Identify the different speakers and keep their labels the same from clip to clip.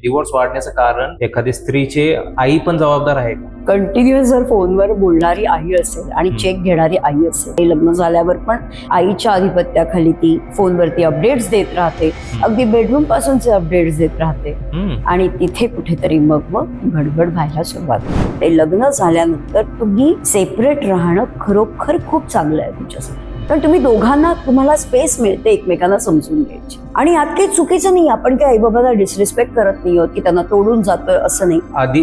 Speaker 1: Divorce वाढण्याचं कारण एखादी स्त्रीचे आई पण जबाबदार आहे का?
Speaker 2: कंटिन्युअस जर फोनवर बोलणारी आई असेल आणि चेक घेणारी आई असेल, लग्न झाल्यावर पण आईच्या आधिपत्याखाली ती फोनवरती अपडेट्स देत राहते, अगदी बेडरूम पासूनचे अपडेट्स देत राहते आणि तिथे कुठेतरी मग गडबड व्हायला सुरुवात होते. लग्न झाल्यानंतर तुम्ही सेपरेट राहणं खरोखर खूप चांगलं आहे तुमच्यासाठी, कारण तुम्ही दोघांना तुम्हाला स्पेस मिळते एकमेकांना समजून घ्यायची. आणि यात काही चुकीचं नाही, आपण काही आई बाबांना डिसरिस्पेक्ट करत नाही आहोत की त्यांना तोडून जातोय असं नाही.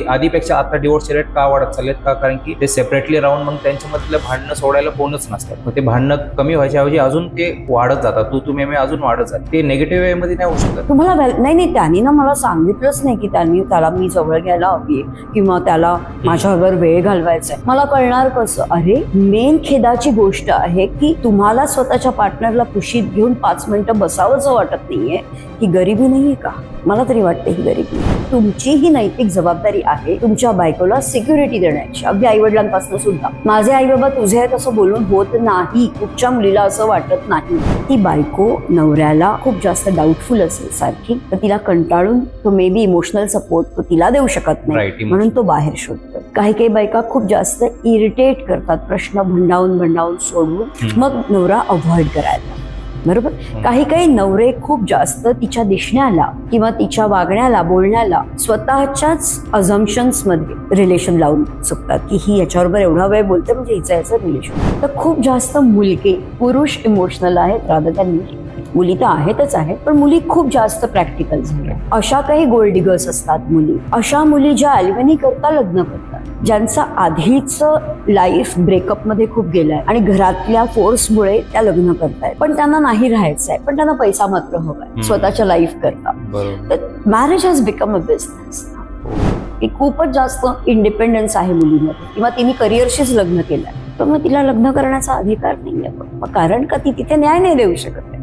Speaker 1: आधीपेक्षा आता डिवोर्स रेट का वाढत चाललेत का? कारण की ते सेपरेटली राहून मग त्यांच्यामधलं भांडणं सोडायला कोणच नसतात. मग ते भांडणं कमी व्हायच्या ऐवजी अजून ते वाढत जातात, तुम्ही अजून वाढत जातात. ते निगेटिव्ह वे मध्ये नाही होऊ शकत.
Speaker 2: तुम्हाला नाही त्यांनी ना मला सांगितलंच नाही की त्याला मी जवळ घ्यायला हवी किंवा त्याला माझ्यावर वेळ घालवायचा आहे. मला कळणार कसं? अरे मेन खेदाची गोष्ट आहे की तुम्हाला स्वतःच्या पार्टनरला कुशीत घेऊन 5 मिनिटं बसावंच वाटत नाहीये. ही गरिबी नाहीये का? मला तरी वाटते ही गरिबी. तुमची ही नैतिक जबाबदारी आहे तुमच्या बायकोला सिक्युरिटी देण्याची, अगदी आई वडिलांपासून सुद्धा. माझे आई बाबा तुझे आहेत असं बोलून होत नाही. कुठच्या मुलीला असं वाटत नाही. ती बायको नवऱ्याला खूप जास्त डाऊटफुल असेल सारखी, तर तिला कंटाळून तो मे बी इमोशनल सपोर्ट तो तिला देऊ शकत नाही, म्हणून तो बाहेर शोधतो. काही बायका खूप जास्त इरिटेट करतात, प्रश्न भंडावून सोडवून मग नवरा अव्हॉइड करायला. बरोबर. काही नवरे खूप जास्त तिच्या दिसण्याला किंवा तिच्या वागण्याला बोलण्याला स्वतःच्याच अझम्पशन्स मध्ये रिलेशन लावून चुकतात की ही याच्याबरोबर एवढा वेळ बोलते म्हणजे हिचं याचं रिलेशन. तर खूप जास्त मुलगे पुरुष इमोशनल आहेत रादर दॅन मुली तर आहेतच आहेत, पण मुली खूप जास्त प्रॅक्टिकल झाल्या. अशा काही गोल्ड डिगर्स असतात मुली, अशा मुली ज्या अॅल्युमिनी करता लग्न करतात, ज्यांचा आधीच लाईफ ब्रेकअप मध्ये खूप गेलाय आणि घरातल्या फोर्समुळे त्या लग्न करतायत, पण त्यांना नाही राहायचंय, पण त्यांना पैसा मात्र हवाय स्वतःच्या लाईफ करता. तर marriage has become a business. खूपच जास्त इंडिपेंडन्स आहे मुलीमध्ये, किंवा तिने करिअरशीच लग्न केलंय, तर मग तिला लग्न करण्याचा अधिकार नाहीये. मग कारण का ती तिथे न्याय नाही देऊ शकत.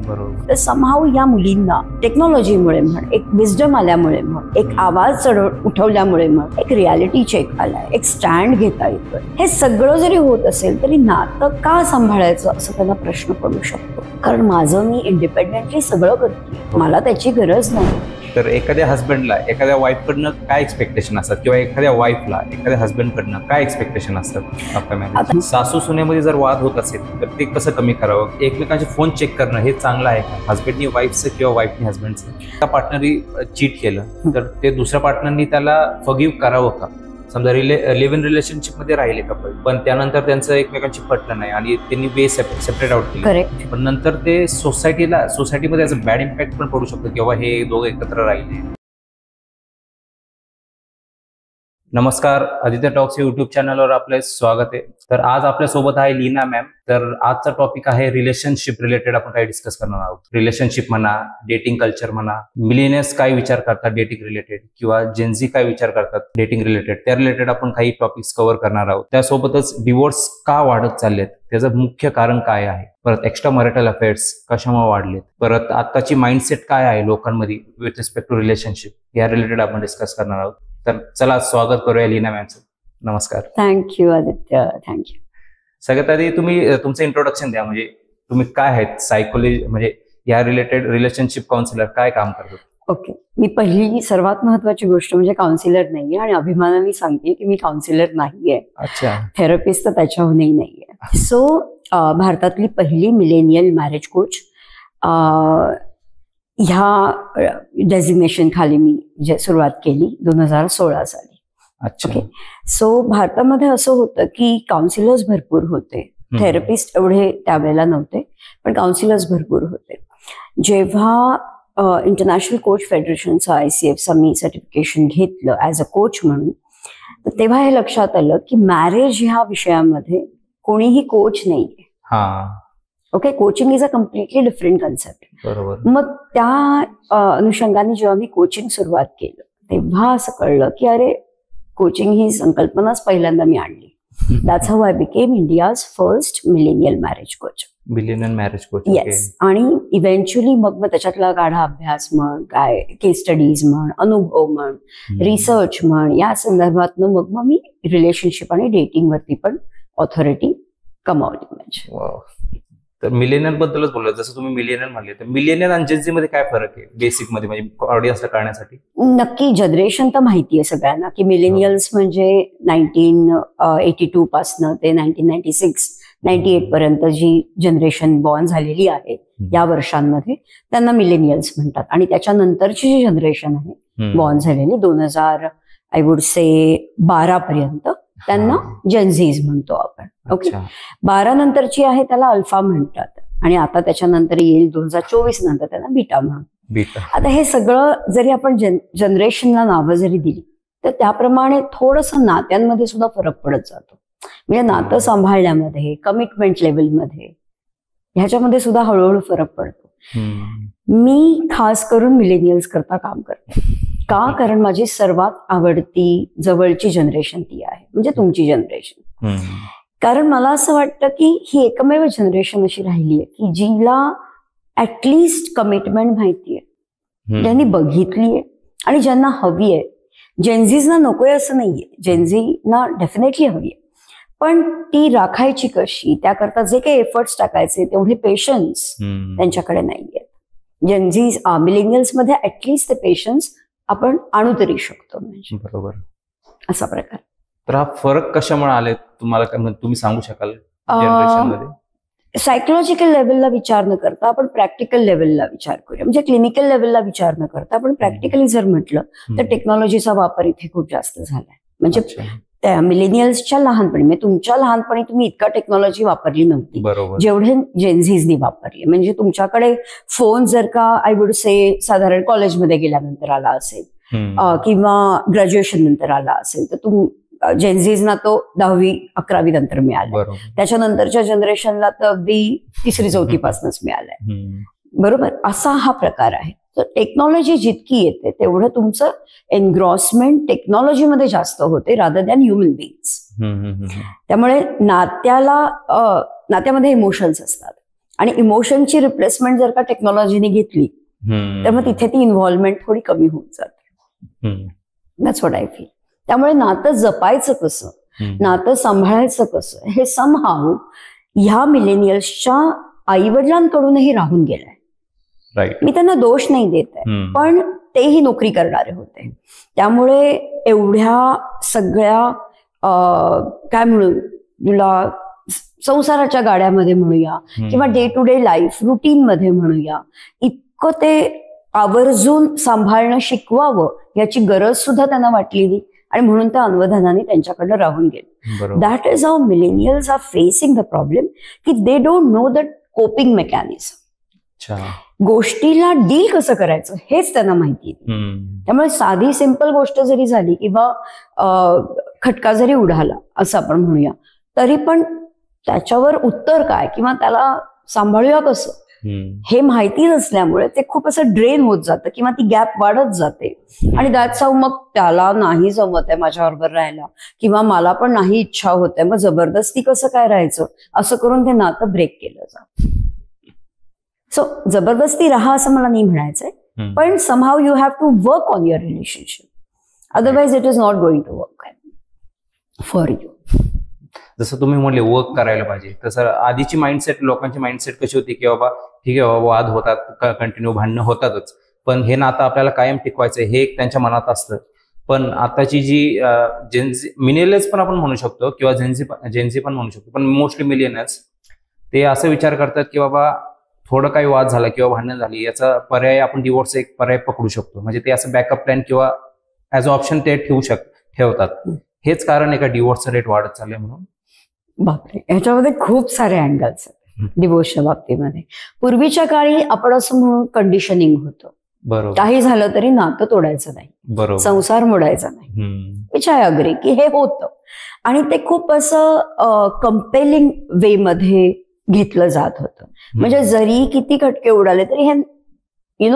Speaker 2: तर समहाऊ या मुलींना टेक्नॉलॉजीमुळे म्हण, एक विजडम आल्यामुळे म्हण, एक आवाज उठवल्यामुळे म्हण, एक रियालिटी चेक आलाय, एक स्टँड घेता येतोय, हे सगळं जरी होत असेल तरी नातं का सांभाळायचं असं त्यांना प्रश्न पडू शकतो. कारण माझं मी इंडिपेंडेंटली सगळं करते, मला त्याची गरज नाही.
Speaker 1: तर एखाद्या हस्बंडला एखाद्या वाईफकडनं काय एक्सपेक्टेशन असतात, किंवा एखाद्या वाईफला एखाद्या हस्बंडकडनं काय एक्सपेक्टेशन असतात आपल्या मॅरेज? सासू सुनेमध्ये जर वाद होत असेल तर ते कसं कमी करावं? एकमेकांचे फोन चेक करणं हे चांगलं आहे का? हस्बंडनी वाईफचं किंवा वाईफनी हस्बंडचं? त्या पार्टनरनी चीट केलं तर ते दुसऱ्या पार्टनरनी त्याला फॉरगिव्ह करावं का? समजा लिव्ह इन रिलेशनशिप मध्ये राहिले कपल, पण त्यानंतर त्यांचं एकमेकांची पटलं नाही आणि त्यांनी वे सेपरेट आउट केलं, पण नंतर ते सोसायटीमध्ये याचा बॅड इम्पॅक्ट पण पडू शकतो किंवा हे दोघं एकत्र राहिले. नमस्कार, आदित्य टॉक्स युट्यूब चॅनलवर आपले स्वागत आहे. तर आज आपल्या सोबत आहे लीना मॅम. तर आजचा टॉपिक आहे रिलेशनशिप रिलेटेड. आपण काही डिस्कस करणार आहोत. रिलेशनशिप म्हणा, डेटिंग कल्चर म्हणा, मिलेनियर्स काय विचार करतात डेटिंग रिलेटेड, किंवा जेनझी काय विचार करतात डेटिंग रिलेटेड, त्या रिलेटेड आपण काही टॉपिक्स कव्हर करणार आहोत. त्यासोबतच डिवोर्स का वाढत चाललेत, त्याचं मुख्य कारण काय आहे, परत एक्स्ट्रा मॅरिटल अफेअर्स कशामुळे वाढलेत, परत आताची माइंडसेट काय आहे लोकांमध्ये विथ रिस्पेक्ट टू रिलेशनशिप, या रिलेटेड आपण डिस्कस करणार आहोत. तर चला स्वागत करूया लीना मॅमचं. नमस्कार.
Speaker 2: थँक्यू आदित्य. थँक्यू.
Speaker 1: सगळ्यात आधी तुम्ही तुमचं इंट्रोडक्शन द्या. म्हणजे तुम्ही काय आहेत, सायकोलॉजी म्हणजे या रिलेटेड रिलेशनशिप काउन्सिलर काय काम करतात?
Speaker 2: ओके. मी पहिली सर्वात महत्वाची गोष्ट म्हणजे काउन्सिलर नाहीये, आणि अभिमानाने सांगते की मी काउन्सिलर नाहीये.
Speaker 1: अच्छा.
Speaker 2: थेरपिस्ट तर त्याच्याहूनही नाहीये. सो भारतातली पहिली मिलेनियल मॅरेज कोच ह्या डेझिग्नेशन खाली मी जे सुरुवात केली 2016 साली.
Speaker 1: ओके.
Speaker 2: सो भारतामध्ये असं होतं की काउन्सिलर्स भरपूर होते, थेरपिस्ट एवढे त्यावेळेला नव्हते, पण काउन्सिलर्स भरपूर होते. जेव्हा इंटरनॅशनल कोच फेडरेशनचं ICFचं मी सर्टिफिकेशन घेतलं ॲज अ कोच म्हणून, तर तेव्हा हे लक्षात आलं की मॅरेज ह्या विषयामध्ये कोणीही कोच नाहीये. Okay. Coaching is a completely different concept.
Speaker 1: बरोबर.
Speaker 2: मग त्या अनुषंगाने जेव्हा मी कोचिंग सुरुवात केलं तेव्हा असं कळलं की अरे कोचिंग ही संकल्पनाच पहिल्यांदा मी आणली. That's how I became India's first millennial marriage coach.
Speaker 1: Millennial marriage coach.
Speaker 2: Yes. आणि इव्हेंच्युअली मग त्याच्यातला गाढा अभ्यास म्हण, काय केस स्टडीज म्हण, अनुभव म्हण, रिसर्च म्हण, या संदर्भातनं मग मी रिलेशनशिप आणि डेटिंग वरती पण ऑथॉरिटी कमावली. म्हणजे
Speaker 1: तर मिलेनियल बद्दलच बोललो, जसं तुम्ही मिलेनियल म्हणले, तर मिलेनियल आणि जेनझी मध्ये काय फरक आहे बेसिक मध्ये, म्हणजे ऑडियन्सला कळण्यासाठी?
Speaker 2: नक्की जनरेशन तर माहिती आहे सगळ्यांना की मिलेनियल्स म्हणजे 1982 पासनं ते 1996-98 पर्यंत जी जनरेशन बॉर्न झालेली आहे या वर्षांमध्ये त्यांना मिलेनियल्स म्हणतात. आणि त्याच्यानंतरची जी जनरेशन आहे बॉर्न झालेली 2000 आय वुड से 12 पर्यंत त्यांना जेनझीज म्हणतो आपण. ओके, 12 नंतरची आहे त्याला अल्फा म्हणतात, आणि आता त्याच्यानंतर येईल 2024 नंतर त्यांना बीटा म्हणून. आता हे सगळं जरी आपण जनरेशनला नावं जरी दिली तर त्याप्रमाणे थोडंसं नात्यांमध्ये सुद्धा फरक पडत जातो. म्हणजे नातं सांभाळण्यामध्ये, कमिटमेंट लेवलमध्ये, ह्याच्यामध्ये सुद्धा हळूहळू फरक पडतो. मी खास करून मिलेनियल्स करता काम करते. का? कारण माझी सर्वात आवडती जवळची जनरेशन ती आहे, म्हणजे तुमची जनरेशन. कारण मला असं वाटतं की ही एकमेव जनरेशन अशी राहिली आहे की जिला ऍटलिस्ट कमिटमेंट माहितीये, ज्यांनी बघितलीये आणि ज्यांना हवी आहे. जेनझीजना नकोय असं नाहीये, जेनझीना डेफिनेटली हवी आहे, पण ती राखायची कशी, त्याकरता जे काही एफर्ट्स टाकायचे तेवढे पेशन्स त्यांच्याकडे नाहीये. जेनझीज मिलेनियल्स मध्ये ऍटलिस्ट ते पेशन्स आपण आणू तरी शकतो. म्हणजे
Speaker 1: बरोबर,
Speaker 2: असा प्रकार.
Speaker 1: तर हा फरक कशामुळे आले तुम्हाला, काय तुम्ही सांगू शकाल? जनरेशन मध्ये
Speaker 2: सायकोलॉजिकल लेवलला विचार न करता आपण प्रॅक्टिकल लेवलला विचार करूया. म्हणजे क्लिनिकल लेवलला विचार न करता आपण प्रॅक्टिकली जर म्हटलं तर टेक्नॉलॉजीचा वापर इथे खूप जास्त झालाय. म्हणजे त्या मिलेनियल्सच्या लहानपणी, म्हणजे तुमच्या लहानपणी तुम्ही इतका टेक्नॉलॉजी वापरली नव्हती जेवढे जेनझीजनी वापरली. म्हणजे तुमच्याकडे फोन जर का आय वुड से साधारण कॉलेजमध्ये गेल्यानंतर आला असेल किंवा ग्रॅज्युएशन नंतर आला असेल, तर जेनझीजना तो 10वी-11वी नंतर मिळाला. त्याच्यानंतरच्या जनरेशनला तर अगदी 3री-4थी पासूनच मिळालाय. बरोबर, असा हा प्रकार आहे. तर टेक्नॉलॉजी जितकी येते तेवढं तुमचं एनग्रॉसमेंट टेक्नॉलॉजीमध्ये जास्त होते रादर दॅन ह्युमन बिईंग्स. त्यामुळे नात्यामध्ये इमोशन्स असतात, आणि इमोशनची रिप्लेसमेंट जर का टेक्नॉलॉजीने घेतली तर मग तिथे ती इन्व्हॉल्वमेंट थोडी कमी होत जाते. That's what I feel. त्यामुळे नातं जपायचं कसं, नातं सांभाळायचं कसं, हे समहाऊ ह्या मिलेनियल्सच्या आईवडिलांकडूनही राहून गेलंय. मी त्यांना दोष नाही देत आहे, पण तेही नोकरी करणारे होते. त्यामुळे एवढ्या सगळ्या काय म्हणू, तुला संसाराच्या गाड्यामध्ये म्हणूया किंवा day to day life routine मध्ये म्हणूया, इतकं ते आवर्जून सांभाळणं शिकवावं याची गरज सुद्धा त्यांना वाटलेली, आणि म्हणून त्या अनवधानाने त्यांच्याकडनं राहून गेले. That is how millennials are facing the problem की they don't know the coping mechanism. गोष्टीला डील कसं करायचं हेच त्यांना माहिती. त्यामुळे साधी सिंपल गोष्ट जरी झाली किंवा खटका जरी उडाला असं आपण म्हणूया, तरी पण त्याच्यावर उत्तर काय किंवा त्याला सांभाळूया कसं हे माहिती नसल्यामुळे ते खूप असं ड्रेन होत जातं किंवा ती गॅप वाढत जाते. आणि दॅट्स हाऊ मग त्याला नाही जमत आहे माझ्याबरोबर राहायला, किंवा मला पण नाही इच्छा होत आहे, मग जबरदस्ती कसं काय राहायचं, असं करून ते नातं ब्रेक केलं जातं. सो जबरदस्ती राहा असं मला नाही म्हणायचंय, पण somehow you have to work on your relationship, otherwise it is not going to work for you.
Speaker 1: जसं तुम्ही म्हणले वर्क करायला पाहिजे, तसं आधीची माइंडसेट, लोकांची माइंडसेट कशी होती की बाबा ठीक आहे बाबा, वाद होतात, कंटिन्यू भांडणं होतातच, पण हे नातं आपल्याला कायम टिकवायचं हे एक त्यांच्या मनात असतं. पण आताची जी जेनझी मिलेनियल्स पण आपण म्हणू शकतो किंवा जेनझी पण म्हणू शकतो, पण मोस्टली मिलेनियल्स ते असं विचार करतात की बाबा थोडं काही वाद झाला किंवा भांडण झाली, याचा पर्याय आपण डिवोर्स एक पर्याय पकडू शकतो. म्हणजे ते असं बॅकअप प्लॅन किंवा ऍज अ ऑप्शन ते ठेवतात. हेच कारण आहे का डिवोर्सचा रेट वाढत चाललंय म्हणून?
Speaker 2: बापरे, ह्याच्यामध्ये खूप सारे अँगल्स आहेत डिवोर्सच्या बाबतीमध्ये. पूर्वीच्या काळी आपण असं म्हणून कंडिशनिंग होतं,
Speaker 1: बरोबर,
Speaker 2: काही झालं तरी नातं तोडायचं नाही, बरोबर, संसार मोडायचा नाही, विच आय अग्री की हे होतं. आणि ते खूप असं कंपेलिंग वे मध्ये घेतलं जात होतं. म्हणजे जरी किती खटके उडाले तरी हे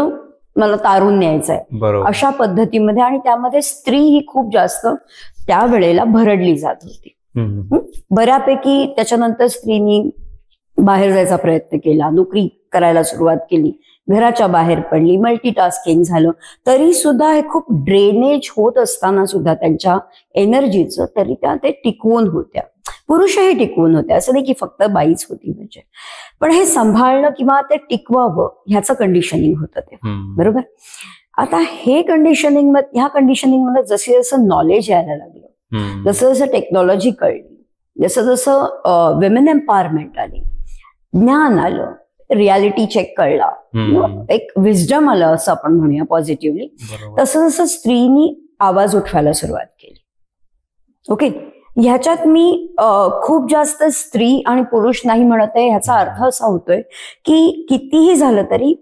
Speaker 2: मला तारून न्यायचं आहे अशा पद्धतीमध्ये. आणि त्यामध्ये स्त्री ही खूप जास्त त्यावेळेला भरडली जात होती. बऱ्यापैकी त्याच्यानंतर स्त्रीनी बाहेर जायचा प्रयत्न केला, नोकरी करायला सुरुवात केली, घराच्या बाहेर पडली, मल्टीटास्किंग झालं, तरी सुद्धा हे खूप ड्रेनेज होत असताना सुद्धा त्यांच्या एनर्जीचं तरी त्या ते टिकवून होत्या. पुरुषही टिकवून होते, असं नाही की फक्त बाईच होती म्हणजे. पण हे सांभाळणं किंवा ते टिकवावं ह्याचं कंडिशनिंग होतं ते, बरोबर. आता हे कंडिशनिंग, ह्या कंडिशनिंग मध्ये जसं जसं नॉलेज यायला लागलं, जसं जसं टेक्नॉलॉजी कळली, जसं जसं विमेन एम्पॉवरमेंट आली, ज्ञान आलं, रियालिटी चेक कळला, एक विजडम आलं असं आपण म्हणूया पॉझिटिव्हली, तसं जसं स्त्रीनी आवाज उठवायला सुरुवात केली. ओके, ह्याच्यात मी खूप जास्त स्त्री आणि पुरुष नाही म्हणत आहे. ह्याचा अर्थ असा होतोय की कितीही झालं तरी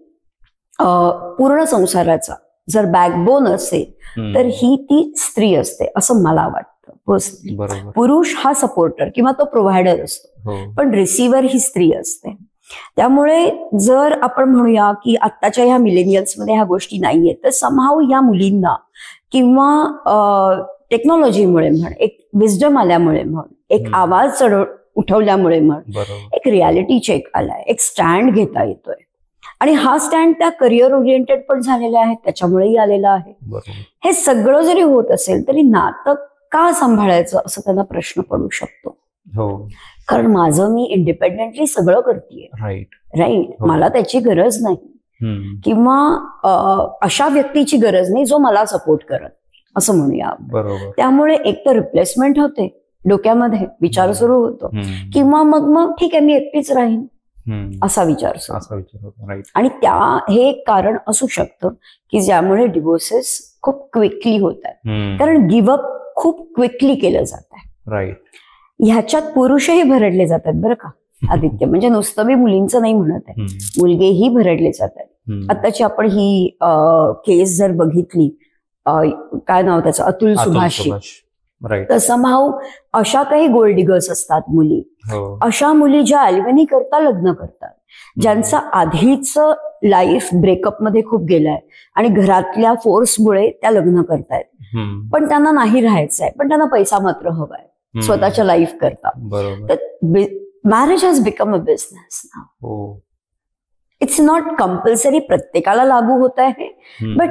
Speaker 2: पूर्ण संसाराचा जर बॅकबोन असेल तर ही ती स्त्री असते असं मला वाटतं पर्सनली. पुरुष हा सपोर्टर किंवा तो प्रोव्हायडर असतो, पण रिसिव्हर ही स्त्री असते. त्यामुळे जर आपण म्हणूया की आत्ताच्या ह्या मिलेनियल्समध्ये ह्या गोष्टी नाहीयेत, तर समहाऊ या मुलींना किंवा टेक्नॉलॉजीमुळे म्हण, एक विजडम आल्यामुळे म्हण, एक आवाज उठवल्यामुळे म्हण, एक रियालिटी चेक आलाय, एक स्टँड घेता येतोय. आणि हा स्टँड त्या करिअर ओरिएंटेड पण झालेला आहे, त्याच्यामुळेही आलेला आहे. हे सगळं जरी होत असेल तरी नातं का सांभाळायचं असं त्यांना प्रश्न पडू शकतो. कारण माझं मी इंडिपेंडेंटली सगळं करतेय, राईट. मला त्याची गरज नाही किंवा अशा व्यक्तीची गरज नाही जो मला सपोर्ट करत, असं म्हणूया. त्यामुळे एक तर रिप्लेसमेंट होते, डोक्यामध्ये विचार सुरू होतो, किंवा मग ठीक आहे मी एकटीच राहीन असा विचार सुरू. आणि हे एक कारण असू शकतं की ज्यामुळे डिव्होर्सेस खूप क्विकली होतात, कारण गिव्हअप खूप क्विकली केलं जात आहे. ह्याच्यात पुरुषही भरडले जातात बरं का आदित्य, म्हणजे नुसतं मी मुलींचं नाही म्हणत आहे, मुलगेही भरडले जातात. आताची आपण ही केस जर बघितली, काय नाव त्याचं, अतुल सुभाषी, तर समहाऊ अशा काही गोल्ड डिगर्स असतात मुली, अशा मुली ज्या अॅल्युमिनी करता लग्न करतात, ज्यांचं आधीच लाईफ ब्रेकअप मध्ये खूप गेलाय आणि घरातल्या फोर्समुळे त्या लग्न करतायत, पण त्यांना नाही राहायचंय, पण त्यांना पैसा मात्र हवाय स्वतःच्या लाईफ करता. तर marriage has become a business now. It's not compulsory प्रत्येकाला लागू होत आहे, but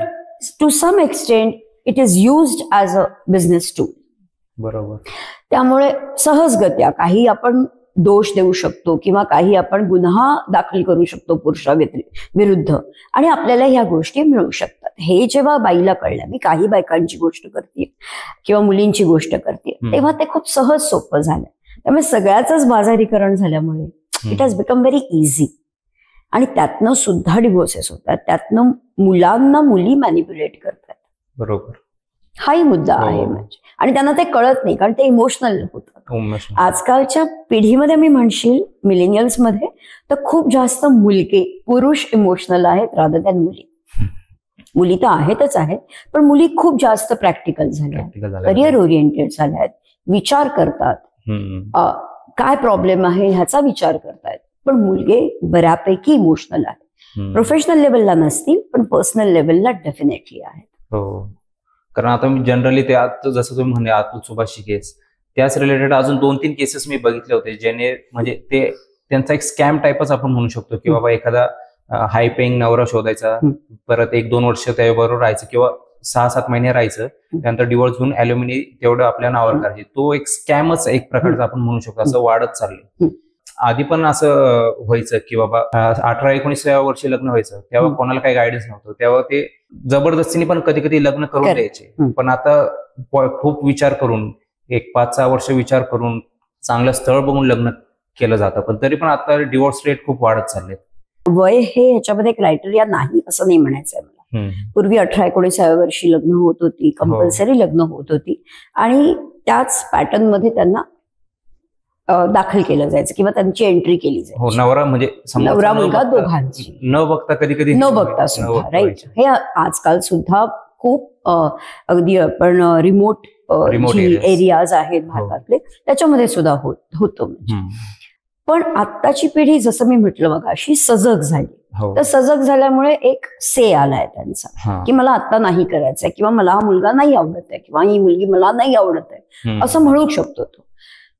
Speaker 2: to some extent it is used as a business tool.
Speaker 1: बरोबर.
Speaker 2: त्यामुळे सहजगत्या काही आपण दोष देऊ शकतो किंवा काही आपण गुन्हा दाखल करू शकतो पुरुषा विरुद्ध, आणि आपल्याला ह्या गोष्टी मिळू शकतात. हे जेव्हा बाईला कळलं, मी काही बायकांची गोष्ट करते किंवा मुलींची गोष्ट करते, तेव्हा ते खूप सहज सोपं झालं. त्यामुळे सगळ्याच बाजारीकरण झाल्यामुळे it has become very easy. आणि त्यातनं सुद्धा डिव्होर्सेस होतात, त्यातनं मुलांना मुली मॅनिप्युलेट करतात.
Speaker 1: बरोबर.
Speaker 2: हाही मुद्दा आहे म्हणजे, आणि त्यांना ते कळत नाही कारण ते इमोशनल होतात. आजकालच्या पिढीमध्ये मी म्हणशील मिलेनियल्स मध्ये तर खूप जास्त मुलगे, पुरुष इमोशनल आहेत रादर दॅन मुली. मुली तर आहेतच आहेत, पण मुली खूप जास्त प्रॅक्टिकल झाल्या, करिअर ओरिएंटेड झाल्या आहेत, विचार करतात, काय प्रॉब्लेम आहे ह्याचा विचार करतायत. पण मुलगे बऱ्यापैकी इमोशनल आहेत. प्रोफेशनल लेवलला नसतील पण पर्सनल लेवलला डेफिनेटली आहेत.
Speaker 1: कारण आता मी जनरली ते जसं तुम्ही म्हणे अतुल सुभाषी केस, त्याच रिलेटेड अजून 2-3 केसेस मी बघितले होते, ज्याने म्हणजे ते त्यांचा एक स्कॅम टाईपच आपण म्हणू शकतो की बाबा एखादा हाय पेइंग नवरा शोधायचा, परत 1-2 वर्ष त्याबरोबर राहायचं किंवा 6-7 महिने राहायचं, त्यानंतर डिवोर्स घेऊन अॅल्युमिनी तेवढं आपल्या नावावर करायचे. तो एक स्कॅमच एक प्रकारचा आपण म्हणू शकतो. असं वाढत चाललंय. आधी पण असं व्हायचं की बाबा 18-19व्या वर्षी लग्न व्हायचं, तेव्हा कोणाला काही गायडन्स नव्हतं, तेव्हा ते जबरदस्तीने पण कधी कधी लग्न करून द्यायचे. पण आता खूप विचार करून, 1-5-6 वर्ष विचार करून चांगलं स्थळ बघून लग्न केलं जातं. पण तरी पण आता डिवोर्स रेट खूप वाढत चालले.
Speaker 2: वय हे ह्याच्यामध्ये क्रायटेरिया नाही असं नाही म्हणायचंय मला. पूर्वी 18-19व्या वर्षी लग्न होत होती, कंपल्सरी लग्न होत होती, आणि त्याच पॅटर्न मध्ये त्यांना दाखल केलं जायचं किंवा त्यांची एंट्री केली जायची.
Speaker 1: नवरा म्हणजे
Speaker 2: नवरा मुलगा दोघांची
Speaker 1: न बघता, कधी कधी
Speaker 2: न बघता सुद्धा, राईट. हे आजकाल सुद्धा खूप अगदी आपण रिमोट एरियाज आहेत भारतातले, त्याच्यामध्ये सुद्धा होतो म्हणजे. पण आत्ताची पिढी जसं मी म्हटलं मग अशी सजग झाली, तर सजग झाल्यामुळे एक से आलाय त्यांचा की मला आता नाही करायचंय, किंवा मला हा मुलगा नाही आवडत आहे, किंवा ही मुलगी मला नाही आवडत आहे, असं म्हणू शकतो तो.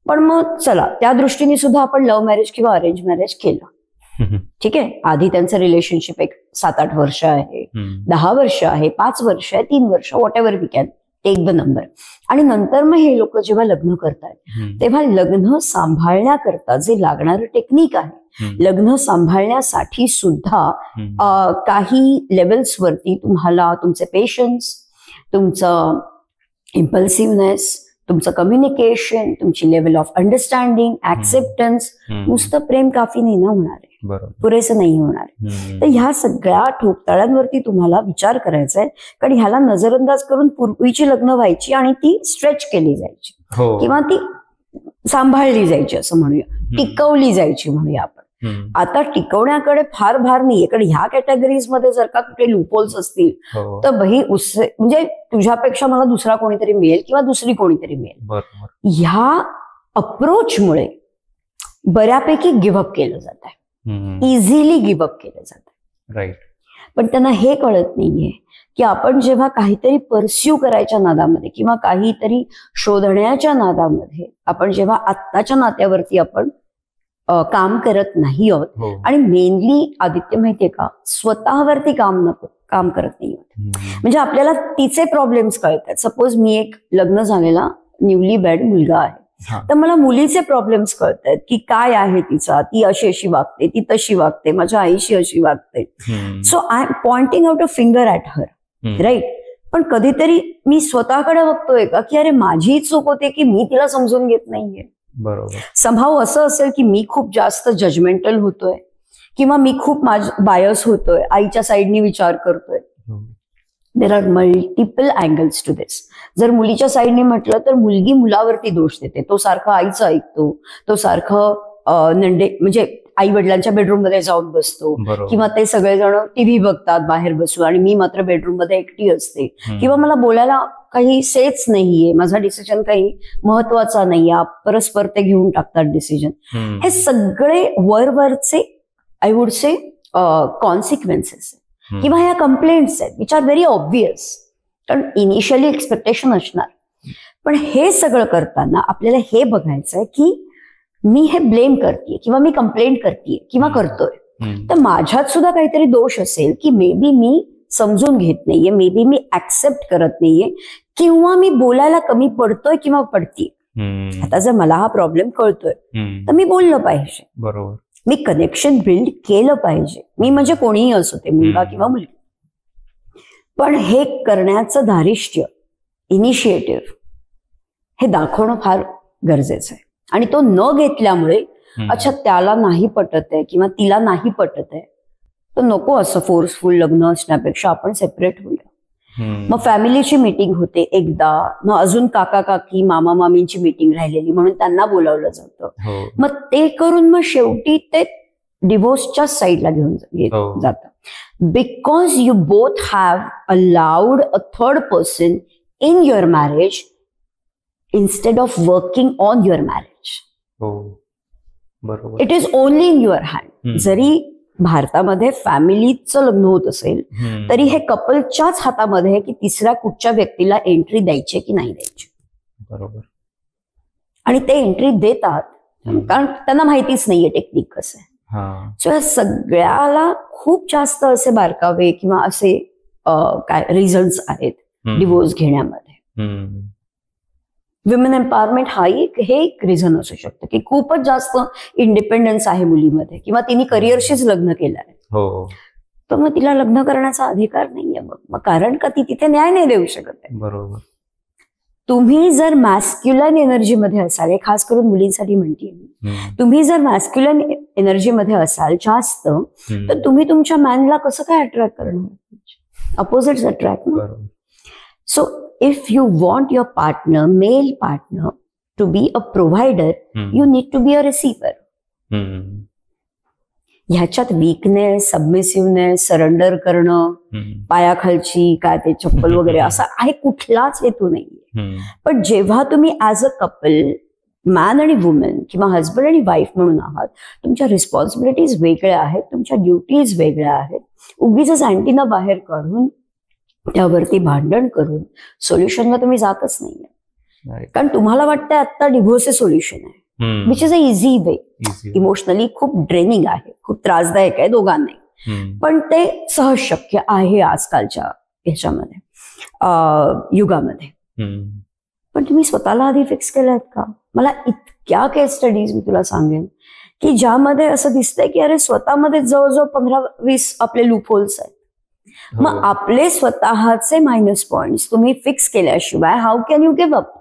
Speaker 2: पण मग चला त्या दृष्टीने सुद्धा आपण लव्ह मॅरेज किंवा अरेंज मॅरेज केलं, ठीक आहे. आधी त्यांचं रिलेशनशिप एक 7-8 वर्ष आहे, 10 वर्ष आहे, 5 वर्ष आहे, 3 वर्ष, whatever we can take the number. आणि नंतर मग हे लोक जेव्हा लग्न करतात तेव्हा लग्न सांभाळण्याकरता जे लागणारं टेक्निक आहे, लग्न सांभाळण्यासाठी सुद्धा काही लेवल्सवरती तुम्हाला तुमचे पेशन्स, तुमचं इम्पल्सिव्हनेस, तुमचं कम्युनिकेशन, तुमची लेवल ऑफ अंडरस्टँडिंग, ऍक्सेप्टन्स, नुसतं प्रेम काफी नाही ना होणार आहे, पुरेसं नाही होणार आहे. तर ह्या सगळ्या ठोकताळ्यांवरती तुम्हाला विचार करायचा आहे, कारण ह्याला नजरअंदाज करून पूर्वीची लग्न व्हायची आणि ती स्ट्रेच केली जायची किंवा ती सांभाळली जायची असं म्हणूया, टिकवली जायची म्हणूया आपण. आता टिकवण्याकडे फार भार नाहीये, कारण ह्या कॅटेगरीज मध्ये जर का कुठे लूपहोल्स असतील तर म्हणजे तुझ्यापेक्षा मला दुसरा कोणीतरी मिळेल किंवा दुसरी कोणीतरी मिळेल, ह्या अप्रोचमुळे बऱ्यापैकी गिव्हअप केलं जात आहे, इझिली गिव्हअप केलं जात आहे.
Speaker 1: राईट.
Speaker 2: पण त्यांना हे कळत नाहीये की आपण जेव्हा काहीतरी परस्यू करायच्या नादामध्ये किंवा काहीतरी शोधण्याच्या नादामध्ये आपण जेव्हा आत्ताच्या नात्यावरती आपण काम करत नाही आहोत आणि मेनली आदित्य माहितीये का, स्वतःवरती काम करत नाही आहोत. म्हणजे आपल्याला तिचे प्रॉब्लेम्स कळतात. सपोज मी एक लग्न झालेला न्यूली बेड मुलगा आहे, तर मला मुलीचे प्रॉब्लेम्स कळतात की काय आहे तिचा, ती अशी वागते, ती तशी वागते, माझ्या आईशी अशी वागते. So I am pointing out a finger at her, right. पण कधीतरी मी स्वतःकडे बघतोय का की अरे माझी चूक होते की मी तिला समजून घेत नाहीये.
Speaker 1: बरोबर.
Speaker 2: संभाव असं असेल की मी खूप जास्त जजमेंटल होतोय किंवा मी खूप बायस होतोय, आईच्या साईडनी विचार करतोय. There are multiple angles to this. जर मुलीच्या साईडनी म्हटलं तर मुलगी मुलावरती दोष देते, तो सारखं आईचं ऐकतो, तो सारखं म्हणजे आई वडिलांच्या बेडरूम मध्ये जाऊन बसतो किंवा ते सगळेजण टीव्ही बघतात बाहेर बसून आणि मी मात्र बेडरूम मध्ये एकटी असते किंवा मला बोलायला काही सेच नाहीये, माझा डिसिजन काही महत्वाचा नाहीये, परस्पर ते घेऊन टाकतात डिसिजन. हे सगळे वरवरचे आय वुड से कॉन्सिक्वेन्सेस किंवा ह्या कंप्लेंट्स आहेत विच आर व्हेरी ऑब्व्हियस, कारण इनिशियली एक्सपेक्टेशन असणार. पण हे सगळं करताना आपल्याला हे बघायचंय की मी हे ब्लेम करते किंवा मी कंप्लेंट करते किंवा करतोय, तर माझ्यात सुद्धा काहीतरी दोष असेल की मे बी मी समजून घेत नाहीये, मे बी मी ऍक्सेप्ट करत नाहीये किंवा मी बोलायला कमी पडतोय किंवा पडतीये. आता जर मला हा प्रॉब्लेम कळतोय तर मी बोललं पाहिजे,
Speaker 1: बरोबर,
Speaker 2: मी कनेक्शन बिल्ड केलं पाहिजे. मी म्हणजे कोणीही असो, ते मुलगा किंवा मुलगी. पण हे करण्याचं धारिष्ट्य, इनिशिएटिव्ह हे दाखवणं फार गरजेचं आहे. आणि तो न घेतल्यामुळे अच्छा त्याला नाही पटत आहे किंवा तिला नाही पटत आहे, तर नको असं फोर्सफुल लग्न असण्यापेक्षा आपण सेपरेट होऊया. मग फॅमिलीची मीटिंग होते एकदा, मग अजून काका काकी मामा मामींची मीटिंग राहिलेली म्हणून त्यांना बोलावलं जातं. मग ते करून मग शेवटी ते डिवोर्सच्या साईडला घेऊन जातं. Because you both have allowed a third person in your marriage instead of working on your marriage.
Speaker 1: बरोबर.
Speaker 2: It is only in your hand. जरी भारतामध्ये फॅमिलीचं लग्न होत असेल तरी हे कपलच्याच हातामध्ये आहे की तिसऱ्या कुठच्या व्यक्तीला एंट्री द्यायची की नाही द्यायची.
Speaker 1: बरोबर.
Speaker 2: आणि ते एंट्री देतात कारण त्यांना माहितीच नाहीये टेक्निक कसं आहे. सो या सगळ्याला खूप जास्त असे बारकावे किंवा असे काय रिझन्स आहेत डिवोर्स घेण्यामध्ये. विमेन एम्पॉवरमेंट हे एक रिझन असू शकतं की खूपच जास्त इंडिपेंडन्स आहे मुलीमध्ये किंवा तिने करिअरशीच लग्न केलं आहे, तर मग तिला लग्न करण्याचा अधिकार नाहीये. मग कारण का ती तिथे न्याय नाही देऊ शकत आहे.
Speaker 1: बरोबर.
Speaker 2: तुम्ही जर मॅस्क्युलन एनर्जीमध्ये असाल, हे खास करून मुलींसाठी म्हणते, तुम्ही जर मॅस्क्युलन एनर्जीमध्ये असाल जास्त, तर तुम्ही तुमच्या मॅनला कसं काय अट्रॅक्ट करणार? अपोजिट्स अट्रॅक्ट ना. So if you want your partner, male partner, to be a provider, you need to be a receiver. ह्याच्यात वीकनेस, सबमिसिव्हनेस, सरेंडर करणं, पायाखालची काय ते चप्पल वगैरे असं आहे कुठलाच हेतू नाहीये. पण जेव्हा तुम्ही ऍज अ कपल, मॅन आणि वुमन किंवा हजबंड आणि वाईफ म्हणून आहात, तुमच्या रिस्पॉन्सिबिलिटीज वेगळ्या आहेत, तुमच्या ड्युटीज वेगळ्या आहेत. उगीच अँटीना बाहेर काढून त्यावरती भांडण करून सोल्युशनला तुम्ही जातच नाहीये. कारण तुम्हाला वाटतं आता डिव्होर्स हे सोल्युशन आहे, which is a easy way. Emotionally खूप ड्रेनिंग आहे, खूप त्रासदायक आहे दोघांनाही, पण ते सहज शक्य आहे आजकालच्या ह्याच्यामध्ये, युगामध्ये. पण तुम्ही स्वतःला आधी फिक्स केलात का? मला इतक्या केस स्टडीज मी तुला सांगेन की ज्यामध्ये असं दिसतंय की अरे स्वतःमध्ये जवळजवळ 15-20 आपले लूप होल्स आहेत. मग आपले स्वतःचे मायनस पॉइंट्स तुम्ही फिक्स केल्याशिवाय how can you give up?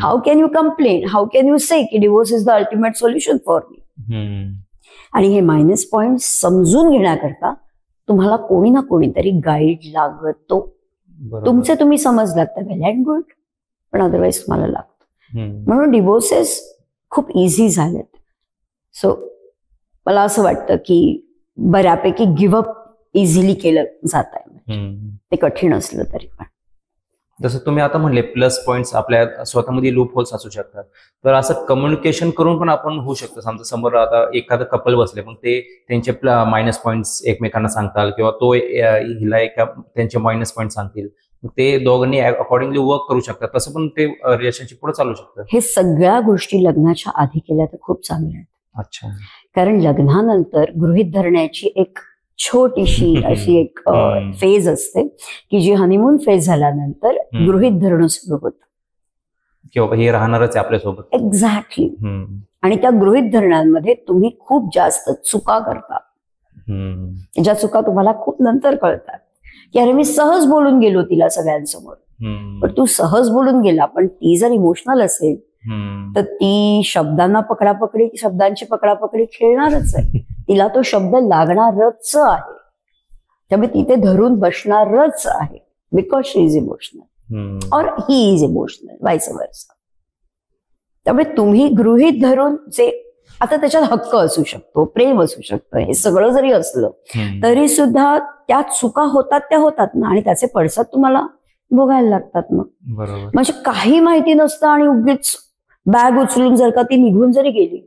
Speaker 2: How can you complain? How can you say की divorce is the ultimate solution for me? आणि हे मायनस पॉइंट समजून घेण्याकरता तुम्हाला कोणी ना कोणीतरी गाईड लागतो. तुमचे तुम्ही समजलात तर वेल अँड गुड, पण अदरवाईज तुम्हाला लागतो. म्हणून डिवोर्सेस खूप इझी झालेत. सो मला असं वाटतं की बऱ्यापैकी गिव्हअप इझिली केलं जात आहे, ते कठीण असलं तरी पण.
Speaker 1: जसं तुम्ही आता म्हणले प्लस पॉइंट्स आपल्या स्वतःमध्ये लूप होल्स असू शकतात, तर असं कम्युनिकेशन करून पण आपण होऊ शकतं. समजा समोर आता एखादं कपल बसले, मग ते त्यांचे मायनस पॉइंट्स एकमेकांना सांगताल किंवा तो हिला त्यांचे मायनस पॉइंट सांगतील, ते दोघांनी अकॉर्डिंगली वर्क करू शकतात. तसं पण ते रिलेशनशिप पुढे चालू शकतं.
Speaker 2: हे सगळ्या गोष्टी लग्नाच्या आधी केल्या तर खूप चांगल्या आहेत.
Speaker 1: अच्छा.
Speaker 2: कारण लग्नानंतर गृहीत धरण्याची एक छोटीशी अशी एक फेज असते की जी हनीमून फेज झाल्यानंतर गृहीत धरणं सुरू होतं
Speaker 1: किंवा हे राहणारच आहे आपल्यासोबत.
Speaker 2: एक्झॅक्टली. आणि त्या गृहीत धरणांमध्ये तुम्ही खूप जास्त चुका करता, ज्या चुका तुम्हाला खूप नंतर कळतात की अरे मी सहज बोलून गेलो तिला सगळ्यांसमोर. पण तू सहज बोलून गेला, पण ती जर इमोशनल असेल तर ती शब्दांची पकडापकडी खेळणारच आहे. तिला तो शब्द लागणारच आहे, त्यामुळे ती ते धरून बसणारच आहे. बिकॉज शी इज इमोशनल और ही इज इमोशनल, वाईस वर्सा. त्यामुळे तुम्ही गृहीत धरून जे आता त्याच्यात हक्क असू शकतो, प्रेम असू शकतं, हे सगळं जरी असलं तरी सुद्धा त्या चुका होतात त्या होतात ना, आणि त्याचे पडसाद तुम्हाला भोगायला लागतात. मग म्हणजे काही माहिती नसतं आणि उगीच बॅग उचलून जर का ती निघून जरी गेली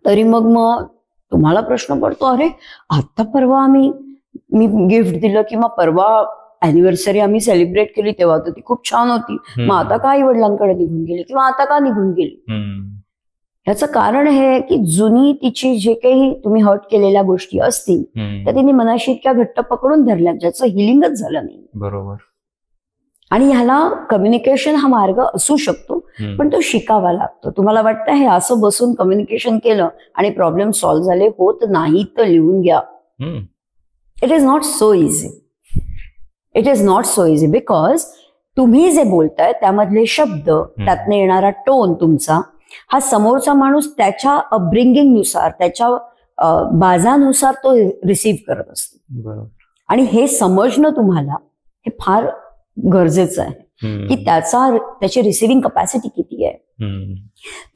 Speaker 2: तरी मग तुम्हाला प्रश्न पडतो, अरे आता परवा मी गिफ्ट दिलं किंवा परवा अॅनिव्हर्सरी आम्ही सेलिब्रेट केली तेव्हा तर ती खूप छान होती, मग आता का आई वडिलांकडे निघून गेली किंवा आता का निघून गेली? ह्याचं कारण हे की जुनी तिची जे काही तुम्ही हर्ट केलेल्या गोष्टी असतील त्या तिने मनाशी इतक्या घट्ट पकडून धरल्या ज्याचं हिलिंगच झालं नाही.
Speaker 1: बरोबर.
Speaker 2: आणि ह्याला कम्युनिकेशन हा मार्ग असू शकतो, पण तो शिकावा लागतो. तुम्हाला वाटतं हे असं बसून कम्युनिकेशन केलं आणि प्रॉब्लेम सॉल्व्ह झाले, होत नाही तर लिहून घ्या. It is not so easy. It is not so easy because तुम्ही जे बोलताय त्यामधले शब्द, त्यातनं येणारा टोन तुमचा, हा समोरचा माणूस त्याच्या अपब्रिंगिंग नुसार, त्याच्या बाजानुसार तो रिसीव्ह करत असतो. आणि हे समजणं तुम्हाला हे फार गरजेचं आहे की त्याची रिसिव्हिंग कपॅसिटी किती आहे.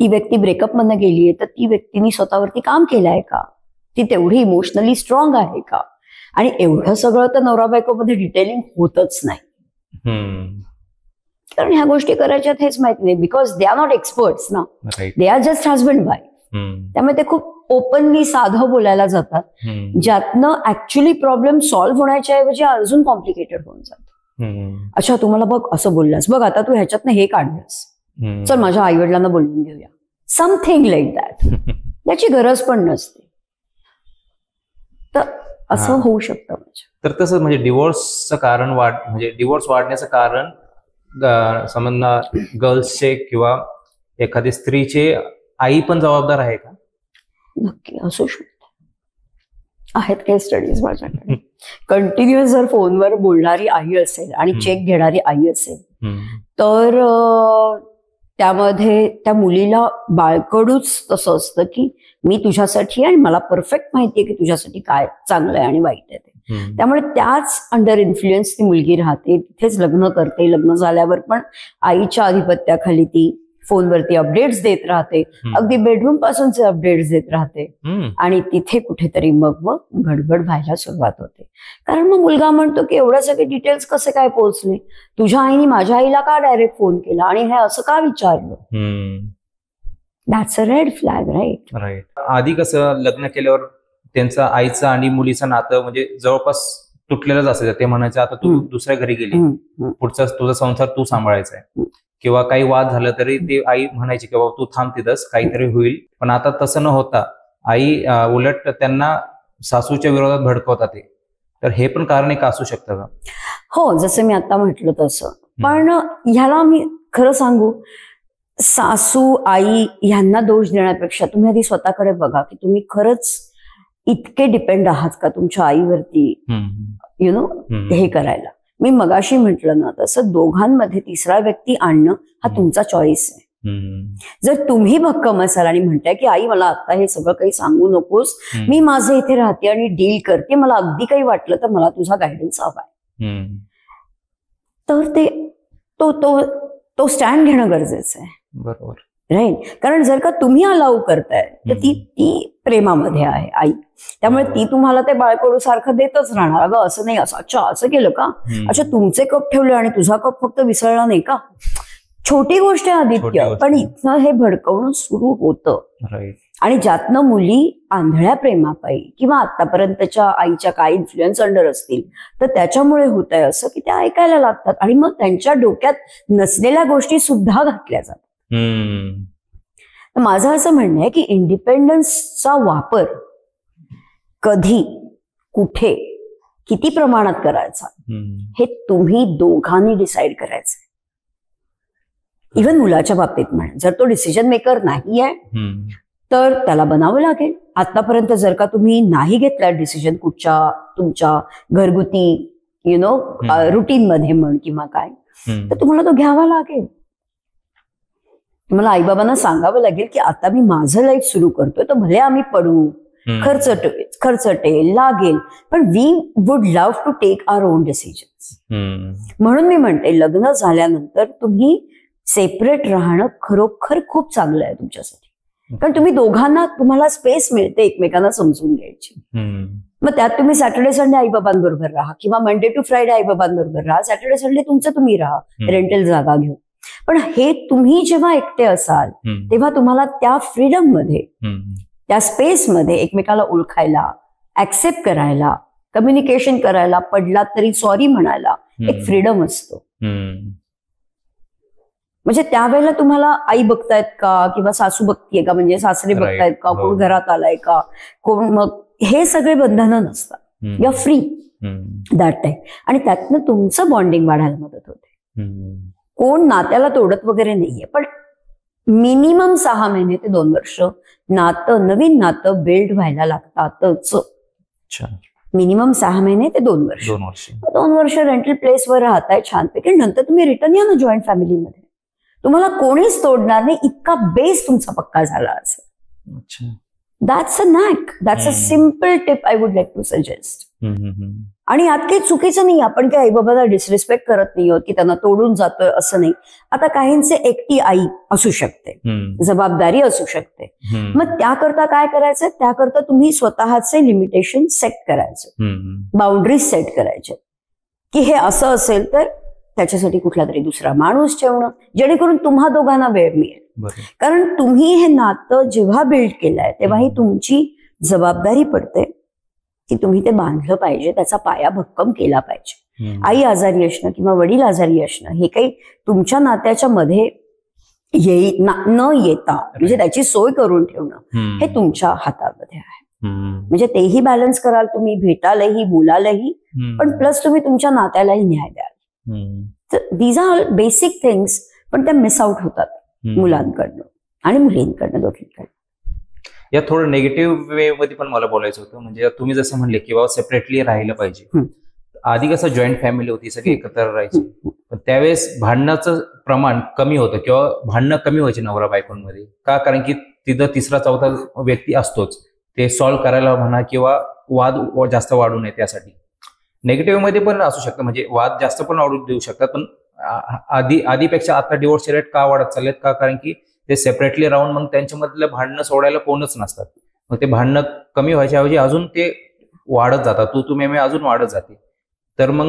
Speaker 2: ती व्यक्ती ब्रेकअप मधनं गेली आहे तर ती व्यक्तीने स्वतःवरती काम केलंय का? ती तेवढी इमोशनली स्ट्रॉंग आहे का? आणि एवढं सगळं तर नवरा बायको मध्ये डिटेलिंग होतच नाही, कारण ह्या गोष्टी करायच्यात हेच माहित नाही. Because they are not experts ना, they are just husband wife. त्यामुळे ते खूप ओपनली साधं बोलायला जातात, ज्यातनं ऍक्च्युली प्रॉब्लेम सॉल्व्ह होण्याच्या ऐवजी अजून कॉम्प्लिकेटेड होऊन जातात. अच्छा तुम्हाला बघ असं बोललास, बघ आता तू ह्याच्यातनं हे काढलंस, चल माझ्या आई वडिलांना बोलवून घेऊया, समथिंग लाईक दॅट. त्याची गरज पण नसते. तर असं होऊ शकतं.
Speaker 1: तर तसं म्हणजे डिवोर्सचं कारण म्हणजे डिवोर्स वाढण्याचं कारण समजा गर्ल्सचे किंवा एखादी स्त्रीचे आई पण जबाबदार आहे का?
Speaker 2: नक्की असू शकतं. आहेत काही स्टडीज माझ्याकडे. कंटिन्युअस जर फोनवर बोलणारी आई असेल आणि चेक घेणारी आई असेल तर त्यामध्ये त्या मुलीला बाळकडूच तसं असतं की मी तुझ्यासाठी आणि मला परफेक्ट माहिती आहे की तुझ्यासाठी काय चांगलं आहे आणि वाईट आहे ते. त्यामुळे त्याच अंडर इन्फ्लुएन्स ती मुलगी राहते, तिथेच लग्न करते. लग्न झाल्यावर पण आईच्या आधिपत्याखाली ती फोनवरती अपडेट्स देत राहते, अगदी बेडरूम पासूनचे अपडेट्स देत राहते. आणि तिथे कुठेतरी मग गडबड व्हायला सुरुवात होते. कारण मग मुलगा म्हणतो की एवढ्या सगळे डिटेल्स कसे काय पोहोचले, तुझ्या आईने माझ्या आईला का डायरेक्ट फोन केला आणि हे असं का विचारलं? That's a red flag, right?
Speaker 1: Right. आधी कसं लग्न केल्यावर त्यांचं आईचं आणि मुलीचं नातं म्हणजे जवळपास तुटलेलंच असायचं. ते म्हणायचं आता तू दुसऱ्या घरी गेली, पुढचा तुझा संसार तू सांभाळायचा आहे. किंवा काही वाद झालं तरी ती आई म्हणायची की बाबा तू थांब तिथंच, काहीतरी होईल. पण आता तसं न होता आई उलट त्यांना सासूच्या विरोधात भडकवतात. तर हे पण कारण एक असू शकतं का?
Speaker 2: हो, जसं मी आता म्हटलं तसं पण ह्याला मी खरं सांगू, सासू आई ह्यांना दोष देण्यापेक्षा तुम्ही आधी स्वतःकडे बघा की तुम्ही खरंच इतके डिपेंड आहात का तुमच्या आईवरती, यु नो, हे करायला. मी मगाशी म्हटलं ना तसं दोघांमध्ये तिसरा व्यक्ती आणणं हा तुमचा चॉईस आहे. जर तुम्ही भक्कम असाल आणि म्हणताय की आई मला आता हे सगळं काही सांगू नकोस, मी माझं इथे राहते आणि डील करते, मला अगदी काही वाटलं तर मला तुझा गायडन्स हवाय, तर ते तो स्टँड घेणं गरजेचं आहे.
Speaker 1: बरोबर,
Speaker 2: राईट. कारण जर का तुम्ही अलाउ करताय तर ती प्रेमामध्ये आहे आई, त्यामुळे ती तुम्हाला ते बाळकडू सारखं देतच राहणार. अगं असं नाही, असं अच्छा असं केलं का, अच्छा तुमचे कप ठेवले आणि तुझा कप फक्त विसरला नाही का. छोटी गोष्ट आहे आदित्य, पण इथनं हे भडकवणं सुरू होतं. आणि ज्यातनं मुली आंधळ्या प्रेमापायी किंवा आतापर्यंतच्या आईच्या काय इन्फ्लुएन्स अंडर असतील तर त्याच्यामुळे होत आहे असं की त्या ऐकायला लागतात आणि मग त्यांच्या डोक्यात नसलेल्या गोष्टी सुद्धा घातल्या जातात. माझं असं म्हणणं आहे की इंडिपेंडन्सचा वापर कधी, कुठे, किती प्रमाणात करायचा हे तुम्ही दोघांनी डिसाईड करायचं. इव्हन मुलाच्या बाबतीत म्हणा, जर तो डिसिजन मेकर नाही आहे तर त्याला बनावं लागेल. आतापर्यंत जर का तुम्ही नाही घेतला डिसिजन कुठच्या तुमच्या घरगुती यु नो रुटीन मध्ये म्हण किंवा काय, तर तुम्हाला तो घ्यावा लागेल. तुम्हाला आईबाबांना सांगावं लागेल की आता मी माझं लाईफ सुरू करतोय, तर भले आम्ही पडू, खर्चटे लागेल, पण we would love to take our own decisions. म्हणून मी म्हणते लग्न झाल्यानंतर तुम्ही सेपरेट राहणं खरोखर खूप चांगलं आहे तुमच्यासाठी. कारण तुम्ही दोघांना, तुम्हाला स्पेस मिळते एकमेकांना समजून घ्यायची. मग त्यात तुम्ही सॅटर्डे संडे आईबाबांबरोबर राहा किंवा मंडे टू फ्रायडे आईबाबांबरोबर राहा, सॅटर्डे संडे तुमचं तुम्ही राहा, रेंटल जागा घेऊन. पण हे तुम्ही जेव्हा एकटे असाल तेव्हा तुम्हाला त्या फ्रीडम मध्ये, त्या स्पेस मध्ये एकमेकाला ओळखायला, ऍक्सेप्ट करायला, कम्युनिकेशन करायला, पडला तरी सॉरी म्हणायला एक फ्रीडम असतो. म्हणजे त्यावेळेला तुम्हाला आई बघतायत का किंवा सासू बघतीये का, म्हणजे सासरे बघतायत का, कोण घरात आलाय का, कोण, मग हे सगळे बंधनं नसतात. You are free that time. आणि त्यातनं तुमचं बॉन्डिंग वाढायला मदत होते. कोण नात्याला तोडत वगैरे नाहीये, पण मिनिमम 6 महिने ते 2 वर्ष नवीन नातं बिल्ड व्हायला लागतातच. मिनिमम 6 महिने ते 2 वर्ष. 2 वर्ष रेंटल प्लेसवर राहताय छानपैकी, नंतर तुम्ही रिटर्न या ना जॉईंट फॅमिलीमध्ये. तुम्हाला कोणीच तोडणार नाही, इतका बेस तुमचा पक्का झाला असेल. That's a knack, that's a simple tip I would like to suggest. आणि यात काही चुकीचं नाही, आपण काही आईबाबाला डिसरिस्पेक्ट करत नाही आहोत की त्यांना तोडून जातोय असं नाही. आता काहींचे एकटी आई असू शकते, जबाबदारी असू शकते, मग त्याकरता काय करायचं, त्याकरता तुम्ही स्वतःचे लिमिटेशन सेट करायचे, बाउंड्रीज सेट करायचे की हे असं असेल तर त्याच्यासाठी कुठला तरी दुसरा माणूस ठेवणं, जेणेकरून तुम्हा दोघांना वेळ मिळेल. कारण तुम्ही हे नातं जेव्हा बिल्ड केलंय तेव्हा ही तुमची जबाबदारी पडते की तुम्ही ते बांधलं पाहिजे, त्याचा पाया भक्कम केला पाहिजे. आई आजारी असणं किंवा वडील आजारी असणं हे काही तुमच्या नात्याच्या मध्ये न येता, म्हणजे त्याची सोय करून ठेवणं हे तुमच्या हातामध्ये आहे. म्हणजे तेही बॅलन्स कराल तुम्ही, भेटालही, बोलालही, पण प्लस तुम्ही तुमच्या नात्यालाही न्याय द्याल. दीज आर बेसिक थिंग्स, पण त्या मिस आउट होतात मुलांकडनं आणि मुलींकडनं, दोघींकडनं.
Speaker 1: या थोडं निगेटिव्ह वे मध्ये पण मला बोलायचं होतं. म्हणजे तुम्ही जसं म्हणले की बाबा सेपरेटली राहिलं पाहिजे. आधी कसं जॉईंट फॅमिली होती, सगळी एकत्र राहायची, पण त्यावेळेस भांडणाचं प्रमाण कमी होतं किंवा भांडणं कमी व्हायचे नवरा बायकोंमध्ये. का? कारण की तिथं तिसरा चौथा व्यक्ती असतोच, ते सॉल्व्ह करायला म्हणा किंवा वाद जास्त वाढू नये त्यासाठी. नेगेटिव्ह मध्ये पण असू शकतं, म्हणजे वाद जास्त पण वाढू देऊ शकतात. पण आधीपेक्षा आता डिवोर्स रेट का वाढत चाललेत? का? कारण की ते सेपरेटली राहून मग त्यांच्यामधलं भांडणं सोडायला कोणच नसतात. मग ते भांडणं कमी व्हायच्या ऐवजी अजून ते वाढत जातात, तू मे अजून वाढत जाते. तर मग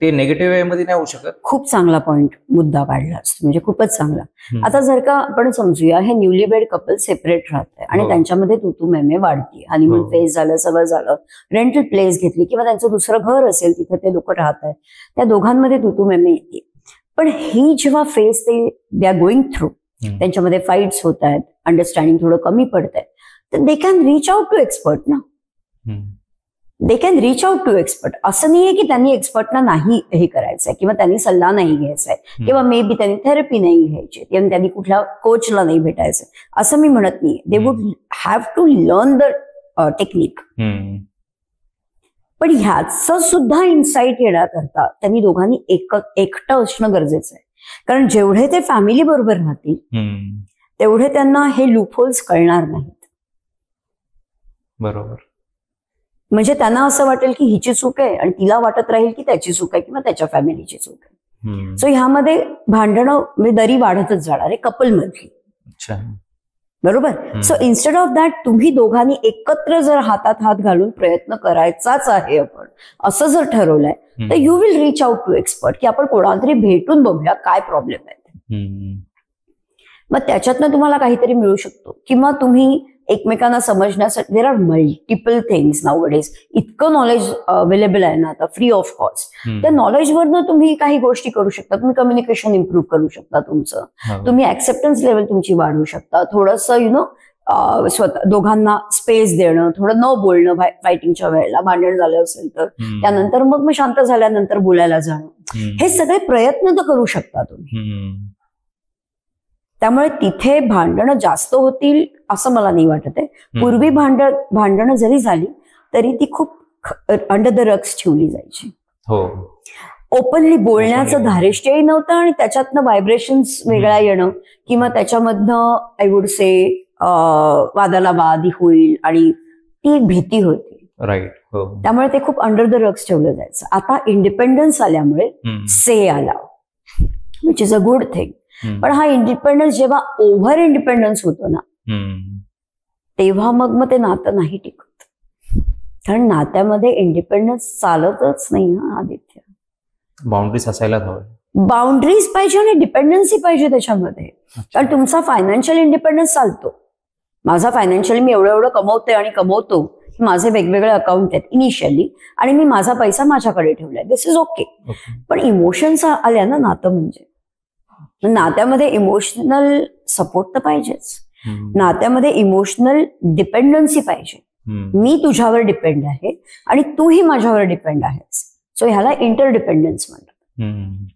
Speaker 1: ते निगेटिव्ह वे मध्ये नाही होऊ शकत.
Speaker 2: खूप चांगला पॉइंट मुद्दा काढलास, म्हणजे खूपच चांगला. आता जर का आपण समजूया हे न्यूली वेड कपल सेपरेट राहतंय आणि त्यांच्यामध्ये तू मेमे वाढते, हनीमून फेज झालं, सगळं झालं, रेंटल प्लेस घेतली किंवा त्यांचं दुसरं घर असेल तिथे ते लोक राहत आहेत, त्या दोघांमध्ये तू मेमे येते. पण ही जेव्हा phase they are going through, त्यांच्यामध्ये फाईट्स होत आहेत, अंडरस्टँडिंग थोडं कमी पडत आहे, तर they can reach out to expert ना. They can reach out to expert. असं नाहीये की त्यांनी एक्सपर्टना नाही हे करायचंय किंवा त्यांनी सल्ला नाही घ्यायचाय किंवा मे बी त्यांनी थेरपी नाही घ्यायची किंवा त्यांनी कुठल्या कोचला नाही भेटायचंय, असं मी म्हणत नाहीये. They would have to learn the technique. पण ह्याचं सुद्धा इन्साइट येण्याकरता त्यांनी दोघांनी एकटं असणं गरजेचं आहे. कारण जेवढे ते फॅमिली बरोबर राहतील तेवढे त्यांना हे लूपहोल्स कळणार नाहीत.
Speaker 1: बरोबर.
Speaker 2: म्हणजे त्यांना असं वाटेल की हिची चूक आहे आणि तिला वाटत राहील की त्याची चूक आहे किंवा त्याच्या फॅमिलीची चूक आहे. सो ह्यामध्ये भांडणं म्हणजे दरी वाढतच जाणार आहे कपल मधली. बरोबर. सो इन्स्टेड ऑफ दॅट तुम्ही दोघांनी एकत्र जर हातात हात घालून प्रयत्न करायचाच आहे आपण असं जर ठरवलंय तर you will reach out to expert की आपण कोणाला तरी भेटून बघूया काय प्रॉब्लेम आहे. मग त्याच्यातनं तुम्हाला काहीतरी मिळू शकतो किंवा तुम्ही एकमेकांना समजण्यासाठी देर आर मल्टिपल थिंग्स नाउअडेज. इतकं नॉलेज अवेलेबल आहे ना आता फ्री ऑफ कॉस्ट. त्या नॉलेजवरनं तुम्ही काही गोष्टी करू शकता. तुम्ही कम्युनिकेशन इम्प्रूव्ह करू शकता तुमचं. तुम्ही ऍक्सेप्टन्स लेवल तुमची वाढवू शकता. थोडंसं स्वतः दोघांना स्पेस देणं, थोडं न बोलणं फायटिंगच्या वेळेला, भांडण झालं असेल तर त्यानंतर मग शांत झाल्यानंतर बोलायला जाणं, हे सगळे प्रयत्न तर करू शकता तुम्ही. त्यामुळे तिथे भांडणं जास्त होतील असं मला नाही वाटत आहे. पूर्वी भांडणं जरी झाली तरी ती खूप अंडर द रग्स ठेवली जायची. ओपनली बोलण्याचं धारिष्ट्यही नव्हतं आणि त्याच्यातनं व्हायब्रेशन्स वेगळ्या येणं किंवा त्याच्यामधनं आय वुड से वादाला वादही होईल आणि ती एक भीती होती.
Speaker 1: राईट.
Speaker 2: त्यामुळे ते खूप अंडर द रग्स ठेवलं जायचं. आता इंडिपेंडन्स आल्यामुळे से आला, which is a good thing. पण हा इंडिपेंडन्स जेव्हा ओव्हर इंडिपेंडन्स होतो ना तेव्हा मग ते नातं नाही टिकत. कारण नात्यामध्ये इंडिपेंडन्स चालतच नाही. आदित्य,
Speaker 1: बाउंड्रीज असायला हवं.
Speaker 2: बाउंड्रीज पाहिजे आणि डिपेंडन्सी पाहिजे त्याच्यामध्ये. कारण तुमचा फायनान्शियल इंडिपेंडन्स चालतो. माझा फायनान्शियली मी एवढं कमवते आणि कमवतो, माझे वेगवेगळे अकाउंट आहेत इनिशियली आणि मी माझा पैसा माझ्याकडे ठेवलाय, दिस इज ओके. पण इमोशन्स आल्या ना नातं म्हणजे, नात्यामध्ये इमोशनल सपोर्ट तर पाहिजेच. नात्यामध्ये इमोशनल डिपेंडन्सी पाहिजे. मी तुझ्यावर डिपेंड आहे आणि तूही माझ्यावर डिपेंड आहेस. सो ह्याला इंटरडिपेंडन्स म्हणतात.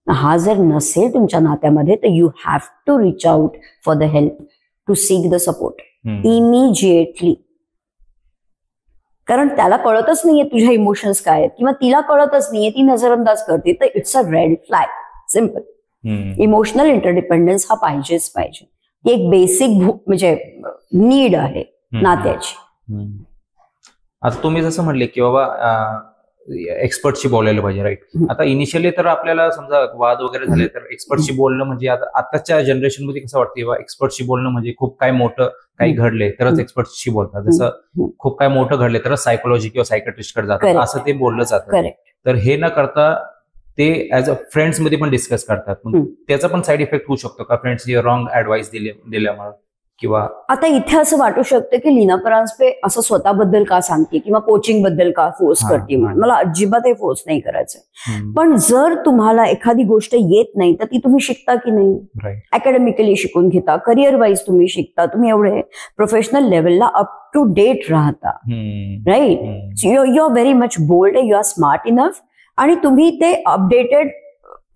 Speaker 2: हा जर नसेल तुमच्या नात्यामध्ये तर you have to reach out for the help, to seek the support immediately. कारण त्याला कळतच नाहीये तुझ्या इमोशन्स काय आहेत किंवा तिला कळतच नाहीये, ती नजरअंदाज करते, तर it's a red flag. Simple. Emotional interdependence हा पाहिजेच पाहिजे. ती एक बेसिक म्हणजे नीड आहे नात्याची.
Speaker 1: आता तुम्ही जसं म्हणले की बाबा एक्सपर्टशी बोलायला पाहिजे, राईट. आता इनिशियली तर आपल्याला समजा वाद वगैरे झाले तर एक्सपर्टशी बोलणं म्हणजे आताच्या जनरेशन मध्ये कसं वाटतं किंवा एक्सपर्टशी बोलणं म्हणजे खूप काय मोठं काही घडले तरच एक्सपर्टशी बोलतात. जसं खूप काय मोठं घडले तरच सायकोलॉजी किंवा सायकॅट्रिस्टकडे जातात असं ते बोललं जातं. तर हे न करता ते ऍज अ फ्रेंड्स मध्ये पण डिस्कस करतात. त्याचा पण साईड इफेक्ट होऊ शकतो का फ्रेंड्सची रॉंग ऍडवाइस दिल्यामुळे? किंवा आता
Speaker 2: इथे असं वाटू शकतं की लीना परांजपे असं स्वतःबद्दल का सांगते किंवा कोचिंग बद्दल का फोर्स करते म्हणून. मला अजिबात हे फोर्स नाही करायचंय. पण जर तुम्हाला एखादी गोष्ट येत नाही तर ती तुम्ही शिकता की नाही? अकॅडमिकली शिकून घेता, करिअर वाईज तुम्ही शिकता, तुम्ही एवढे प्रोफेशनल लेवलला अप टू डेट राहता, राईट? You are very much bold, you are smart enough आणि तुम्ही ते अपडेटेड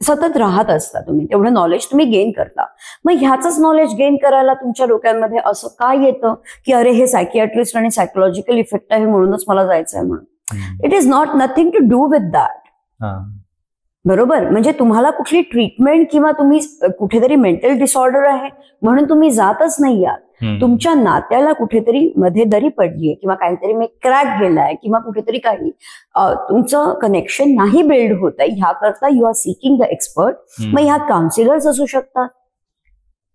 Speaker 2: सतत राहत असता. तुम्ही तेवढं नॉलेज तुम्ही गेन करता. मग ह्याच नॉलेज गेन करायला तुमच्या डोक्यांमध्ये असं काय येतं की अरे हे सायकियाट्रिस्ट आणि सायकोलॉजिकल इफेक्ट आहे म्हणूनच मला जायचंय म्हणून? It is not nothing to do with that. बरोबर. म्हणजे तुम्हाला कुठली ट्रीटमेंट किंवा तुम्ही कुठेतरी मेंटल डिसऑर्डर आहे म्हणून तुम्ही जातच नाही आहात. तुमच्या नात्याला कुठेतरी मध्ये दरी पडलीये किंवा काहीतरी मी क्रॅक गेलाय किंवा कुठेतरी काही तुमचं कनेक्शन नाही बिल्ड होत आहे, ह्याकरता you are seeking the expert. मग ह्यात काउन्सिलर्स असू शकतात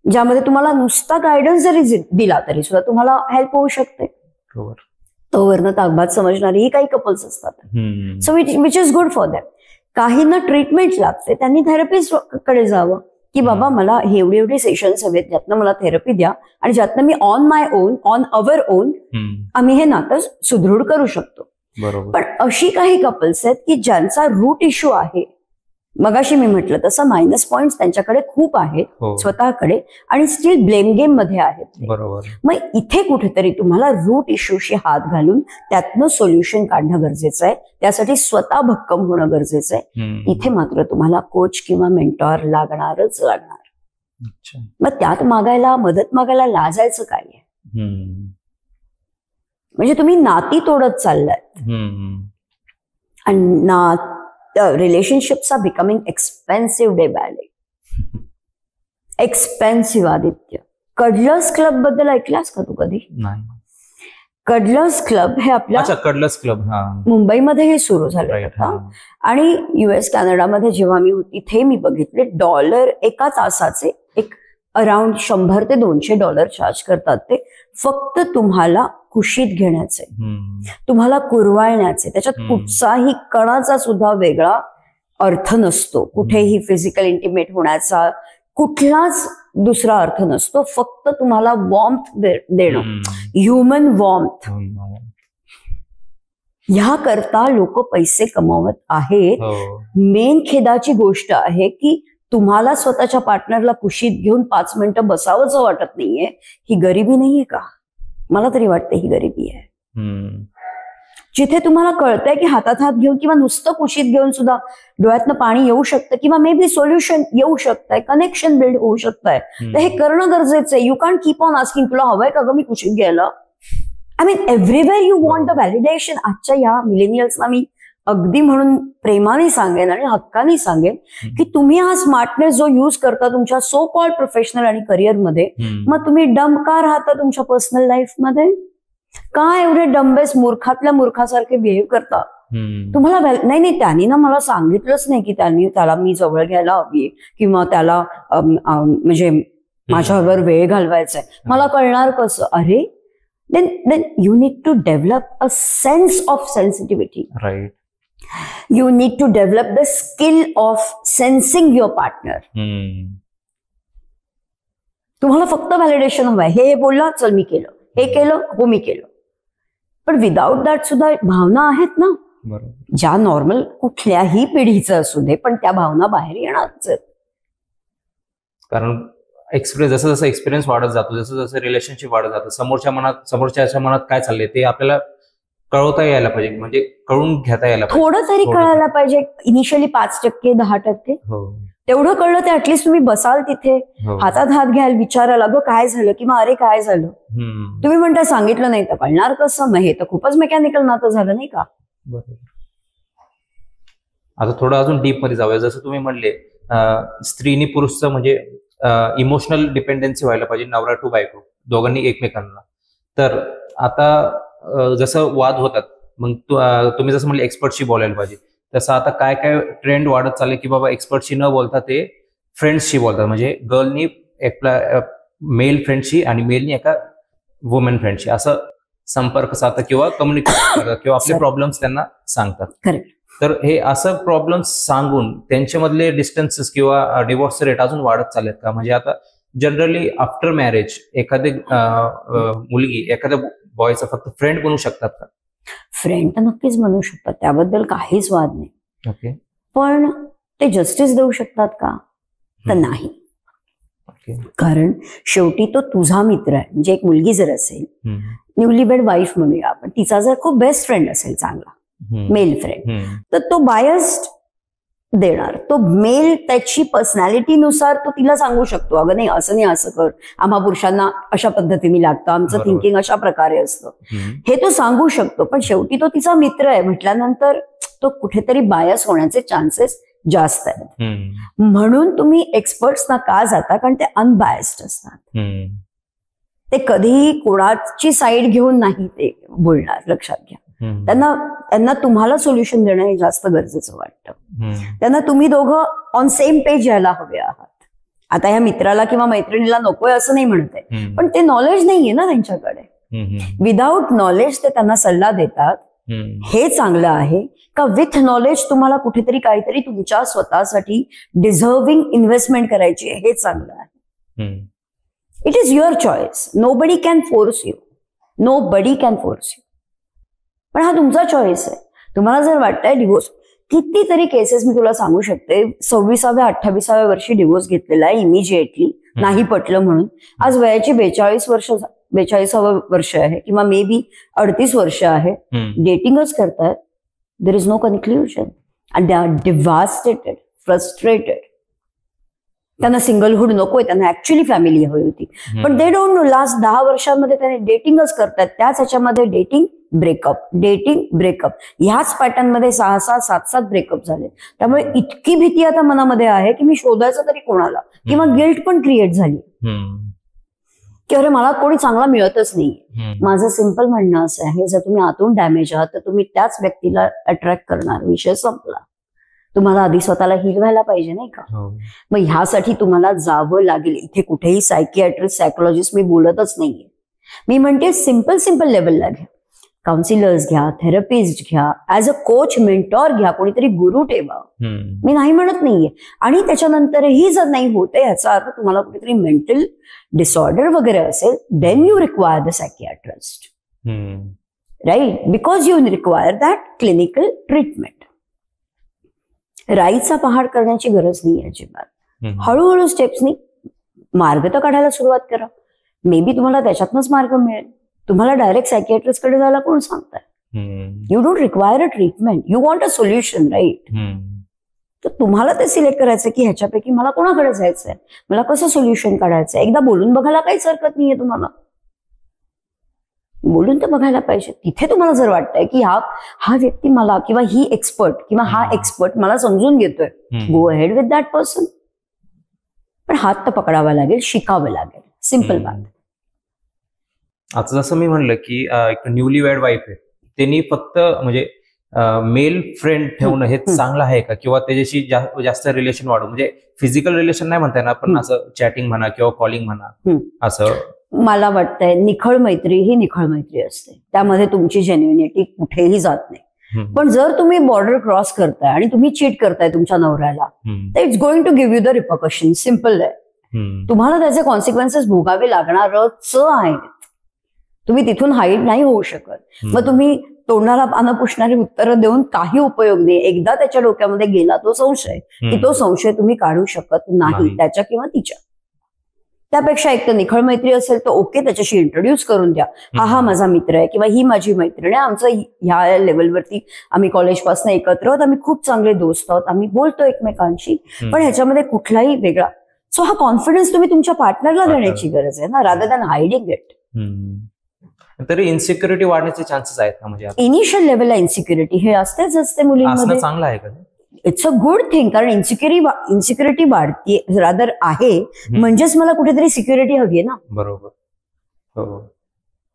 Speaker 2: ज्यामध्ये तुम्हाला नुसता गायडन्स जरी दिला तरी सुद्धा तुम्हाला हेल्प होऊ शकते. तोवरनं ताकबाद समजणारी ही काही कपल्स असतात. So which is good for them. काहींना ट्रीटमेंट लागते, त्यांनी थेरपिस्ट कडे जावं की बाबा मला हे एवढे सेशन्स हवेत ज्यातनं मला थेरपी द्या आणि ज्यातनं मी on my own, on our own आम्ही हे नातं सुदृढ करू शकतो. पण अशी काही कपल्स आहेत की ज्यांचा रूट इश्यू आहे मगाशी मी म्हटलं तसं मायनस पॉइंट त्यांच्याकडे खूप आहेत
Speaker 1: हो.
Speaker 2: स्वतःकडे, आणि स्टील ब्लेम गेम मध्ये आहेत.
Speaker 1: बरोबर.
Speaker 2: मग इथे कुठेतरी तुम्हाला रूट इश्यूशी हात घालून त्यातनं सोल्युशन काढणं गरजेचं आहे. त्यासाठी स्वतः भक्कम होणं गरजेचं आहे. इथे मात्र तुम्हाला कोच किंवा मेंटॉर लागणारच लागणार. मग त्यात मदत मागायला लाजायचं काय आहे? म्हणजे तुम्ही नाती तोडत चाललात आणि relationships are becoming expensive day by day. Expensive. Aditya, cuddlers club बद्दल ऐकलास का तू कधी?
Speaker 1: नाही.
Speaker 2: कडलर्स क्लब हे आपल्या
Speaker 1: कडलर्स क्लब
Speaker 2: मुंबईमध्ये हे सुरू झालं होतं, आणि US कॅनडामध्ये जेव्हा मी होती तिथे मी बघितले $1 एका तासाचे एक अराउंड $100 ते $200 चार्ज करतात ते, फक्त तुम्हाला कुशीत घेण्याचे, तुम्हाला कुरवाळण्याचे. त्याच्यात कुठचाही कणाचा सुद्धा वेगळा अर्थ नसतो, कुठेही फिजिकल इंटिमेट होण्याचा कुठलाच दुसरा अर्थ नसतो. फक्त तुम्हाला वॉर्मथ देणं, ह्युमन वॉर्मथ. ह्या करता लोक पैसे कमवत आहेत. मेन खेदाची गोष्ट आहे की तुम्हाला स्वतःच्या पार्टनरला कुशीत घेऊन 5 मिनिटं बसावंच वाटत नाहीये. ही गरिबी नाहीये का? मला तरी वाटते ही गरिबी आहे. जिथे तुम्हाला कळतंय की हातात हात घेऊन किंवा नुसतं कुशीत घेऊन सुद्धा डोळ्यातनं पाणी येऊ शकतं, किंवा मे बी सोल्युशन येऊ शकतंय, कनेक्शन बिल्ड होऊ शकतंय, तर हे करणं गरजेचं आहे. You can't keep on asking तुला हवंय का ग मी कुशीत घ्यायला? I mean everywhere you want the validation. आजच्या या मिलेनियल्सना मी अगदी म्हणून प्रेमाने सांगेन आणि हक्काने सांगेन की तुम्ही हा स्मार्टनेस जो यूज करता तुमच्या सो कॉल्ड प्रोफेशनल आणि करिअरमध्ये, मग तुम्ही डम का राहता तुमच्या पर्सनल लाईफमध्ये? का एवढे डंबेस मूर्खातल्या मूर्खासारखे बिहेव करता? तुम्हाला नाही त्यांनी ना मला सांगितलंच नाही की त्याला मी जवळ घ्यायला हवी किंवा त्याला म्हणजे माझ्याबरोबर वेळ घालवायचा आहे. मला कळणार कसं? अरे then you need to develop a sense of sensitivity.
Speaker 1: Right.
Speaker 2: You need to develop the skill of sensing your partner. तुम्हाला फक्त व्हॅलिडेशन हवंय. हे बोलला, चल मी केलं, हे केलं, हो मी केलं. पण विदाउट दॅट सुद्धा भावना आहेत ना, ज्या नॉर्मल कुठल्याही पिढीचं असू दे, पण त्या भावना बाहेर येणारच आहेत.
Speaker 1: कारण जसं जसं एक्सपिरियन्स वाढत जातो, जसं जसं रिलेशनशिप वाढत जातं, समोरच्याच्या मनात काय चाललंय ते आपल्याला कळवता यायला पाहिजे, म्हणजे कळून घेता यायला पाहिजे.
Speaker 2: थोडं तरी कळायला पाहिजे. इनिशियली 5%, 10%, तेवढं कळलं ते ऍटलिस्ट तुम्ही बसाल तिथे, हातात हात घ्याल, विचाराल अगं काय झालं, किंवा अरे काय झालं. तुम्ही म्हणता सांगितलं नाही तर कळणार कसं? मग हे तर खूपच मेकॅनिकल नातं झालं नाही का?
Speaker 1: बरोबर. आता थोडं अजून डीप मध्ये जाऊया. जसं तुम्ही म्हणले स्त्रीनी पुरुषचं म्हणजे इमोशनल डिपेंडन्सी व्हायला पाहिजे, नवरा टू बायको दोघांनी एकमेकांना. तर आता जसं वाद होतात, मग तुम्ही जसं म्हणले एक्सपर्टशी बोलायला पाहिजे, तसं आता काय काय ट्रेंड वाढत चालले की बाबा एक्सपर्टशी न बोलता ते फ्रेंड्सशी बोलतात. म्हणजे गर्लनी मेल फ्रेंडशी आणि मेलनी एका वुमेन फ्रेंडशी असं संपर्क साधतात किंवा कम्युनिकेट करतात किंवा आपले प्रॉब्लेम्स त्यांना सांगतात. तर हे असं प्रॉब्लेम्स सांगून त्यांच्यामधले डिस्टन्सेस किंवा डिवोर्स रेट अजून वाढत चाललेत का? म्हणजे आता जनरली आफ्टर मॅरेज एखादी मुलगी एखाद्या बॉयचा फक्त फ्रेंड बनू शकतात का?
Speaker 2: फ्रेंड तर नक्कीच बनवू शकतात, त्याबद्दल काहीच वाद नाही.
Speaker 1: ओके. पण
Speaker 2: ते जस्टिस देऊ शकतात का? तर नाही. कारण शेवटी तो तुझा मित्र आहे. म्हणजे एक मुलगी जर असेल, न्यूलीवेड वाईफ म्हणूया आपण, तिचा जर खूप बेस्ट फ्रेंड असेल चांगला मेल फ्रेंड, तर तो बायस्ड देणार. तो मेल त्याची पर्सनॅलिटीनुसार तो तिला सांगू शकतो, अगं नाही असं नाही, असं कर, आम्हा पुरुषांना अशा पद्धतीने लागतं, आमचं थिंकिंग अशा प्रकारे असतं, हे तो सांगू शकतो. पण शेवटी तो तिचा मित्र आहे म्हटल्यानंतर तो कुठेतरी बायस होण्याचे चान्सेस जास्त आहेत. म्हणून तुम्ही एक्सपर्ट्सना का जाता? कारण ते अनबायस्ड असतात. ते कधीही कोणाची साईड घेऊन नाही ते बोलणार, लक्षात घ्या. त्यांना तुम्हाला सोल्युशन देणं हे जास्त गरजेचं वाटतं. त्यांना तुम्ही दोघं ऑन सेम पेज यायला हवे आहात. आता ह्या मित्राला किंवा मैत्रिणीला नकोय असं नाही म्हणत आहे, पण ते नॉलेज नाहीये ना त्यांच्याकडे. विदाउट नॉलेज ते त्यांना सल्ला देतात. हे चांगलं आहे का विथ नॉलेज तुम्हाला कुठेतरी काहीतरी तुमच्या स्वतःसाठी डिझर्विंग इन्व्हेस्टमेंट करायची आहे, हे चांगलं आहे. It is your choice. Nobody can force you. Nobody can force you. पण हा तुमचा चॉईस आहे. तुम्हाला जर वाटतंय डिवोर्स, कितीतरी केसेस मी तुला सांगू शकते. 26व्या 28व्या वर्षी डिवोर्स घेतलेला आहे इमिजिएटली, नाही पटलं म्हणून. आज वयाची 42 वर्ष आहे किंवा मे बी 38 वर्ष आहे, डेटिंगच करतायत. There is no conclusion and they are devastated, frustrated. त्यांना सिंगलहुड नकोय, त्यांना ऍक्च्युअली फॅमिली हवी होती, पण दे डोंट नो. लास्ट 10 वर्षांमध्ये त्याने डेटिंगच करतात. त्याच ह्याच्यामध्ये डेटिंग ब्रेकअप ह्याच पॅटर्नमध्ये 6-6, 7-7 ब्रेकअप झाले. त्यामुळे इतकी भीती आता मनामध्ये आहे की मी शोधायचं तरी कोणाला, किंवा गिल्ट पण क्रिएट झाली की अरे मला कोणी चांगला मिळतच नाही. माझं सिंपल म्हणणं असं आहे, जर तुम्ही आतून डॅमेज आहात तर तुम्ही त्याच व्यक्तीला अट्रॅक्ट करणार. विषय संपला. तुम्हाला आधी स्वतःला हील व्हायला पाहिजे, नाही का? मग ह्यासाठी तुम्हाला जावं लागेल. इथे कुठेही सायकियाट्रिस्ट, सायकोलॉजिस्ट मी बोलतच नाहीये. मी म्हणते सिंपल लेवलला घ्या. काउन्सिलर्स घ्या, थेरपिस्ट घ्या, ऍज अ कोच, मेंटॉर घ्या, कोणीतरी गुरु ठेवा. मी नाही म्हणत नाहीये. आणि त्याच्यानंतरही जर नाही होते याचा अर्थ तुम्हाला कुठेतरी मेंटल डिसऑर्डर वगैरे असेल, then you require the psychiatrist, right? Because you require that clinical treatment. राईचा पहाड करण्याची गरज नाही अजिबात. हळूहळू स्टेप्सनी मार्ग तर काढायला सुरुवात करा. मे बी तुम्हाला त्याच्यातनच मार्ग मिळेल. तुम्हाला डायरेक्ट सायकियाट्रिस्ट कडे जायला कोण सांगताय? You don't require a treatment, you want a solution, right? तर तुम्हाला ते सिलेक्ट करायचं की ह्याच्यापैकी मला कोणाकडे जायचंय, मला कसं सोल्युशन काढायचंय. एकदा बोलून बघायला काहीच हरकत नाहीये. तुम्हाला बोलून तर बघायला पाहिजे. तिथे तुम्हाला जर वाटतंय की हा व्यक्ती मला, किंवा ही एक्सपर्ट किंवा हा एक्सपर्ट मला समजून घेतोय, go ahead with that person. पण हात तर पकडावा लागेल, शिकावं लागेल. सिंपल बात.
Speaker 1: आता जसं मी म्हणलं की एक न्यूली वेड वाईफ आहे, त्यांनी फक्त म्हणजे मेल फ्रेंड ठेवणं हे चांगलं आहे का? किंवा त्याच्याशी जास्त रिलेशन वाढवून, म्हणजे फिजिकल रिलेशन नाही म्हणता येणार, पण असं चॅटिंग म्हणा किंवा कॉलिंग म्हणा, असं
Speaker 2: मला वाटतंय निखळ मैत्री ही निखळ मैत्री असते. त्यामध्ये तुमची जेन्युइनिटी कुठेही जात नाही. पण जर तुम्ही बॉर्डर क्रॉस करताय आणि तुम्ही चीट करताय तुमच्या नवऱ्याला, तर it's going to give you the repercussion. Simple आहे. तुम्हाला त्याचे कॉन्सिक्वेन्सेस भोगावे लागणारच आहेत. तुम्ही तिथून हाईड नाही होऊ शकत. मग तुम्ही तोंडाला पानं पुसणारी उत्तरं देऊन काही उपयोग नाही. एकदा त्याच्या डोक्यामध्ये गेला तो संशय, की तो संशय तुम्ही काढू शकत नाही त्याच्या किंवा तिच्या. त्यापेक्षा एक तर निखळ मैत्री असेल तर ओके, त्याच्याशी इंट्रोड्यूस करून द्या. हा माझा मित्र आहे किंवा ही माझी मैत्रीण आहे, आमचं ह्या लेवलवरती आम्ही कॉलेजपासून एकत्र आहोत, आम्ही खूप चांगले दोस्त आहोत, आम्ही बोलतो एकमेकांशी, पण ह्याच्यामध्ये कुठलाही वेगळा. सो हा कॉन्फिडन्स तुम्ही तुमच्या पार्टनरला देण्याची गरज आहे ना, रादर दॅन हायडिंग इट.
Speaker 1: तरी इन्सिक्युरिटी वाढण्याचे चान्सेस आहेत का? म्हणजे
Speaker 2: इनिशियल लेवलला इन्सिक्युरिटी हे असते मुलींमध्ये.
Speaker 1: चांगलं आहे का?
Speaker 2: It's a good thing. कारण इन्सिक्युरिटी वाढते रादर आहे, म्हणजेच मला कुठेतरी सिक्युरिटी हवी आहे ना.
Speaker 1: बरोबर.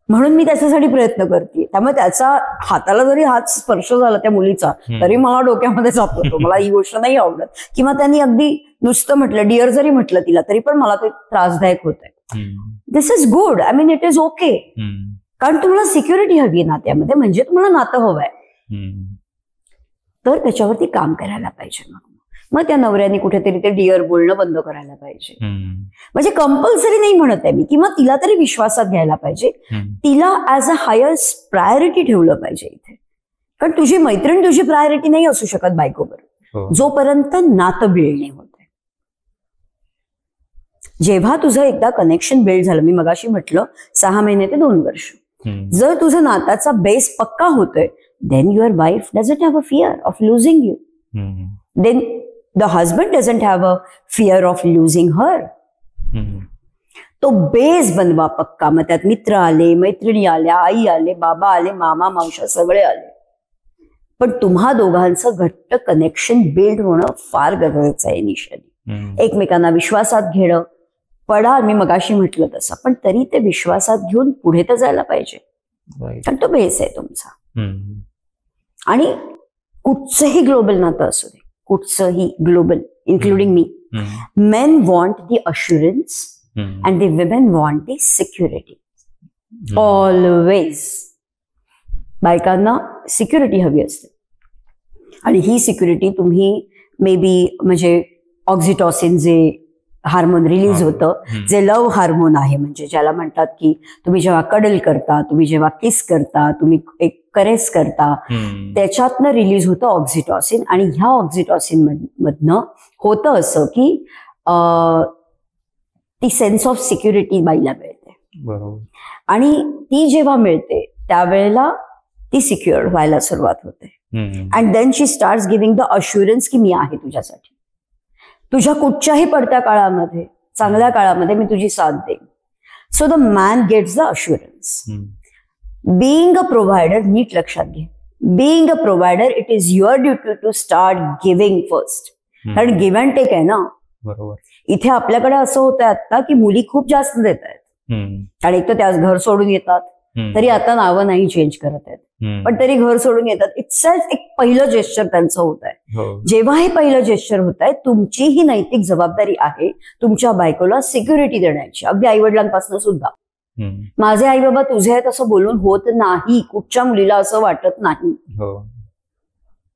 Speaker 2: म्हणून मी त्याच्यासाठी प्रयत्न करते. त्यामुळे त्याचा हाताला जरी हात स्पर्श झाला त्या मुलीचा, तरी मला डोक्यामध्ये जातो. मला ही गोष्ट नाही आवडत. किंवा त्यांनी अगदी नुसतं म्हटलं, डिअर जरी म्हटलं तिला, तरी पण मला ते त्रासदायक होत आहे. This is good. I mean it is okay. कारण तुम्हाला सिक्युरिटी हवी आहे नात्यामध्ये, म्हणजे तुम्हाला नातं हवंय. तर त्याच्यावरती काम करायला पाहिजे. मग त्या नवऱ्याने कुठेतरी ते डिअर बोलणं बंद करायला पाहिजे. म्हणजे कंपल्सरी नाही म्हणत आहे मी, किंवा तिला तरी विश्वासात घ्यायला पाहिजे. तिला ऍज अ हायस्ट प्रायोरिटी ठेवलं पाहिजे इथे. कारण तुझी मैत्रीण तुझी प्रायोरिटी नाही असू शकत बायकोबरोबर, जोपर्यंत नातं बिल्ड नाही होत. जेव्हा तुझं एकदा कनेक्शन बिल्ड झालं, मी मगाशी म्हटलं 6 महिने ते 2 वर्ष, जर तुझं नाताचा बेस पक्का होतोय, then your wife doesn't have a fear of losing you. Then the husband doesn't have a fear of losing her. तो बेस बनवा पक्का. मग त्यात मित्र आले, मैत्रिणी आल्या, आई आले, बाबा आले, मामा मावशा सगळे आले, पण तुम्हा दोघांचं घट्ट कनेक्शन बिल्ड होणं फार गरजेचं आहे. इनिशियली एकमेकांना विश्वासात घेणं. पडा, मी मगाशी म्हटलं तसं, पण तरी ते विश्वासात घेऊन पुढे तर जायला पाहिजे. कारण तो बेस आहे तुमचा. आणि कुठचंही ग्लोबल नातं असू दे, कुठचंही global, including me, main want the assurance and the women want the security. Always बायकांना सिक्युरिटी हवी असते. आणि ही सिक्युरिटी तुम्ही मे बी म्हणजे ऑक्झिटॉसिन जे हार्मोन रिलीज होतं, जे लव्ह हार्मोन आहे, म्हणजे ज्याला म्हणतात की तुम्ही जेव्हा कडल करता, तुम्ही जेव्हा किस करता, तुम्ही एक करेस करता, त्याच्यातनं रिलीज होतं ऑक्सिटॉसिन. आणि ह्या ऑक्सिटॉसिन मधनं होतं असं की ती सेन्स ऑफ सिक्युरिटी बाईला मिळते.
Speaker 1: बरोबर.
Speaker 2: आणि ती जेव्हा मिळते त्यावेळेला ती सिक्युअर व्हायला सुरुवात होते. And then she starts giving the assurance की मी आहे तुझ्यासाठी, तुझ्या कुठच्याही पडत्या काळामध्ये, चांगल्या काळामध्ये मी तुझी साथ देईन. So the man gets the assurance. Being a provider, नीट लक्षात घे, being a provider it is your duty to start giving first. कारण गिव्ह अँड टेक आहे ना.
Speaker 1: बरोबर.
Speaker 2: इथे आपल्याकडे असं होतं आता की मुली खूप जास्त देत आहेत, आणि एक तर त्याच घर सोडून येतात, तरी आता नावं नाही चेंज करत आहेत, पण तरी घर सोडून येतात. इट्सएल्फ एक पहिलं जेस्चर त्यांचं होत आहे. जेव्हा हे पहिलं जेस्चर होत आहे, तुमची ही नैतिक जबाबदारी आहे तुमच्या बायकोला सिक्युरिटी देण्याची, अगदी आई वडिलांपासून सुद्धा. माझे आई बाबा तुझे आहेत असं बोलून होत नाही, कुठच्या मुलीला असं वाटत नाही.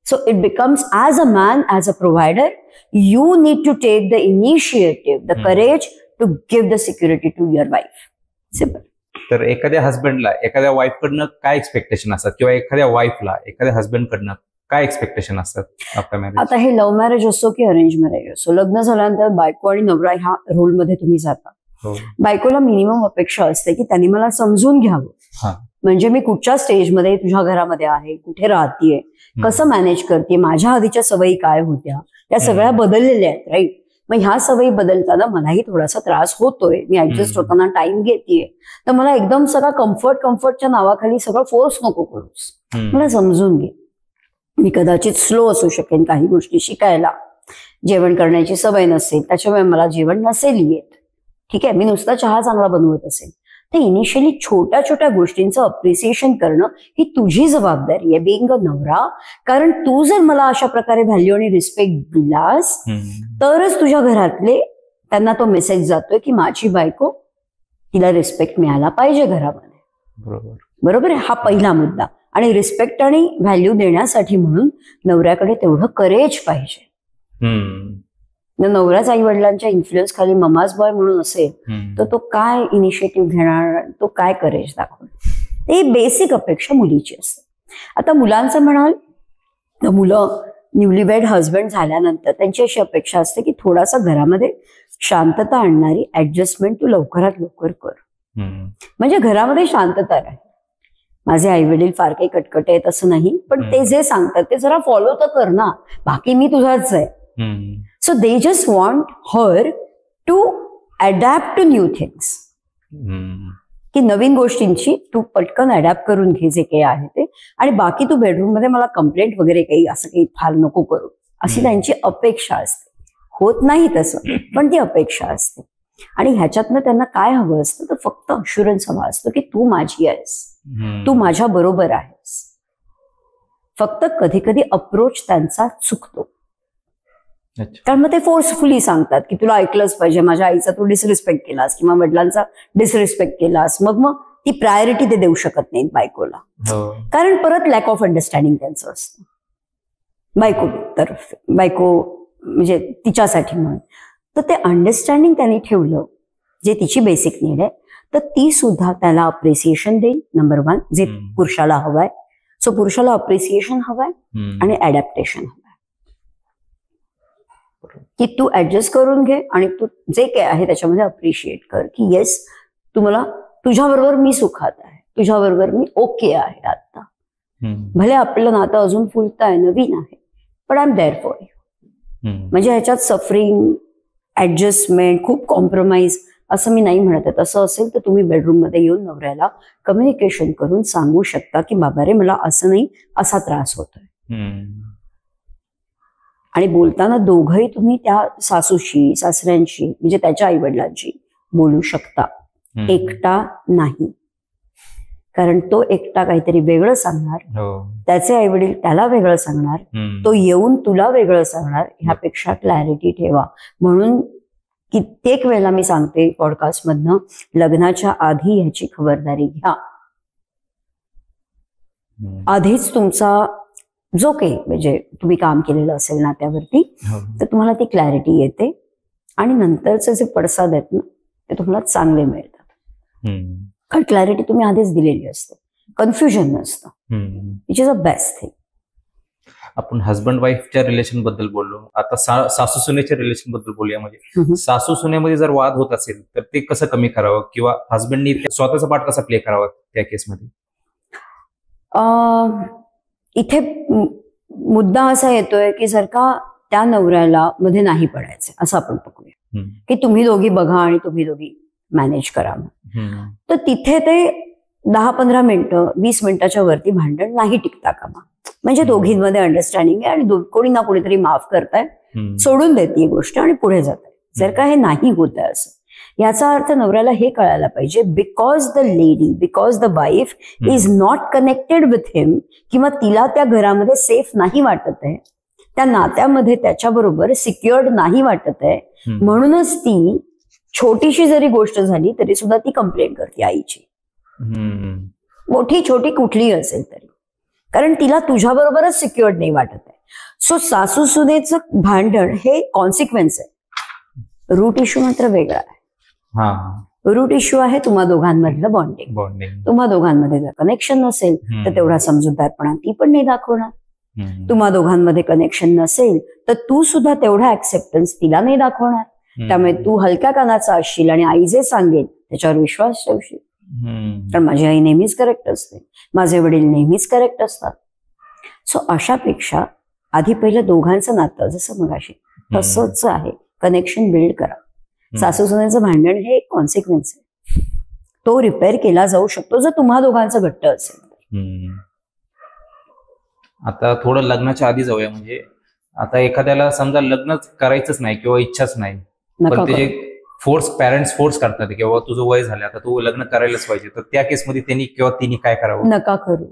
Speaker 2: So it becomes as a man, as a provider, you need to take the initiative, the courage to give the security to your wife. Simple.
Speaker 1: तर एखाद्या हस्बंडला एखाद्या वाईफ कडनं काय एक्सपेक्टेशन असतात, किंवा एखाद्या वाईफला एखाद्या हस्बंड कडनं काय एक्सपेक्टेशन असतात आपल्या मॅरेज?
Speaker 2: आता हे लव्ह मॅरेज असो की अरेंज मॅरेज असो, लग्न झाल्यानंतर बायको आणि नवरा ह्या रोलमध्ये तुम्ही जाता. बायकोला मिनिमम अपेक्षा असते की त्यांनी मला समजून घ्यावं, म्हणजे मी कुठच्या स्टेजमध्ये तुझ्या घरामध्ये आहे, कुठे राहतीये, कसं मॅनेज करते, माझ्या आधीच्या सवयी काय होत्या, त्या सगळ्या बदललेल्या आहेत, राईट. मग ह्या सवयी बदलताना मलाही थोडासा त्रास होतोय, मी ऍडजस्ट होताना टाइम घेतेय, तर मला एकदम सगळा कम्फर्टच्या नावाखाली सगळं फोर्स नको करूस, मला समजून घे. मी कदाचित स्लो असू शकेन काही गोष्टी शिकायला, जेवण करण्याची सवय नसेल, त्याच्यामुळे मला जेवण नसेल येत, ठीक आहे, मी नुसता चहा चांगला बनवत असेल, तर इनिशियली छोट्या छोट्या गोष्टींचं अप्रिसिएशन करणं ही तुझी जबाबदारी आहे, बिईंग अ नवरा. कारण तू जर मला अशा प्रकारे व्हॅल्यू आणि रिस्पेक्ट दिलास तरच तुझ्या घरातले त्यांना तो मेसेज जातोय की माझी बायको, तिला रिस्पेक्ट मिळाला पाहिजे घरामध्ये.
Speaker 1: बरोबर.
Speaker 2: बरोबर आहे. हा पहिला मुद्दा. आणि रिस्पेक्ट आणि व्हॅल्यू देण्यासाठी म्हणून नवऱ्याकडे तेवढं करेज पाहिजे. नवराच आई वडिलांच्या इन्फ्लुएन्स खाली ममाज बॉय म्हणून असेल तर तो काय इनिशिएटिव्ह घेणार, तो काय करेज दाखवणार, हे बेसिक अपेक्षा मुलीची असते. आता मुलांचं म्हणाल तर मुलं न्यूलीवेड हजबंड झाल्यानंतर त्यांची अशी अपेक्षा असते की थोडासा घरामध्ये शांतता आणणारी ऍडजस्टमेंट तू लवकरात लवकर कर, म्हणजे घरामध्ये शांतता राहील. माझे आई वडील फार काही कटकट आहेत असं नाही, पण ते जे सांगतात ते जरा फॉलो तर कर ना, बाकी मी तुझाच आहे. So they just want her to adapt to new things. की नवीन गोष्टींची तू पटकन अडॅप्ट करून घे जे काही आहे ते, आणि बाकी तू बेडरूम मध्ये मला कंप्लेंट वगैरे काही असं काही फार नको करू, अशी त्यांची अपेक्षा असते. होत नाही तसं, पण ती अपेक्षा असते. आणि ह्याच्यातनं त्यांना काय हवं असतं तर फक्त अश्युरन्स हवा असतो की तू माझी आहेस, तू माझ्या बरोबर आहेस. फक्त कधी कधी अप्रोच त्यांचा चुकतो, कारण मग ते फोर्सफुली सांगतात की तुला ऐकलंच पाहिजे, माझ्या आईचा तू डिसरिस्पेक्ट केलास किंवा वडिलांचा डिसरिस्पेक्ट केलास, मग ती प्रायोरिटी ते देऊ शकत नाहीत बायकोला. कारण परत लॅक ऑफ अंडरस्टँडिंग त्यांचं असतं बायको म्हणजे तिच्यासाठी म्हणून. तर ते अंडरस्टँडिंग त्यांनी ठेवलं जे तिची बेसिक नीड आहे, तर ती सुद्धा त्याला अप्रिसिएशन देईल. नंबर 1 जे पुरुषाला हवंय. सो पुरुषाला अप्रिसिएशन हवंय आणि अडॅप्टेशन हवंय की तू ऍडजस्ट करून घे आणि तू जे काय आहे त्याच्यामध्ये अप्रिशिएट कर की येस तुम्हाला, तुझ्याबरोबर मी सुखात आहे, तुझ्याबरोबर मी ओके आहे आता. भले आपलं नातं अजून फुलतंय, नवीन आहे, पण I am there for you. म्हणजे ह्याच्यात सफरिंग, ऍडजस्टमेंट, खूप कॉम्प्रोमाइज असं मी नाही म्हणत आहे. तसं असेल तर तुम्ही बेडरूम मध्ये येऊन नवऱ्याला कम्युनिकेशन करून सांगू शकता की बाबा रे मला असं नाही, असा त्रास होतोय. आणि बोलताना दोघंही तुम्ही त्या सासूशी, सासऱ्यांशी म्हणजे त्याच्या आई वडिलांशी बोलू शकता, एकटा नाही. कारण तो एकटा काहीतरी वेगळं सांगणार, त्याचे आई वडील त्याला वेगळं सांगणार, तो येऊन तुला वेगळं सांगणार. ह्यापेक्षा क्लॅरिटी ठेवा. म्हणून कित्येक वेळेला मी सांगते पॉडकास्ट मधनं, लग्नाच्या आधी ह्याची खबरदारी घ्या. आधीच तुमचा जो काही म्हणजे तुम्ही काम केलेलं असेल नात्यावरती, तर तुम्हाला ती क्लॅरिटी येते आणि नंतरचे जे पडसाद आहेत ना ते तुम्हाला चांगले मिळतात. कारण क्लॅरिटी तुम्ही आधीच दिलेली असते, कन्फ्युजन नसतं, which is a best thing.
Speaker 1: आपण हजबंड वाईफच्या रिलेशन बद्दल बोललो, आता सासू सुनेच्या रिलेशन बद्दल बोलूया. म्हणजे सासू सुनेमध्ये जर वाद होत असेल तर ते कसं कमी करावं, किंवा हजबंडनी स्वतःचा पार्ट कसा प्ले करावा त्या केसमध्ये?
Speaker 2: इथे मुद्दा असा येतोय की जर का त्या नवऱ्याला मध्ये नाही पडायचं असं आपण बघूया की तुम्ही दोघी बघा आणि तुम्ही दोघी मॅनेज करा, तर तिथे ते 10-15 मिनिटं 20 मिनिटाच्या वरती भांडण नाही टिकता कामा. म्हणजे दोघींमध्ये अंडरस्टँडिंग आहे आणि कोणी ना कोणीतरी माफ करताय, सोडून देते गोष्ट आणि पुढे जात आहे. जर का हे नाही होत आहे असं, याचा अर्थ नवऱ्याला हे कळायला पाहिजे because the lady, because the wife is not connected with him, किंवा तिला त्या घरामध्ये सेफ नाही वाटत आहे, त्या नात्यामध्ये त्याच्याबरोबर सिक्युअर्ड नाही वाटत आहे, म्हणूनच ती छोटीशी जरी गोष्ट झाली तरी सुद्धा ती कंप्लेंट करते आईची, मोठी छोटी कुठलीही असेल तरी, कारण तिला तुझ्याबरोबरच सिक्युअर्ड नाही वाटत आहे. सो सासू सुनेचं भांडण हे कॉन्सिक्वेन्स आहे. रूट इश्यू मात्र वेगळा आहे. रूट इश्यू आहे तुम्हा दोघांमधलं बॉन्डिंग. तुम्हा दोघांमध्ये जर कनेक्शन नसेल तर तेवढा समजूतदारपणा ती पण नाही दाखवणार. तुम्हा दोघांमध्ये कनेक्शन नसेल तर तू सुद्धा तेवढा ऍक्सेप्टन्स तिला नाही दाखवणार. त्यामुळे तू हलक्या कानाचा असशील आणि आई जे सांगेल त्याच्यावर विश्वास ठेवशील. कारण माझी आई नेहमीच करेक्ट असते, माझे वडील नेहमीच करेक्ट असतात. सो अशापेक्षा आधी पहिलं दोघांचं नातं जसं मगाशी तसंच आहे, कनेक्शन बिल्ड करा. सासू सुनेचं भांडण हे एक कॉन्सिक्वेन्स आहे, तो रिपेअर केला जाऊ शकतो जर तुम्हा दोघांचं घट्ट असेल.
Speaker 1: आता थोडं लग्नाच्या आधी जाऊया. म्हणजे आता एखाद्याला समजा लग्नच करायचंच नाही किंवा इच्छाच नाही, पण ते जे पॅरेंट्स फोर्स करतात किंवा तुझं वय झालं आता तू लग्न करायलाच पाहिजे, तर त्या केसमध्ये त्यांनी किंवा तिने काय करावं?
Speaker 2: नका करू,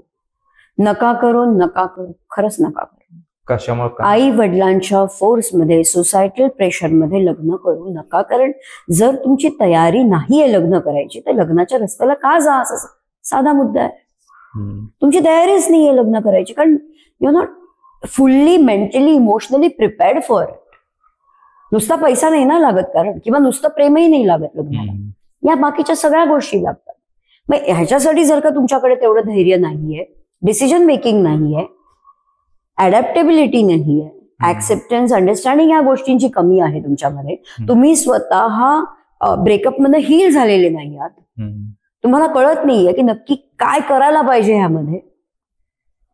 Speaker 2: नका करू, नका करू, खरंच नका करू.
Speaker 1: कशामुळे? आई
Speaker 2: वडिलांच्या फोर्समध्ये, सोसायटल प्रेशरमध्ये लग्न करू नका. कारण जर तुमची तयारी नाहीये लग्न करायची तर लग्नाच्या रस्त्याला का जा, असा साधा मुद्दा आहे. तुमची तयारीच नाहीये लग्न करायची, कारण you not fully mentally emotionally prepared for it. नुसता पैसा नाही ना लागत, कारण किंवा नुसतं प्रेमही नाही लागत लग्नाला, या बाकीच्या सगळ्या गोष्टी लागतात. मग ह्याच्यासाठी जर का तुमच्याकडे तेवढं धैर्य नाहीये, डिसिजन मेकिंग नाहीये, अडॅप्टेबिलिटी नाहीये, ऍक्सेप्टन्स, अंडरस्टँडिंग या गोष्टींची कमी आहे तुमच्यामध्ये, तुम्ही स्वतः ब्रेकअप मध्ये हील झालेले नाही आहात, तुम्हाला कळत नाहीये की नक्की काय करायला पाहिजे ह्यामध्ये,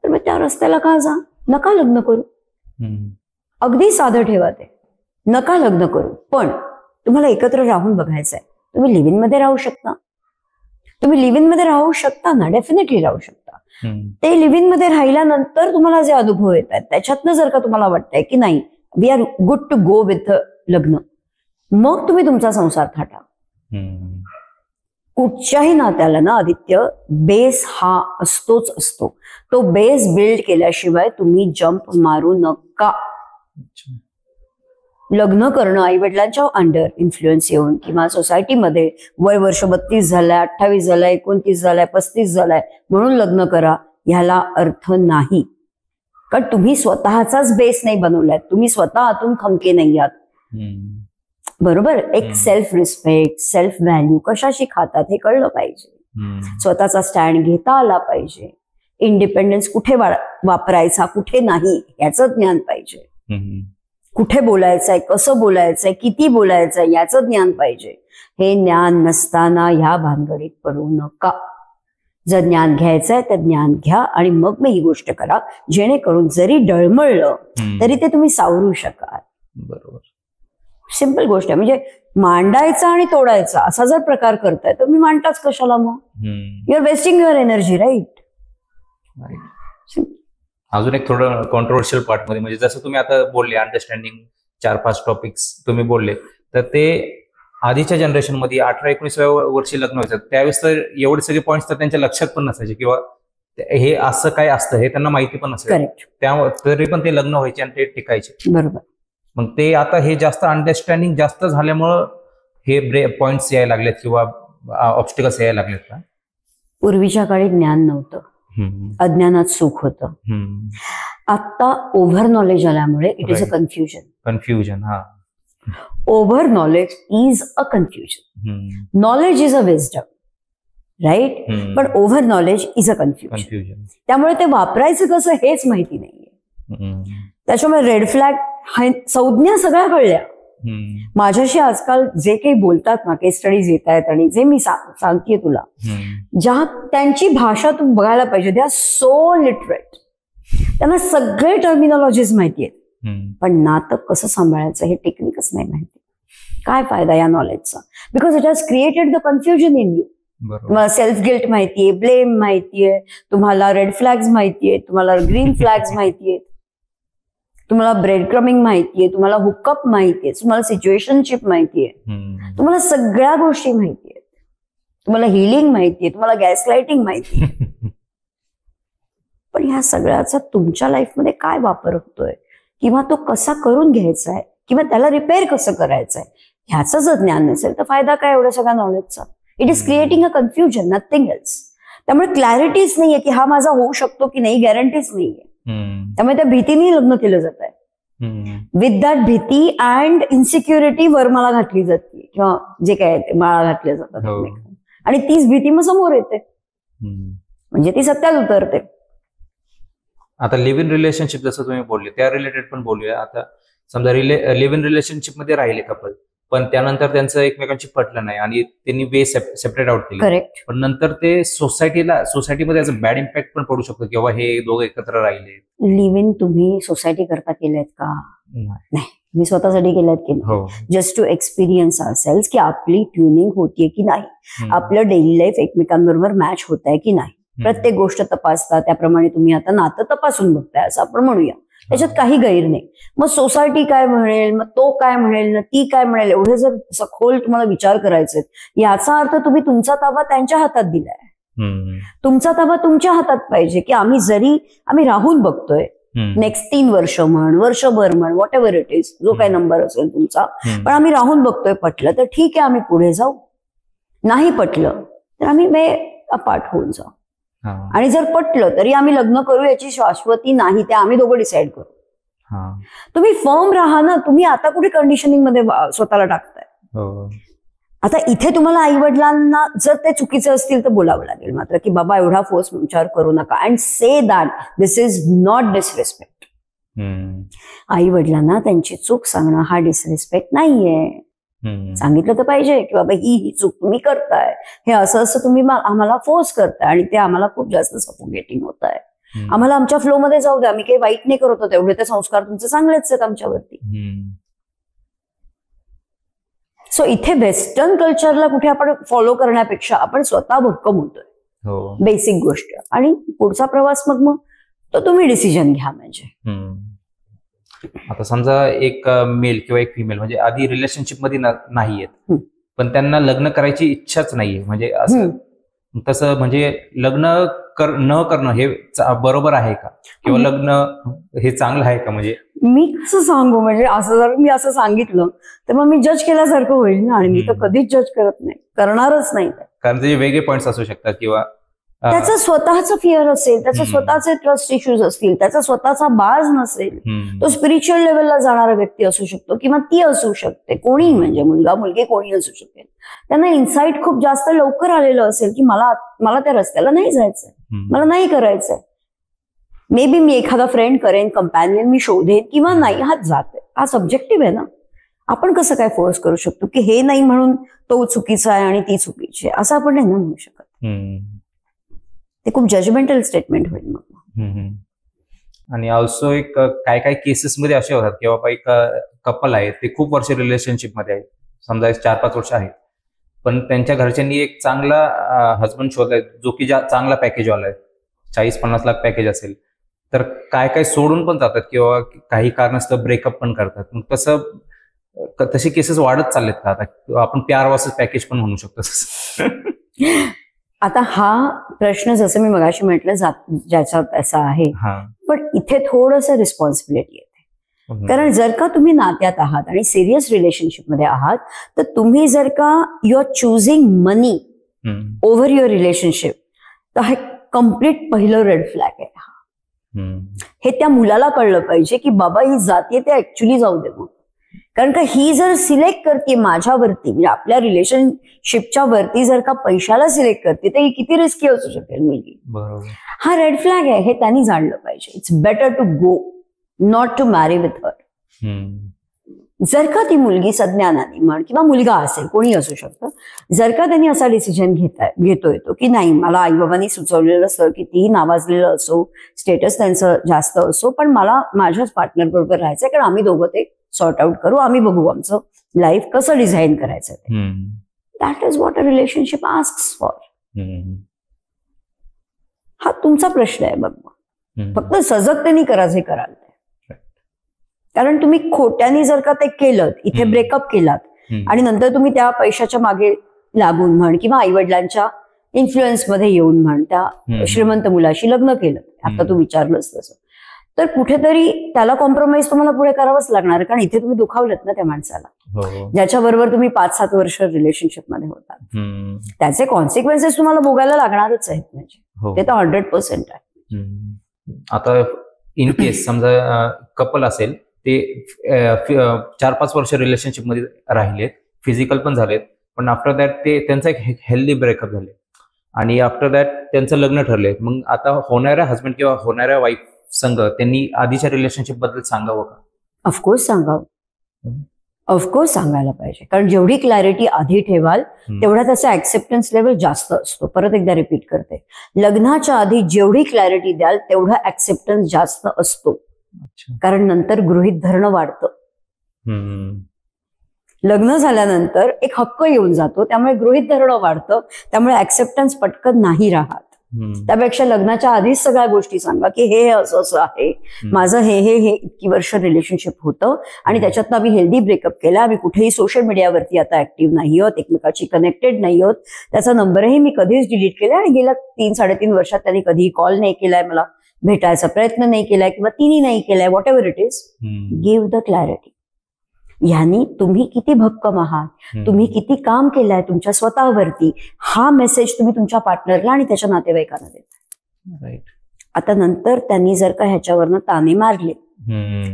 Speaker 2: तर मग त्या रस्त्याला का जा? नका लग्न करू. अगदी साधं ठेवा ते, नका लग्न करू. पण तुम्हाला एकत्र राहून बघायचंय, तुम्ही लिव्ह इन मध्ये राहू शकता. तुम्ही लिव्ह इन मध्ये राहू शकता ना, डेफिनेटली राहू शकता. ते लिव्ह इन मध्ये राहिल्यानंतर तुम्हाला जे अनुभव येत आहेत त्याच्यातनं जर का तुम्हाला वाटतंय की नाही we are good to go with लग्न, मग तुम्ही तुमचा संसार थाटा. कुठच्याही नात्याला ना आदित्य बेस हा असतोच असतो. तो बेस बिल्ड केल्याशिवाय तुम्ही जंप मारू नका. लग्न करणं आई वडिलांच्या अंडर इन्फ्लुएन्स येऊन किंवा सोसायटीमध्ये वय वर्ष 32 झालंय, 28 झालंय, 29 झालंय, 35 झालाय म्हणून लग्न करा, ह्याला अर्थ नाही. कारण तुम्ही स्वतःचाच बेस नाही बनवलाय, तुम्ही स्वतः आतून खमके नाही आहात. बरोबर? एक सेल्फ रिस्पेक्ट, सेल्फ व्हॅल्यू कशाशी खातात हे कळलं पाहिजे. स्वतःचा स्टँड घेता आला पाहिजे. इंडिपेंडन्स कुठे वापरायचा, कुठे नाही याचं ज्ञान पाहिजे. कुठे बोलायचंय, कसं बोलायचंय, किती बोलायचंय याचं ज्ञान पाहिजे. हे ज्ञान नसताना ह्या भानगडीत पडू नका. जर ज्ञान घ्यायचंय तर ज्ञान घ्या आणि मग मी ही गोष्ट करा, जेणेकरून जरी डळमळलं तरी ते तुम्ही सावरू शकाल.
Speaker 1: बरोबर,
Speaker 2: सिंपल गोष्ट आहे. म्हणजे मांडायचा आणि तोडायचा असा जर प्रकार करताय तर मी मांडताच कशाला मग? You are wasting your energy, right?
Speaker 1: अजून एक थोडं कॉन्ट्रोवर्शियल पार्ट मध्ये, म्हणजे जसं तुम्ही आता बोलले अंडरस्टँडिंग 4-5 टॉपिक्स तुम्ही बोलले, तर ते आधीच्या जनरेशन मध्ये 18-19व्या वर्षी लग्न व्हायचं त्यावेळेस तर एवढे सगळे पॉईंट्स तर त्यांच्या लक्षात पण नसायचे किंवा हे असं काय असतं हे त्यांना माहिती पण नसायचं. त्यामुळे तरी पण ते लग्न व्हायचे आणि ते टिकायचे.
Speaker 2: बरोबर.
Speaker 1: मग ते आता हे जास्त अंडरस्टँडिंग जास्त झाल्यामुळं हे पॉइंट्स यायला लागलेत किंवा ऑब्स्टिकल्स यायला लागलेत का?
Speaker 2: पूर्वीच्या काळी ज्ञान नव्हतं, अज्ञानात सुख होतं. आता ओव्हर नॉलेज आल्यामुळे इट इज अ कन्फ्युजन.
Speaker 1: हा.
Speaker 2: Over knowledge is a confusion. Knowledge is a wisdom, right? पण over knowledge is a confusion. त्यामुळे ते वापरायचं कसं हेच माहिती नाहीये. त्याच्यामुळे रेड फ्लॅग संज्ञा सगळ्या कळल्या. माझ्याशी आजकाल जे काही बोलतात ना, केस स्टडीज येत आहेत आणि जे मी सांगतेय तुला, ज्या त्यांची भाषा तू बघायला पाहिजे. They are so literate. त्यांना सगळे टर्मिनॉलॉजीज माहिती आहेत, पण नातं कसं सांभाळायचं हे टेक्निकच नाही माहिती. काय फायदा या नॉलेजचा? Because it has created the confusion in you. तुम्हाला सेल्फ गिल्ट माहितीये, ब्लेम माहितीये, तुम्हाला रेड फ्लॅग्स माहितीये, तुम्हाला ग्रीन फ्लॅग्स माहितीये, तुम्हाला ब्रेड क्रमिंग माहितीये, तुम्हाला हुकअप माहितीये, तुम्हाला सिच्युएशनशिप माहितीये, तुम्हाला सगळ्या गोष्टी माहितीये, तुम्हाला हिलिंग माहितीये, तुम्हाला गॅसलाइटिंग माहितीये. पण ह्या सगळ्याचा तुमच्या लाईफमध्ये काय वापर होतोय, किंवा तो कसा करून घ्यायचा आहे, किंवा त्याला रिपेअर कसं करायचंय, ह्याचं जर ज्ञान नसेल तर फायदा काय एवढ्या सगळ्या नॉलेजचा? It is creating a confusion, nothing else. त्यामुळे क्लॅरिटीच नाहीये की हा माझा होऊ शकतो की नाही, गॅरंटीच नाहीये. त्यामुळे त्या भीतीने लग्न केलं जात आहे. विथ दॅट भीती अँड इन्सिक्युरिटी वर मला घातली जाते, किंवा जे काय ते माळा घातल्या जातात, आणि तीच भीती मग समोर येते, म्हणजे ती सत्यात उतरते.
Speaker 1: आता लिव्ह इन रिलेशनशिप जसं तुम्ही बोलले त्या रिलेटेड पण बोलूया. आता समजा लिव्ह इन रिलेशनशिप मध्ये राहिले कपल, पण त्यानंतर त्यांचं एकमेकांची पटलं नाही आणि त्यांनी वे सेपरेट आउट केली.
Speaker 2: करेक्ट.
Speaker 1: पण नंतर ते सोसायटीमध्ये याचा बॅड इम्पॅक्ट पण पडू शकतो, किंवा हे दोघं एकत्र राहिले.
Speaker 2: लिव्ह इन तुम्ही सोसायटी करता केलेत का? नाही, मी स्वतःसाठी केल्यात की नाही. जस्ट टू एक्सपिरियन्स आवरसेल्व्स की आपली ट्युनिंग होतीये की नाही, आपलं डेली लाईफ एकमेकांबरोबर मॅच होत आहे की नाही. प्रत्येक गोष्ट तपासता, त्याप्रमाणे तुम्ही आता नातं तपासून बघताय असं आपण म्हणूया. त्याच्यात काही गैर नाही. मग सोसायटी काय म्हणेल, मग तो काय म्हणेल, ना ती काय म्हणेल, एवढे जर सखोल तुम्हाला विचार करायचे, याचा अर्थ तुम्ही तुमचा ताबा त्यांच्या हातात दिलाय. तुमचा ताबा तुमच्या हातात पाहिजे, की आम्ही राहून बघतोय नेक्स्ट 3 वर्ष म्हण, वर्षभर म्हण, व्हॉट एव्हर इट इज, जो काही नंबर असेल तुमचा, पण आम्ही राहून बघतोय. पटलं तर ठीक आहे, आम्ही पुढे जाऊ. नाही पटलं तर आम्ही अपार्ट होऊन जाऊ. आणि जर पटलं तरी आम्ही लग्न करू याची शाश्वती नाही, ते आम्ही दोघं डिसाईड करू. तुम्ही फर्म राहा ना. तुम्ही आता कुठे कंडिशनिंग मध्ये स्वतःला टाकताय? आता इथे तुम्हाला आई वडिलांना जर ते चुकीचे असतील तर बोलावं लागेल मात्र, की बाबा एवढा फोर्स विचार करू नका, and say that this is not disrespect. आई वडिलांना त्यांची चूक सांगणं हा डिसरिस्पेक्ट नाहीये. सांगितलं तर पाहिजे की बाबा ही चूक तुम्ही करताय, हे असं तुम्ही आम्हाला फोर्स करताय आणि ते आम्हाला खूप जास्त सफोकेटिंग होत आहे. आम्हाला आमच्या फ्लो मध्ये जाऊ द्या, आम्ही काही वाईट नाही करत होतो, एवढे ते संस्कार तुमचे चांगलेच आहेत आमच्यावरती. सो इथे वेस्टर्न कल्चरला कुठे आपण फॉलो करण्यापेक्षा आपण स्वतः भक्कम होतोय, बेसिक गोष्ट. आणि पुढचा प्रवास मग तो तुम्ही डिसिजन घ्या. म्हणजे
Speaker 1: आता समजा एक मेल किंवा एक फिमेल म्हणजे आधी रिलेशनशिप मध्ये नाहीयेत, पण त्यांना लग्न करायची इच्छाच नाहीये, म्हणजे असं तसं म्हणजे लग्न न करणं हे बरोबर आहे का, किंवा लग्न हे चांगलं आहे का? म्हणजे
Speaker 2: मी कसं सांगू, म्हणजे असं जर मी असं सांगितलं तर मग मी जज केल्यासारखं होईल ना, आणि मी तर कधीच जज करत नाही, करणारच नाही. कारण
Speaker 1: त्याचे वेगळे पॉइंट्स असू शकतात, किंवा
Speaker 2: त्याचं स्वतःचं फिअर असेल, त्याचे स्वतःचे ट्रस्ट इश्यूज असतील, त्याचा स्वतःचा बाज नसेल, तो स्पिरिच्युअल लेवलला जाणारा व्यक्ती असू शकतो, किंवा ती असू शकते, कोणी, म्हणजे मुलगा मुलगी कोणी असू शकेल. त्यांना इन्साइट खूप जास्त लवकर आलेलं असेल की मला त्या रस्त्याला नाही जायचंय, मला नाही करायचंय. मे बी मी एखादा फ्रेंड करेन, कंपॅनियन मी शोधेन किंवा नाही, हा जाते, हा सब्जेक्टिव्ह आहे ना. आपण कसं काय फोर्स करू शकतो की हे नाही म्हणून तो चुकीचा आहे आणि ती चुकीची आहे, असं आपण नाही ना म्हणू शकत. ते खूप जजमेंटल स्टेटमेंट होईल मग.
Speaker 1: आणि ऑल्सो एक काय काय केसेस मध्ये असे होतात की बाबा एक कपल आहे, ते खूप वर्ष रिलेशनशिप मध्ये आहे, समजा 4-5 वर्ष आहेत, पण त्यांच्या घरच्यांनी एक चांगला हजबंड शोधलाय जो की चांगला पॅकेजवाला आहे, 40-50 लाख पॅकेज असेल, तर काय काय सोडून पण जातात किंवा काही कारणास्तव ब्रेकअप पण करतात. मग तसे केसेस वाढत चाललेत का आता? आपण प्यार वर्सेस पॅकेज पण म्हणू शकतो.
Speaker 2: आता हा प्रश्न जसं मी मगाशी म्हटलं ज्याचा त्याचा आहे, पण इथे थोडंसं रिस्पॉन्सिबिलिटी येते. कारण जर का तुम्ही नात्यात आहात आणि सिरियस रिलेशनशिप मध्ये आहात, तर तुम्ही जर का you are choosing money over your relationship, तर हे कम्प्लीट पहिलं रेड फ्लॅग आहे. हे त्या मुलाला कळलं पाहिजे की बाबा ही जाते ते ऍक्च्युली जाऊ दे. मग कारण का ही जर सिलेक्ट करते माझ्यावरती, म्हणजे आपल्या रिलेशनशिपच्या वरती जर का पैशाला सिलेक्ट करते, तर ही किती रिस्की असू शकेल मुलगी.
Speaker 1: बरोबर.
Speaker 2: हा रेड फ्लॅग आहे, हे त्यांनी जाणलं पाहिजे. It's better to go, not to marry with her. जर का ती मुलगी सज्ञानाने म्हण किंवा मुलगा असेल, कोणी असू शकतं, जर का त्यांनी असा डिसिजन घेतोय तो की नाही, मला आई बाबांनी सुचवलेलं असतं, कितीही नावाजलेलं असो, स्टेटस त्यांचं जास्त असो, पण मला माझ्याच पार्टनर बरोबर राहायचंय, कारण आम्ही दोघं ते सॉर्ट आउट करू, आम्ही बघू आमचं लाईफ कसं डिझाईन करायचं ते. That is what a relationship asks for. हा तुमचा प्रश्न आहे बघ. फक्त सजगतेने करा जे कराल ते. कारण तुम्ही खोट्याने जर का ते केलं, इथे ब्रेकअप केलात आणि नंतर तुम्ही त्या पैशाच्या मागे लागून म्हण किंवा आईवडिलांच्या इन्फ्लुएन्स मध्ये येऊन म्हण त्या श्रीमंत मुलाशी लग्न केलं, आता तू विचारलंस तसं, तर कुठेतरी त्याला कॉम्प्रोमाइज तुम्हाला पुढे करावंच लागणार. कारण इथे तुम्ही दुखावलत ना त्या माणसाला, ज्याच्याबरोबर तुम्ही 5-7 वर्ष रिलेशनशिप मध्ये होता. त्याचे कॉन्सिक्वेन्सेस तुम्हाला भोगायला लागणारच आहेत, म्हणजे ते तर 100% आहे.
Speaker 1: आता इन केस समजा कपल असेल, ते 4-5 वर्ष रिलेशनशिप मध्ये राहिलेत, फिजिकल पण झालेत, पण आफ्टर दॅट ते त्यांचा एक हेल्दी ब्रेकअप झाले आणि आफ्टर दॅट त्यांचं लग्न ठरले. मग आता होणाऱ्या हस्बंड किंवा होणाऱ्या वाईफ संघ त्यांनी आधीच्या रिलेशनशिप बद्दल सांगावं का?
Speaker 2: ऑफकोर्स सांगावं, ऑफकोर्स सांगायला पाहिजे. कारण जेवढी क्लॅरिटी आधी ठेवाल तेवढा त्याचा ऍक्सेप्टन्स लेवल जास्त असतो. परत एकदा रिपीट करते, लग्नाच्या आधी जेवढी क्लॅरिटी द्याल तेवढा ऍक्सेप्टन्स जास्त असतो. कारण नंतर गृहीत धरणं वाढतं. लग्न झाल्यानंतर एक हक्क येऊन जातो, त्यामुळे गृहीत धरणं वाढतं, त्यामुळे ऍक्सेप्टन्स पटकन नाही राहत. त्यापेक्षा लग्नाच्या आधीच सगळ्या गोष्टी सांगा की हे असं असं आहे, माझं हे इतकी वर्ष रिलेशनशिप होतं आणि त्याच्यात आम्ही हेल्दी ब्रेकअप केला, आम्ही कुठेही सोशल मीडियावरती आता ऍक्टिव्ह नाही आहोत, एकमेकाची कनेक्टेड नाही आहोत, त्याचा नंबरही मी कधीच डिलीट केला आणि गेल्या 3-3.5 वर्षात त्यांनी कधीही कॉल नाही केलाय, मला भेटायचा प्रयत्न नाही केलाय किंवा तिने नाही केलाय, what ever it is. Give the clarity. ह्यानी तुम्ही किती भक्कम आहात, तुम्ही किती काम केलंय तुमच्या स्वतःवरती, हा मेसेज तुम्ही तुमच्या पार्टनरला आणि त्याच्या नातेवाईकांना देता. आता नंतर त्यांनी जर का ह्याच्यावरनं ताने मारले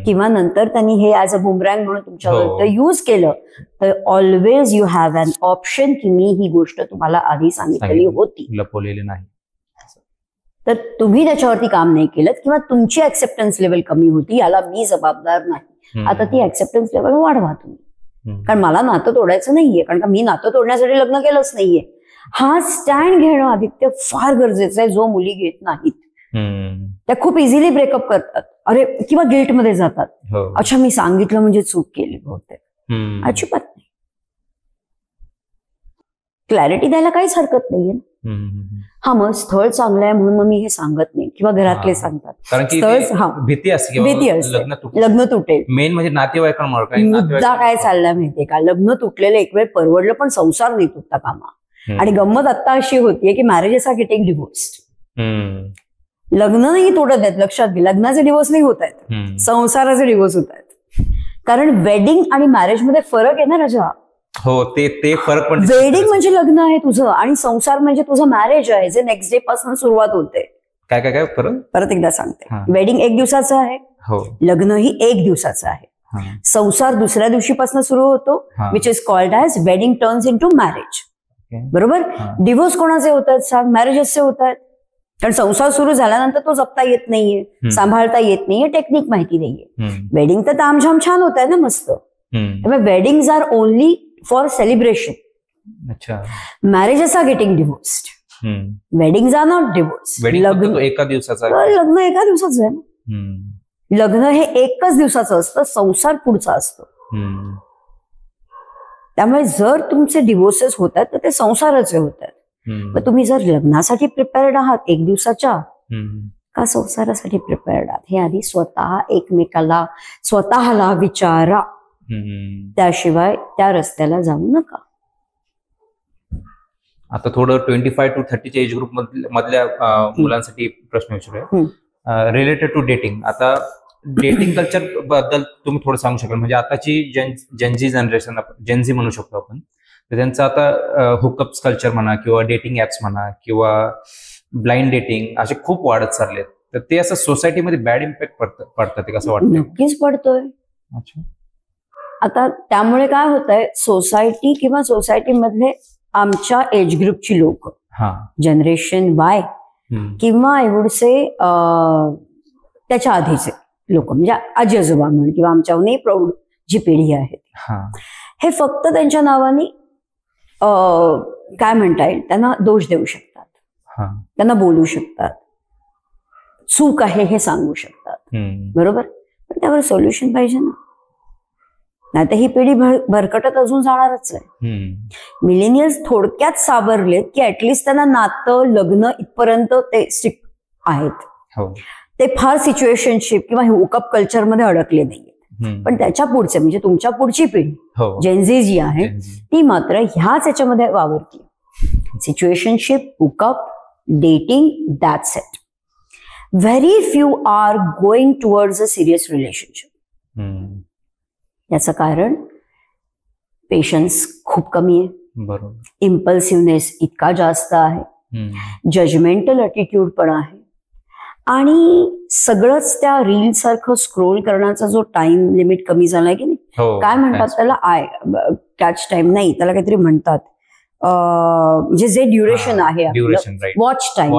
Speaker 2: किंवा नंतर त्यांनी हे ॲज अ बुमरँग म्हणून तुमच्यावर यूज केलं, तर always you have an option की मी ही गोष्ट तुम्हाला आधी सांगितलेली होती,
Speaker 1: लपवलेली नाही.
Speaker 2: तर तुम्ही त्याच्यावरती काम नाही केलं किंवा तुमची ऍक्सेप्टन्स लेवल कमी होती, याला मी जबाबदार नाही. आता ती ऍक्सेप्टन्स लेवल वाढवा तुम्ही. कारण मला नातं तोडायचं नाहीये, कारण का मी नातं तोडण्यासाठी लग्न केलंच नाहीये. हा स्टँड घेणं आदित्य फार गरजेचं आहे, जो मुली घेत नाहीत. त्या खूप इझिली ब्रेकअप करतात, अरे किंवा गिल्टमध्ये जातात. अच्छा मी सांगितलं म्हणजे चूक केली बहुतेक. अजिबात नाही. क्लॅरिटी द्यायला काहीच हरकत नाहीये. हा मग स्थळ चांगलं आहे म्हणून मग मी हे सांगत नाही किंवा घरातले सांगतात.
Speaker 1: कारण की भीती असते,
Speaker 2: लग्न तुटेल.
Speaker 1: मेन म्हणजे नातेवाईकांमुळे
Speaker 2: मुद्दा काय चाललाय माहितीये का, लग्न तुटलेलं एक वेळ परवडलं, पण संसार नाही तुटता कामा. आणि गंमत आता अशी होतीये की मॅरेजेस आर गेटिंग डिव्होर्स्ड. लग्न नाही तोडत आहेत, लक्षात घे, लग्नाचे डिव्होर्स नाही होत आहेत, संसाराचे डिव्होर्स होत आहेत. कारण वेडिंग आणि मॅरेज मध्ये फरक आहे ना राजा.
Speaker 1: हो, ते फरक पण.
Speaker 2: वेडिंग म्हणजे लग्न आहे तुझं आणि संसार म्हणजे तुझं मॅरेज आहे, जे नेक्स्ट डे पासून सुरुवात होते.
Speaker 1: काय काय काय परत
Speaker 2: एकदा सांगते, वेडिंग 1 दिवसाचं आहे, लग्न ही 1 दिवसाचं आहे. संसार दुसऱ्या दिवशीपासून सुरू होतो, which is called as wedding turns into marriage. बरोबर. डिव्होर्स कोणाचे होत आहेत सांग, मॅरेजेसचे होत आहेत. कारण संसार सुरू झाल्यानंतर तो जपता येत नाहीये, सांभाळता येत नाहीये, टेक्निक माहिती नाहीये. वेडिंग तर तामझाम छान होत आहे ना, मस्त. त्यामुळे weddings are only for celebration. Marriages are getting divorced, weddings are not divorce.
Speaker 1: लग्न एका दिवसाचं
Speaker 2: आहे ना. लग्न हे 1च दिवसाचं असतं, संसार पुढचा असतो. त्यामुळे जर तुमचे डिव्होर्सेस होत आहेत तर ते संसाराचे होत आहेत. मग तुम्ही जर लग्नासाठी प्रिपेअर्ड आहात 1 दिवसाच्या, का संसारासाठी प्रिपेअर्ड आहात, हे आधी स्वतःला विचारा. त्याशिवाय त्या रस्त्याला जाऊ नका.
Speaker 1: आता थोडं 25 to 30 एज ग्रुप मधल्या मुलांसाठी प्रश्न विचारूया, रिलेटेड टू डेटिंग. आता डेटिंग कल्चर बद्दल तुम्ही थोडं सांगू शकाल? म्हणजे आताची जेनझी जनरेशन, जेनझी म्हणू शकतो आपण, तर त्यांचं आता हुकअप्स कल्चर म्हणा किंवा डेटिंग ऍप्स म्हणा किंवा ब्लाइंड डेटिंग असे खूप वाढत चाललेत. तर ते असं सोसायटीमध्ये बॅड इम्पॅक्ट पडतात, ते कसं वाटतं?
Speaker 2: नक्कीच पडतोय.
Speaker 1: अच्छा.
Speaker 2: आता त्यामुळे काय होतंय, सोसायटी किंवा सोसायटीमधले आमच्या एज ग्रुपची लोक, जनरेशन वाय किंवा आय वुड से त्याच्या आधीचे लोक, म्हणजे आजी आजोबा म्हण किंवा आमच्याहूनही प्रौढ जी पिढी आहे, हे फक्त त्यांच्या नावाने काय म्हणता येईल, त्यांना दोष देऊ शकतात, त्यांना बोलू शकतात, चूक आहे हे सांगू शकतात, बरोबर. पण त्यावर सोल्युशन पाहिजे ना, नाही तर ही पिढी भरकटत अजून जाणारच आहे. मिलेनियल्स थोडक्यात सावरलेत की ऍटलिस्ट त्यांना नातं लग्न इथपर्यंत ते स्टिक आहेत. ते फार सिच्युएशनशिप किंवा हुकअप कल्चरमध्ये अडकले नाहीये. पण त्याच्या पुढचे म्हणजे तुमच्या पुढची पिढी जेनझी जी आहे ती मात्र ह्याच याच्यामध्ये वावरती. Situationship, hookup, dating, that's it. Very few are going towards a serious relationship. याचं कारण पेशन्स खूप कमी आहे, बरोबर. इम्पल्सिव्हनेस इतका जास्त आहे, जजमेंटल ॲटिट्यूड पण आहे, आणि सगळंच त्या रील सारखं स्क्रोल करण्याचा जो टाइम लिमिट कमी झालाय की नाही, काय म्हणतात त्याला, कॅच टाइम नाही, त्याला काहीतरी म्हणतात, म्हणजे जे ड्युरेशन आहे वॉच टाइम,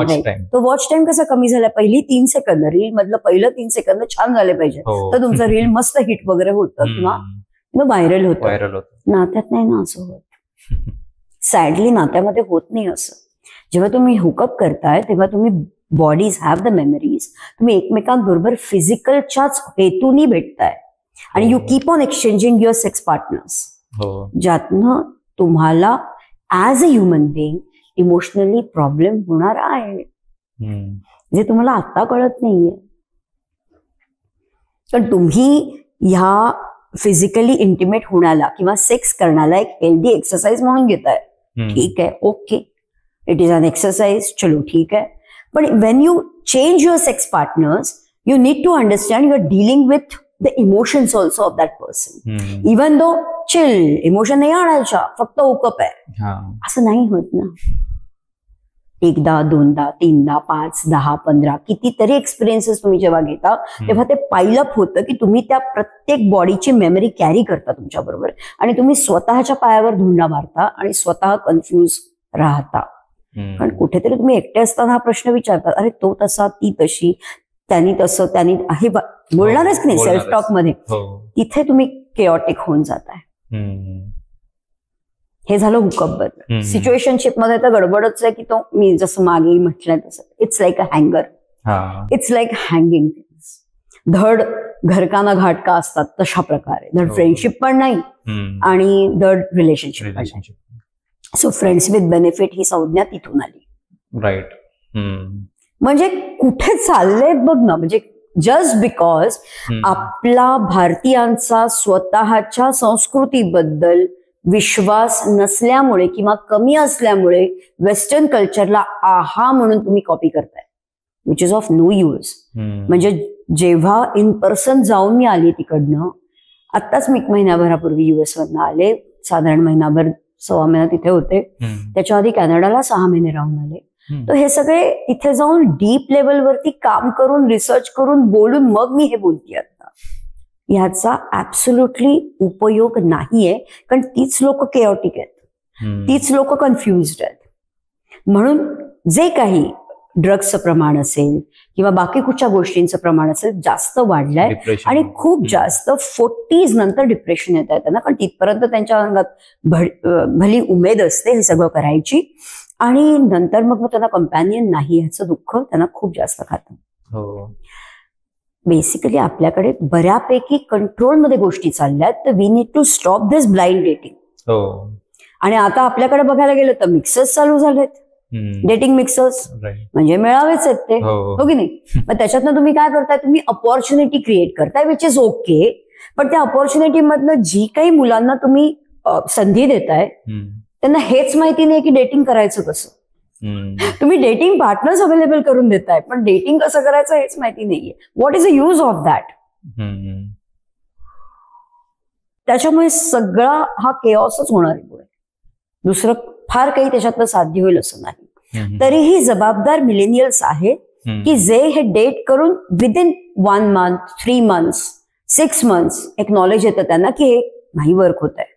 Speaker 2: तो वॉच टाइम कसा कमी झालाय. पहिली 3 सेकंद रील मधलं पहिलं 3 सेकंद छान झाले पाहिजे तर तुमचं रील मस्त हिट वगैरे होतं किंवा व्हायरल होतं. नात्यात नाही ना असं होत. सॅडली नात्यामध्ये होत नाही असं. जेव्हा तुम्ही हुकअप करताय तेव्हा तुम्ही बॉडीज हॅव द मेमरीज, तुम्ही एकमेकांबरोबर फिजिकलच्याच हेतूनी भेटताय आणि you keep on exchanging your sex partners, ज्यातनं तुम्हाला as a human being emotionally problem होणार आहे, जे तुम्हाला आता कळत नाहीये. पण तुम्ही ह्या फिजिकली इंटिमेट होण्याला किंवा सेक्स करण्याला एक हेल्दी एक्सरसाइज म्हणून घेताय. ठीक आहे, okay, it is an exercise, चलो ठीक आहे. पण when you change your sex partners, you need to understand you are dealing with the emotions also of that person. Even though chill emotion नाही आणायच्या, फक्त हुकअप आहे असं नाही होत ना. एकदा, दोनदा, 3दा, 5, 10, 15 कितीतरी एक्सपिरियन्सेस तुम्ही जेव्हा घेता तेव्हा ते पाइलअप होतं की तुम्ही त्या प्रत्येक बॉडीची मेमरी कॅरी करता तुमच्या बरोबर, आणि तुम्ही स्वतःच्या पायावर धुंडा मारता आणि स्वतः कन्फ्यूज राहता. कारण कुठेतरी तुम्ही एकटे असताना हा प्रश्न विचारता, अरे तो तसा, ती तशी, त्यांनी तसं, त्यांनी हे बोलणारच की नाही सेल्फ टॉक मध्ये. तिथे तुम्ही केऑटिक होऊन जाताय. हे झालं हुकअप बद्दल. सिच्युएशनशिप मध्ये तर गडबडच आहे की तो मी जसं मागे म्हटलंय तसं इट्स लाईक अ हँगर, इट्स लाईक हँगिंग थिंग्स. धड घरकाना घाटका असतात तशा प्रकारे, धड फ्रेंडशिप पण नाही आणि धड relationship. So friends with benefit ही संज्ञा तिथून आली, राईट. म्हणजे कुठे चाललेत बघ ना. म्हणजे जस्ट बिकॉज आपला भारतीयांचा स्वतःच्या संस्कृतीबद्दल विश्वास नसल्यामुळे किंवा कमी असल्यामुळे वेस्टर्न कल्चरला आहा म्हणून तुम्ही कॉपी करताय, which is of no use. म्हणजे जेव्हा इन पर्सन जाऊन मी आली तिकडनं, आत्ताच मी 1 महिन्याभरापूर्वी US मधनं आले, साधारण महिनाभर 1.25 महिना तिथे होते. त्याच्या आधी कॅनडाला 6 महिने राहून आले. तर हे सगळे तिथे जाऊन डीप लेवलवरती काम करून, रिसर्च करून, बोलून मग मी हे बोलते आता. ह्याचा ऍब्सोल्युटली उपयोग नाहीये, कारण तीच लोक केऑटिक आहेत, तीच लोक कन्फ्युज्ड आहेत. म्हणून जे काही ड्रग्सचं प्रमाण असेल किंवा बाकी कुठच्या गोष्टींचं प्रमाण असेल जास्त वाढलंय, आणि खूप जास्त 40s नंतर डिप्रेशन येत आहे त्यांना, कारण तिथपर्यंत त्यांच्या अंगात भली उमेद असते हे सगळं करायची, आणि नंतर मग त्यांना कंपॅनियन नाही ह्याचं दुःख त्यांना खूप जास्त खातं. बेसिकली आपल्याकडे बऱ्यापैकी कंट्रोलमध्ये गोष्टी चालल्यात, तर we need to stop this blind dating. आणि आता आपल्याकडे बघायला गेलं तर मिक्सर्स चालू झालेत, डेटिंग मिक्सर्स, म्हणजे मेळावेच आहेत ते, हो की नाही. मग त्याच्यातनं तुम्ही काय करताय, तुम्ही अपॉर्च्युनिटी क्रिएट करताय, विच इज ओके. पण त्या अपॉर्च्युनिटी मधनं जी काही मुलांना तुम्ही संधी देताय त्यांना हेच माहिती नाही की डेटिंग करायचं कसं. तुम्ही डेटिंग पार्टनर्स अवेलेबल करून देताय, पण डेटिंग कसं करायचं हेच माहिती नाहीये. What is a use of that. त्याच्यामुळे सगळा हा केऑसच होणार आहे पुढे. दुसरं फार काही त्याच्यातलं साध्य होईल असं नाही. तरीही जबाबदार मिलेनियल्स आहेत की जे हे डेट करून विदिन 1 month, 3 months, 6 months एक नॉलेज येतं त्यांना की हे नाही वर्क होत आहे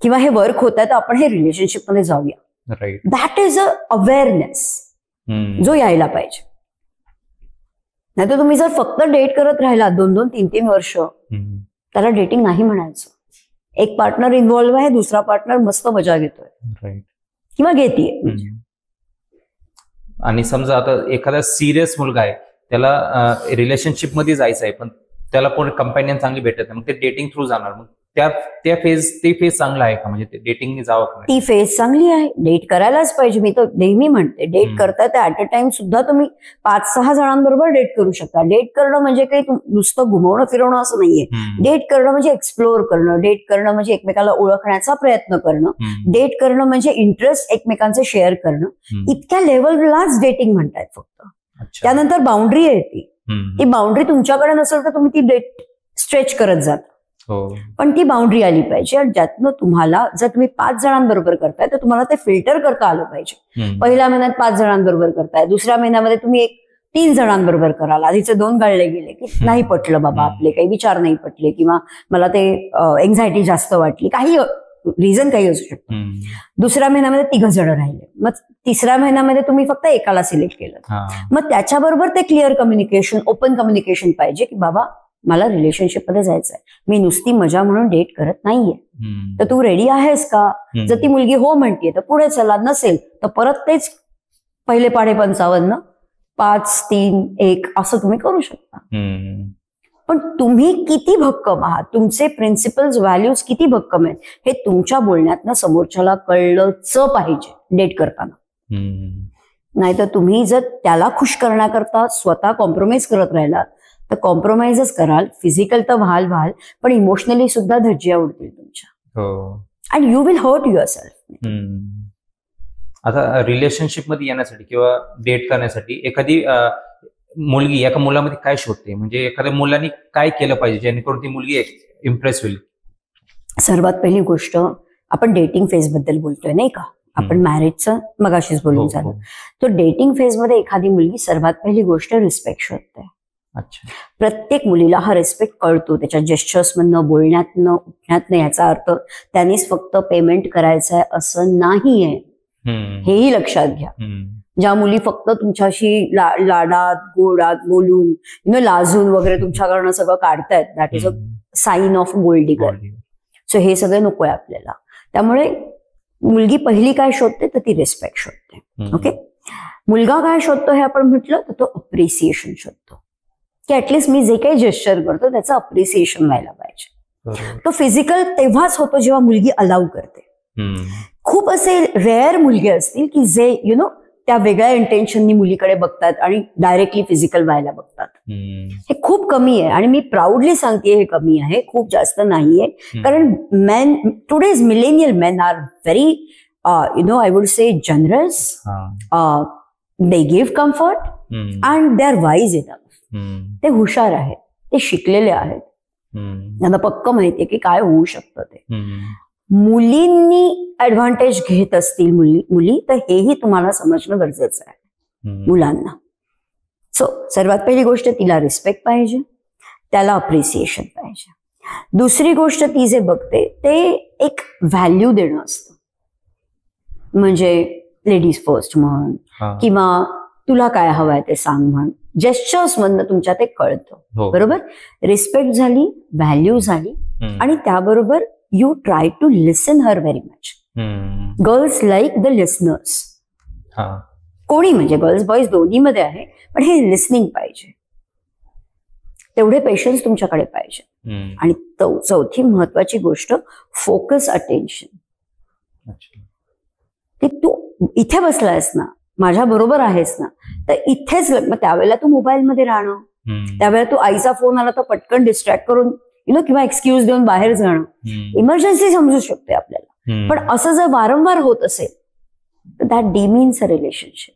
Speaker 2: किंवा हे वर्क होत आहे तर आपण हे रिलेशनशिप मध्ये जाऊया.
Speaker 1: Right.
Speaker 2: That is a awareness जो यायला पाहिजे. नाही तर तुम्ही जर फक्त डेट करत राहिला 2-2, 3-3 वर्ष, त्याला डेटिंग नाही म्हणायचं. एक पार्टनर इन्व्हॉल्व्ह आहे, दुसरा पार्टनर मस्त मजा घेतोय.
Speaker 1: राईट.
Speaker 2: किंवा घेतीये.
Speaker 1: आणि समजा आता एखादा सिरियस मुलगा आहे, त्याला रिलेशनशिप मध्ये जायचं आहे, पण त्याला कोण कंपॅनियन चांगली भेटत नाही, मग ते डेटिंग थ्रू जाणार. मग ते फेज चांगला आहे का, म्हणजे ते डेटिंगने जावं का?
Speaker 2: ती फेज चांगली आहे, डेट करायलाच पाहिजे. मी तर नेहमी म्हणते डेट करताय तर ऍट अ टाइम सुद्धा तुम्ही 5-6 जणांबरोबर डेट करू शकता. डेट करणं म्हणजे काही नुसतं घुमवणं फिरवणं असं नाहीये. डेट करणं म्हणजे एक्सप्लोअर करणं, डेट करणं म्हणजे एकमेकाला ओळखण्याचा प्रयत्न करणं, डेट करणं म्हणजे इंटरेस्ट एकमेकांचे शेअर करणं. इतक्या लेवललाच डेटिंग म्हणतायत फक्त. त्यानंतर बाउंड्री आहे ती बाउंड्री तुमच्याकडे नसेल तर तुम्ही ती डेट स्ट्रेच करत जाता. पण ती बाउंड्री आली पाहिजे. आणि ज्यातनं तुम्हाला जर तुम्ही 5 जणांबरोबर करताय तर तुम्हाला ते फिल्टर करता आलं पाहिजे. पहिल्या महिन्यात 5 जणांबरोबर करताय, दुसऱ्या महिन्यामध्ये तुम्ही 3 जणांबरोबर कराल, आधीचे 2 गळले गेले की नाही पटलं बाबा, आपले काही विचार नाही पटले किंवा मला ते एन्झायटी जास्त वाटली, काही रिझन काही असू शकतं. दुसऱ्या महिन्यामध्ये 3 जण राहिले, मग तिसऱ्या महिन्यामध्ये तुम्ही फक्त एकाला सिलेक्ट केलं. मग त्याच्याबरोबर ते क्लिअर कम्युनिकेशन, ओपन कम्युनिकेशन पाहिजे की बाबा मला रिलेशनशिप मध्ये जायचंय, मी नुसती मजा म्हणून डेट करत नाहीये, तर तू रेडी आहेस का? जर ती मुलगी हो म्हणते तर पुढे चला, नसेल तर परत तेच पहिले पाढे 55, 5, 3, 1 असं तुम्ही करू शकता. पण तुम्ही किती भक्कम आहात, तुमचे प्रिन्सिपल्स, व्हॅल्यूज किती भक्कम आहेत, हे तुमच्या बोलण्यातनं समोरच्याला कळलंच पाहिजे डेट करताना. नाहीतर तुम्ही जर त्याला खुश करण्याकरता स्वतः कॉम्प्रोमाइज करत राहिलात तर कॉम्प्रोमाइजच कराल. फिजिकल तर व्हाल, पण इमोशनली सुद्धा धज्जिया उडतील तुमच्या. And you will hurt yourself.
Speaker 1: आता रिलेशनशिप मध्ये येण्यासाठी किंवा डेट करण्यासाठी एखादी मुलगी एका मुलामध्ये काय शोधते, म्हणजे एखाद्या मुलांनी काय केलं पाहिजे जेणेकरून ती मुलगी इम्प्रेस होईल?
Speaker 2: सर्वात पहिली गोष्ट, आपण डेटिंग फेज बद्दल बोलतोय नाही का, आपण मॅरेजचं मगाशीच बोलून झालं. तो डेटिंग फेज मध्ये एखादी मुलगी सर्वात पहिली गोष्ट रिस्पेक्ट शोधते. प्रत्येक मुलीला हा रिस्पेक्ट कळतो त्याच्या जेस्चर्स मधनं, बोलण्यातनं, उठण्यातनं. याचा अर्थ त्यांनीच फक्त पेमेंट करायचं आहे असं नाहीये, हेही लक्षात घ्या. ज्या मुली फक्त तुमच्याशी लाडात गोडात बोलून लाजून वगैरे तुमच्याकडनं सगळं काढतायत, that is a sign of gold digger. So हे सगळे नकोय आपल्याला. त्यामुळे मुलगी पहिली काय शोधते तर ती रिस्पेक्ट शोधते. ओके. मुलगा काय शोधतो हे आपण म्हटलं तर तो अप्रिसिएशन शोधतो की ऍटलिस्ट मी जे काही जेस्चर करतो त्याचं अप्रिसिएशन व्हायला पाहिजे. तो फिजिकल तेव्हाच होतो जेव्हा मुलगी अलाउ करते. खूप असे रेअर मुलगे असतील की जे त्या वेगळ्या इंटेन्शननी मुलीकडे बघतात आणि डायरेक्टली फिजिकल व्हायला बघतात. हे खूप कमी आहे आणि मी प्राऊडली सांगते हे कमी आहे, खूप जास्त नाहीये. कारण main, today's millennial men are very I would say generous, they give comfort and they R wise enough. ते हुशार आहेत, ते शिकलेले आहेत, त्यांना पक्क माहितीये की काय होऊ शकतं ते. मुलींनी ऍडव्हान्टेज घेत असतील मुली तर हेही तुम्हाला समजणं गरजेचं आहे मुलांना. सो सर्वात पहिली गोष्ट, तिला रिस्पेक्ट पाहिजे, त्याला अप्रिसिएशन पाहिजे. दुसरी गोष्ट ती जे बघते ते एक व्हॅल्यू देणं असतं. म्हणजे लेडीज फर्स्ट म्हण किंवा तुला काय हवंय ते सांग म्हण. जेस्चर्स मधनं तुमच्या ते कळतं. बरोबर. रिस्पेक्ट झाली, व्हॅल्यू झाली आणि त्याबरोबर you try to listen her very much. Girls like the listeners. कोणी म्हणजे गर्ल्स बॉईज दोन्ही मध्ये आहे, पण हे लिसनिंग पाहिजे, तेवढे पेशन्स तुमच्याकडे पाहिजे. आणि चौथी महत्वाची गोष्ट, फोकस अटेन्शन. की तू इथे बसलायस ना, माझ्या बरोबर आहेस ना, तर इथेच. मग त्यावेळेला तू मोबाईलमध्ये राहणं, त्यावेळेला तू आईचा फोन आला तर पटकन डिस्ट्रॅक्ट करून किंवा एक्सक्यूज देऊन बाहेर जाणं, इमर्जन्सी समजू शकते आपल्याला. पण असं जर वारंवार होत असेल तर दॅट डिमीन्स अ रिलेशनशिप.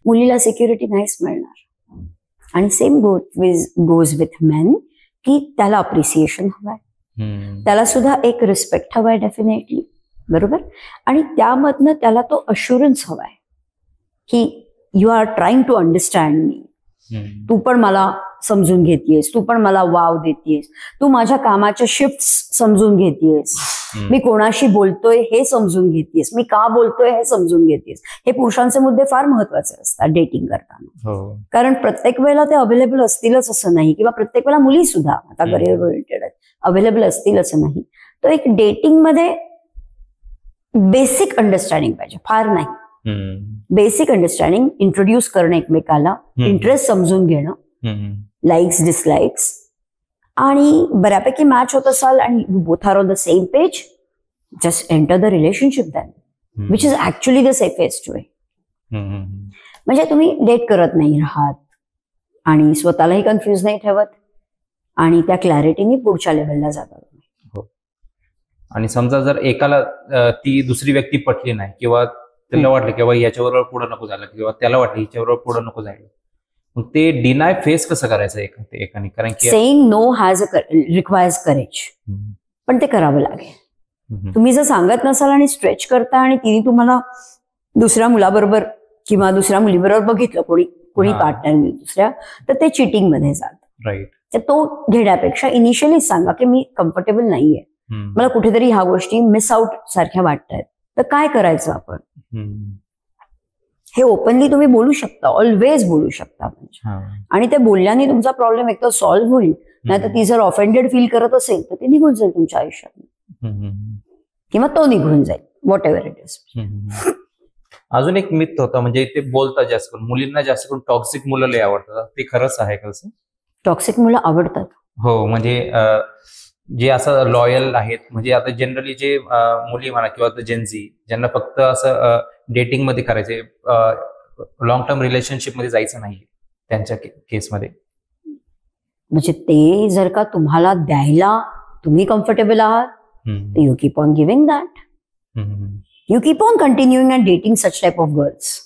Speaker 2: मुलीला सिक्युरिटी नाहीच मिळणार. आणि सेम गोज विथ मेन, की त्याला अप्रिसिएशन हवंय, त्याला सुद्धा एक रिस्पेक्ट हवाय डेफिनेटली. बरोबर. आणि त्यामधनं त्याला तो अश्युरन्स हवाय की you are trying to understand me, तू पण मला समजून घेतेयस, तू पण मला वाव देतेयस, तू माझ्या कामाच्या शिफ्ट समजून घेतेयस, मी कोणाशी बोलतोय हे समजून घेतेयस, मी का बोलतोय हे समजून घेतेयस. हे पुरुषांचे मुद्दे फार महत्वाचे असतात डेटिंग करताना. कारण प्रत्येक वेळेला ते अवेलेबल असतीलच असं नाही, किंवा प्रत्येक वेळेला मुली सुद्धा आता करिअर ओरिएंटेड आहेत, अवेलेबल असतील असं नाही. तो एक डेटिंगमध्ये बेसिक अंडरस्टँडिंग पाहिजे, फार नाही, बेसिक अंडरस्टँडिंग, इंट्रोड्यूस करणं एकमेकाला, इंटरेस्ट समजून घेणं, लाईक्स डिसलाईक्स, आणि बऱ्यापैकी मॅच होत असाल आणि both are on the same page, just enter the relationship then, which is actually the safest way. म्हणजे तुम्ही डेट करत नाही राहात आणि स्वतःलाही कन्फ्युज नाही ठेवत आणि त्या क्लॅरिटीने पुढच्या लेवलला जातात.
Speaker 1: आणि समजा जर एकाला ती दुसरी व्यक्ती पटली नाही, किंवा त्याला वाटलं किंवा याच्याबरोबर पुढे नको झालं, किंवा त्याला वाटलं हिच्याबरोबर पुढे नको जायला, मग ते डिनाय फेस कसं करायचं एकाने? कारण की
Speaker 2: saying no has requires courage, पण ते करावं लागेल. तुम्ही जर सांगत नसाल आणि स्ट्रेच करता आणि तिने तुम्हाला दुसऱ्या मुलाबरोबर किंवा दुसऱ्या मुलीबरोबर बघितलं, कोणी पार्टनर दुसऱ्या, तर ते चिटिंग मध्ये जात.
Speaker 1: राईट.
Speaker 2: तर तो घेण्यापेक्षा इनिशियली सांगा की मी कम्फर्टेबल नाहीये, मला कुठेतरी ह्या गोष्टी मिस आउट सारख्या वाटतायत, तर काय करायचं आपण, हे ओपनली तुम्ही बोलू शकता, ऑलवेज बोलू शकता. आणि ते बोलल्याने तुमचा प्रॉब्लेम एक तर सॉल्व्ह होईल, नाहीतर ती जर ऑफेंडेड फील करत असेल तर ते निघून जाईल तुमच्या आयुष्यात, किंवा तो निघून जाईल, व्हॉट एव्हर इट इज.
Speaker 1: अजून एक मिथ होता, म्हणजे ते बोलतात जास्त करून, मुलींना जास्त करून टॉक्सिक मुलं लय आवडतात, ते खरंच आहे कसं?
Speaker 2: टॉक्सिक मुलं आवडतात?
Speaker 1: हो, म्हणजे जे असं लॉयल आहेत, म्हणजे आता जनरली जे मुली म्हणा किंवा जेन्झी, ज्यांना फक्त असं डेटिंग मध्ये करायचे, लॉंग टर्म रिलेशनशिप मध्ये जायचं नाही, त्यांच्या केसमध्ये.
Speaker 2: म्हणजे ते जर का तुम्हाला द्यायला तुम्ही कम्फर्टेबल आहात, you keep on giving that, you keep on continuing and dating such type of girls.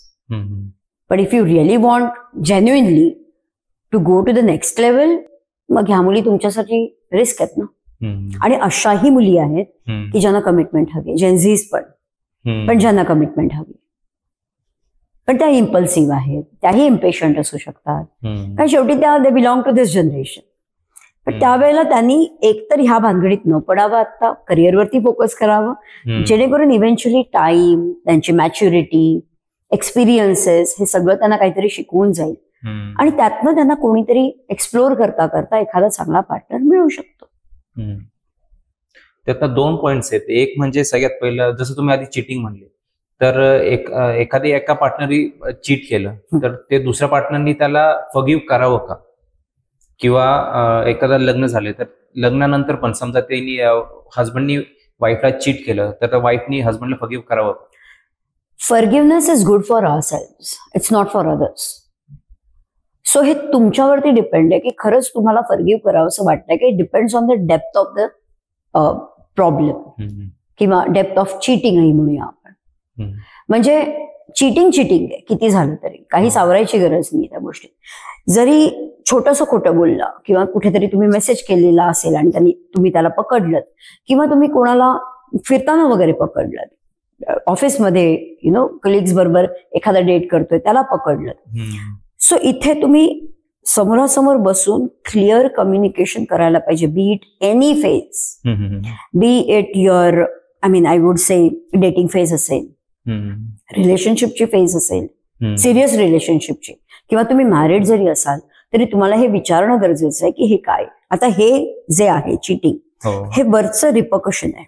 Speaker 2: But if you really want genuinely to go to the next level, मग ह्या मुली तुमच्यासाठी रिस्क आहेत ना. आणि अशाही मुली आहेत की ज्यांना कमिटमेंट हवी, जेन्झीज पण ज्यांना कमिटमेंट हवी, पण त्या इम्पल्सिव्ह आहेत, त्याही इम्पेशंट असू शकतात, कारण शेवटी त्या दे बिलॉंग टू दिस जनरेशन. पण त्यावेळेला त्यांनी एकतर ह्या भानगडीत न पडावं, आता करिअरवरती फोकस करावं, जेणेकरून इव्हेंच्युअली टाइम, त्यांची मॅच्युरिटी, एक्सपिरियन्सेस, हे सगळं त्यांना काहीतरी शिकवून जाईल, आणि त्यातनं त्यांना कोणीतरी एक्सप्लोर करता करता एखादा चांगला पार्टनर मिळू शकतो.
Speaker 1: त्यात दोन पॉइंट्स आहेत. एक म्हणजे सगळ्यात पहिलं, जसं तुम्ही आधी चिटिंग म्हणले, तर एका पार्टनरनी चीट केलं तर ते दुसऱ्या पार्टनरनी त्याला फॉरगिव्ह करावं का? किंवा एखादा लग्न झाले तर लग्नानंतर पण समजा त्यांनी हजबंडनी वाईफला चीट केलं तर त्या वाईफनी हजबंडला फॉरगिव्ह करावं?
Speaker 2: Forgiveness is good for ourselves, it's not for others. So हे तुमच्यावरती डिपेंड आहे की खरंच तुम्हाला फॉरगिव्ह करावं असं वाटतंय की. It depends on the depth of the problem, किंवा डेप्थ ऑफ चिटिंगही म्हणूया आपण. म्हणजे चिटिंग आहे, किती झालं तरी काही सावरायची गरज नाही त्या गोष्टीत. जरी छोटंसं खोटं बोललं किंवा कुठेतरी तुम्ही मेसेज केलेला असेल आणि तुम्ही त्याला पकडलं, किंवा तुम्ही कोणाला फिरताना वगैरे पकडलं, ऑफिसमध्ये कलिग्स बरोबर एखादा डेट करतोय त्याला पकडलं, सो इथे तुम्ही समोरासमोर बसून क्लिअर कम्युनिकेशन करायला पाहिजे. बी it any phase, B it your I would say dating phase असेल, रिलेशनशिपची फेज असेल, सिरियस रिलेशनशिपची, किंवा तुम्ही मॅरिड जरी असाल तरी तुम्हाला हे विचारणं गरजेचं आहे की हे काय. आता हे जे आहे चिटिंग, हे वरचं रिपकशन आहे,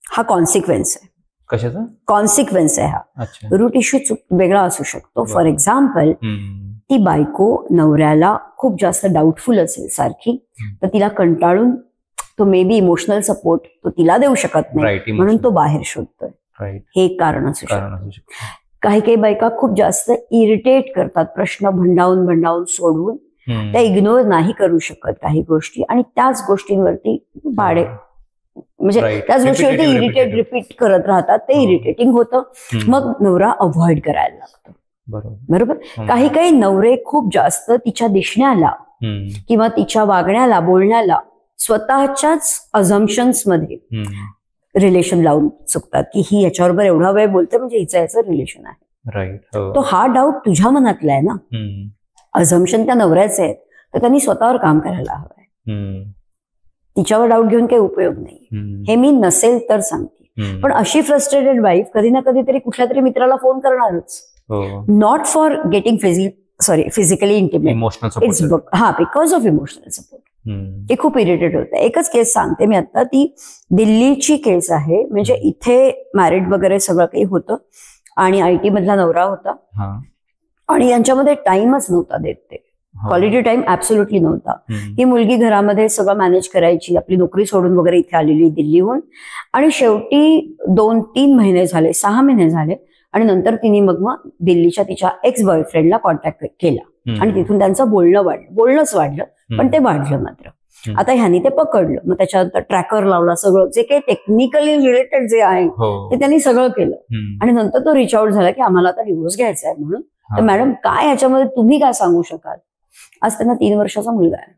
Speaker 2: हा कॉन्सिक्वेन्स आहे.
Speaker 1: कशाचा
Speaker 2: कॉन्सिक्वेन्स आहे हा? रूट इश्यू वेगळा असू शकतो. फॉर एक्झाम्पल, ती बायको नवऱ्याला खूप जास्त डाऊटफुल असेल सारखी, तर तिला कंटाळून तो मे बी इमोशनल सपोर्ट तो तिला देऊ शकत नाही, म्हणून तो बाहेर शोधतोय, हे एक कारण असू शकतं. काही बायका खूप जास्त इरिटेट करतात, प्रश्न भंडावून सोडवून त्या इग्नोर नाही करू शकत काही गोष्टी, आणि त्याच गोष्टींवरती भाडे म्हणजे त्याच गोष्टीवरती इरिटेट रिपीट करत राहतात. ते इरिटेटिंग होतं, मग नवरा अव्हॉइड करायला लागतो. बरोबर. काही नवरे खूप जास्त तिच्या दिसण्याला किंवा तिच्या वागण्याला, बोलण्याला, स्वतःच्याच अझम्पशन्स मध्ये रिलेशन लावून चुकतात की ही याच्याबरोबर एवढा वेळ बोलते म्हणजे हिचं याचं रिलेशन आहे. तो हा डाऊट तुझ्या मनातला आहे ना, अझम्पशन त्या नवऱ्याचे आहेत. तर त्यांनी स्वतःवर काम करायला हवंय. तिच्यावर डाऊट घेऊन काही उपयोग नाही. हे मी नसेल तर सांगते. पण अशी फ्रस्ट्रेटेड वाईफ कधी ना कधीतरी कुठल्या तरी मित्राला फोन करणारच. Not for getting physically intimate, because of emotional support. ते खूप इरिटेट होतं. एकच केस सांगते मी आता, ती दिल्लीची केस आहे. म्हणजे इथे मॅरिड वगैरे सगळं काही होतं आणि IT मधला नवरा होता आणि यांच्यामध्ये टाइमच नव्हता देत. ते क्वालिटी टाइम ऍब्सोल्युटली नव्हता. ही मुलगी घरामध्ये सगळं मॅनेज करायची, आपली नोकरी सोडून वगैरे इथे आलेली दिल्लीहून. आणि शेवटी 2-3 महिने झाले, 6 महिने झाले आणि नंतर तिने मग दिल्लीच्या तिच्या एक्स बॉयफ्रेंडला कॉन्टॅक्ट केला आणि तिथून त्यांचं बोलणंच वाढलं. पण ते वाढलं मात्र. आता ह्यानी ते पकडलं. मग त्याच्यानंतर ट्रॅकर लावला, सगळं जे काही टेक्निकली रिलेटेड जे आहे ते त्यांनी सगळं केलं. आणि नंतर तो रिच आउट झाला की आम्हाला आता डिव्होर्स घ्यायचा आहे म्हणून. तर मॅडम काय याच्यामध्ये तुम्ही काय सांगू शकाल? आज त्यांना 3 वर्षाचा मुलगा आहे.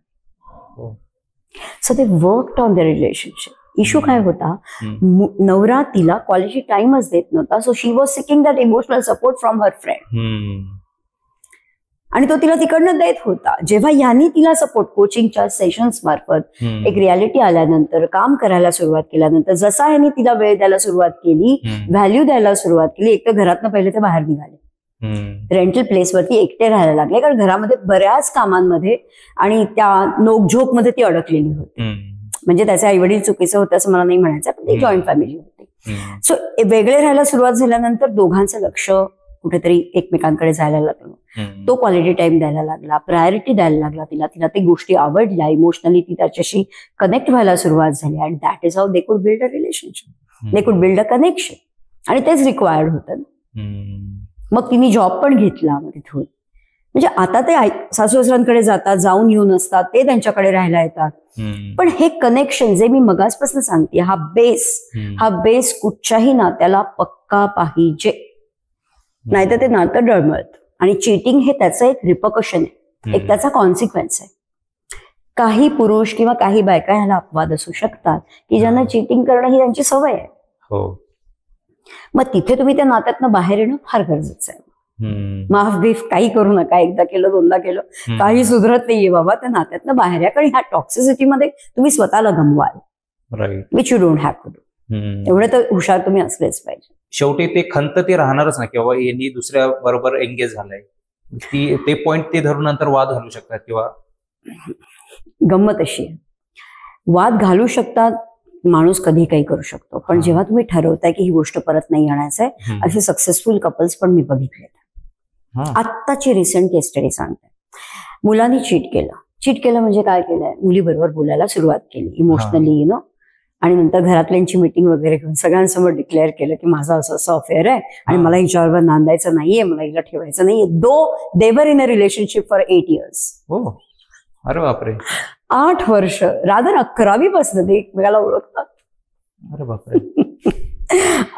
Speaker 2: So they worked on the relationship. Issue काय होता, नवरा तिला क्वालिटी टाइमच देत नव्हता. So she was seeking that emotional support from her friend आणि तो तिला तिकडनं देत होता. जेव्हा यांनी तिला सपोर्ट कोचिंगच्या सेशन्स मार्फत, एक रियालिटी आल्यानंतर, काम करायला सुरुवात केल्यानंतर, जसा यांनी तिला वेळ द्यायला सुरुवात केली, व्हॅल्यू द्यायला सुरुवात केली, एक तर घरातनं पहिले ते बाहेर निघाले. रेंटल प्लेसवरती एकटे राहायला लागले, कारण घरामध्ये बऱ्याच कामांमध्ये आणि त्या नोकझोकमध्ये ती अडकलेली होती. म्हणजे त्याचे आईवडील चुकीचं होतं असं मला नाही म्हणायचं, पण ती जॉईंट फॅमिली होती. सो वेगळे राहायला सुरुवात झाल्यानंतर दोघांचं लक्ष कुठेतरी एकमेकांकडे जायला लागलं. तो क्वालिटी टाइम द्यायला लागला, प्रायोरिटी द्यायला लागला तिला ते गोष्टी आवडल्या, इमोशनली ती त्याच्याशी कनेक्ट व्हायला सुरुवात झाली. And that is how they could build a relationship, they could build a connection. आणि तेच रिक्वायर्ड होतं. मग तिने जॉब पण घेतला मग तिथून. म्हणजे आता ते सासू सासऱ्यांकडे जातात, जाऊन येऊन असतात, ते त्यांच्याकडे राहायला येतात. पण हे कनेक्शन जे मी मगाचपासून सांगते, हा बेस कुठच्याही नात्याला पक्का पाहिजे, नाहीतर ते नातं डळमळत. आणि चीटिंग हे त्याचं एक रिपकशन आहे, एक त्याचा कॉन्सिक्वेन्स आहे. काही पुरुष किंवा काही बायका ह्याला अपवाद असू शकतात की ज्यांना चीटिंग करणं ही त्यांची सवय आहे. मग तिथे तुम्ही त्या नात्यातनं बाहेर येणं फार गरजेचं आहे. माफ बीफ काही करू नका, एकदा केलं 2दा केलं काही सुधरत नाहीये बाबा, त्या नात्यातनं बाहेर या. कारण ह्या टॉक्सिसिटीमध्ये तुम्ही स्वतःला गमवाल, which you don't have to do. एवढं तर हुशार तुम्ही असलेच पाहिजे.
Speaker 1: शेवटी ते खंत ते राहणारच ना, किंवा यांनी दुसऱ्या बरोबर एंगेज झालाय, ते पॉइंट ते धरून नंतर वाद घालू शकतात. किंवा
Speaker 2: गंमत अशी आहे, वाद घालू शकतात, माणूस कधी काही करू शकतो. पण जेव्हा तुम्ही ठरवताय की ही गोष्ट परत नाही आणायचंय, असे सक्सेसफुल कपल्स पण मी बघितले. आत्ताची रिसेंट केस स्टडी सांगते. मुलांनी चीट केलं म्हणजे काय केलंय, मुलीबरोबर बोलायला सुरुवात केली इमोशनली, आणि नंतर घरातल्यांची मीटिंग वगैरे घेऊन सगळ्यांसमोर डिक्लेअर केलं की माझा असं अफेअर आहे आणि मला हिच्यावर नांदायचं नाहीये, मला हिला ठेवायचं नाहीये. They were in a relationship for 8 years.
Speaker 1: अरे बापरे.
Speaker 2: 8 वर्ष, रादर 11वी पासून ते एकमेकाला ओळखतात.
Speaker 1: अरे बापरे.